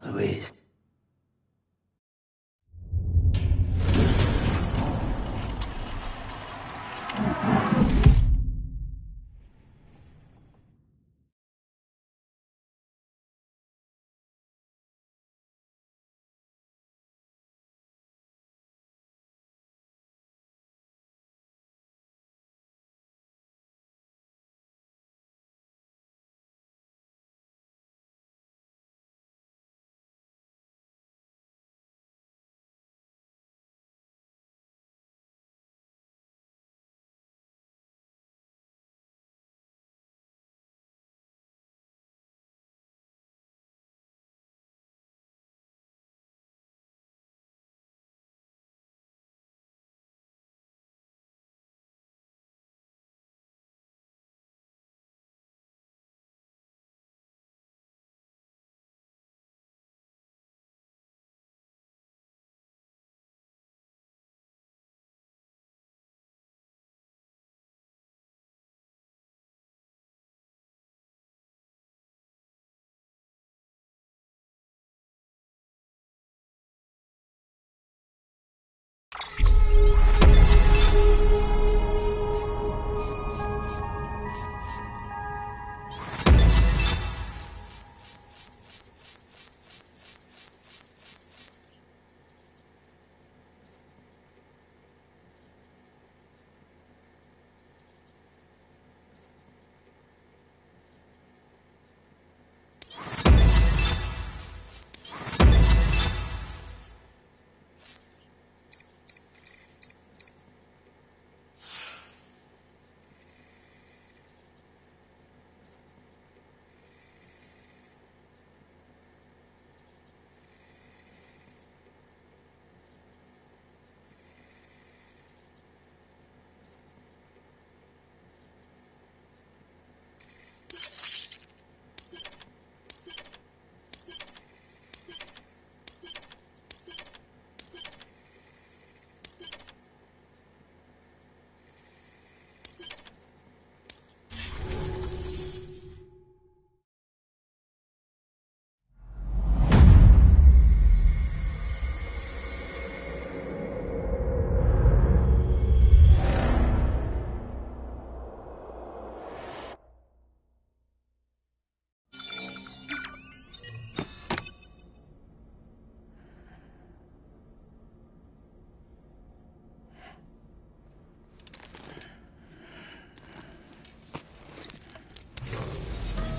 Louise.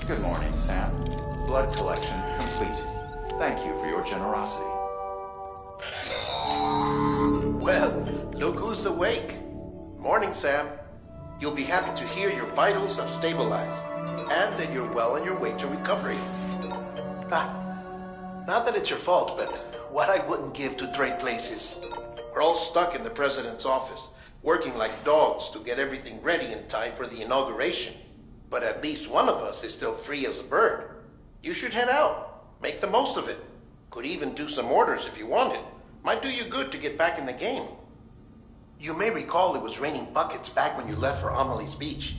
Good morning, Sam. Blood collection complete. Thank you for your generosity. Well, look who's awake. Morning, Sam. You'll be happy to hear your vitals have stabilized, and that you're well on your way to recovery. Not that it's your fault, but what I wouldn't give to trade places. We're all stuck in the president's office, working like dogs to get everything ready in time for the inauguration. But at least one of us is still free as a bird. You should head out. Make the most of it. Could even do some orders if you wanted. Might do you good to get back in the game. You may recall it was raining buckets back when you left for Amelie's Beach.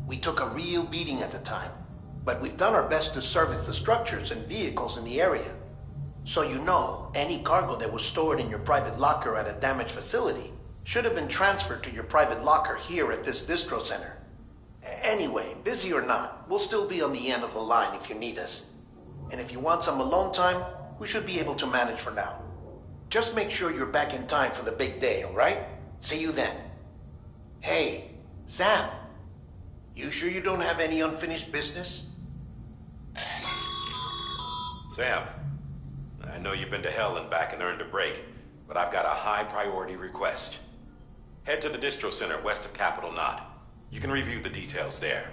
We took a real beating at the time, but we've done our best to service the structures and vehicles in the area. So you know, any cargo that was stored in your private locker at a damaged facility should have been transferred to your private locker here at this distro center. Anyway, busy or not, we'll still be on the end of the line if you need us. And if you want some alone time, we should be able to manage for now. Just make sure you're back in time for the big day, all right? See you then. Hey, Sam, you sure you don't have any unfinished business? Sam, I know you've been to hell and back and earned a break, but I've got a high priority request. Head to the distro center west of Capitol Knot. You can review the details there.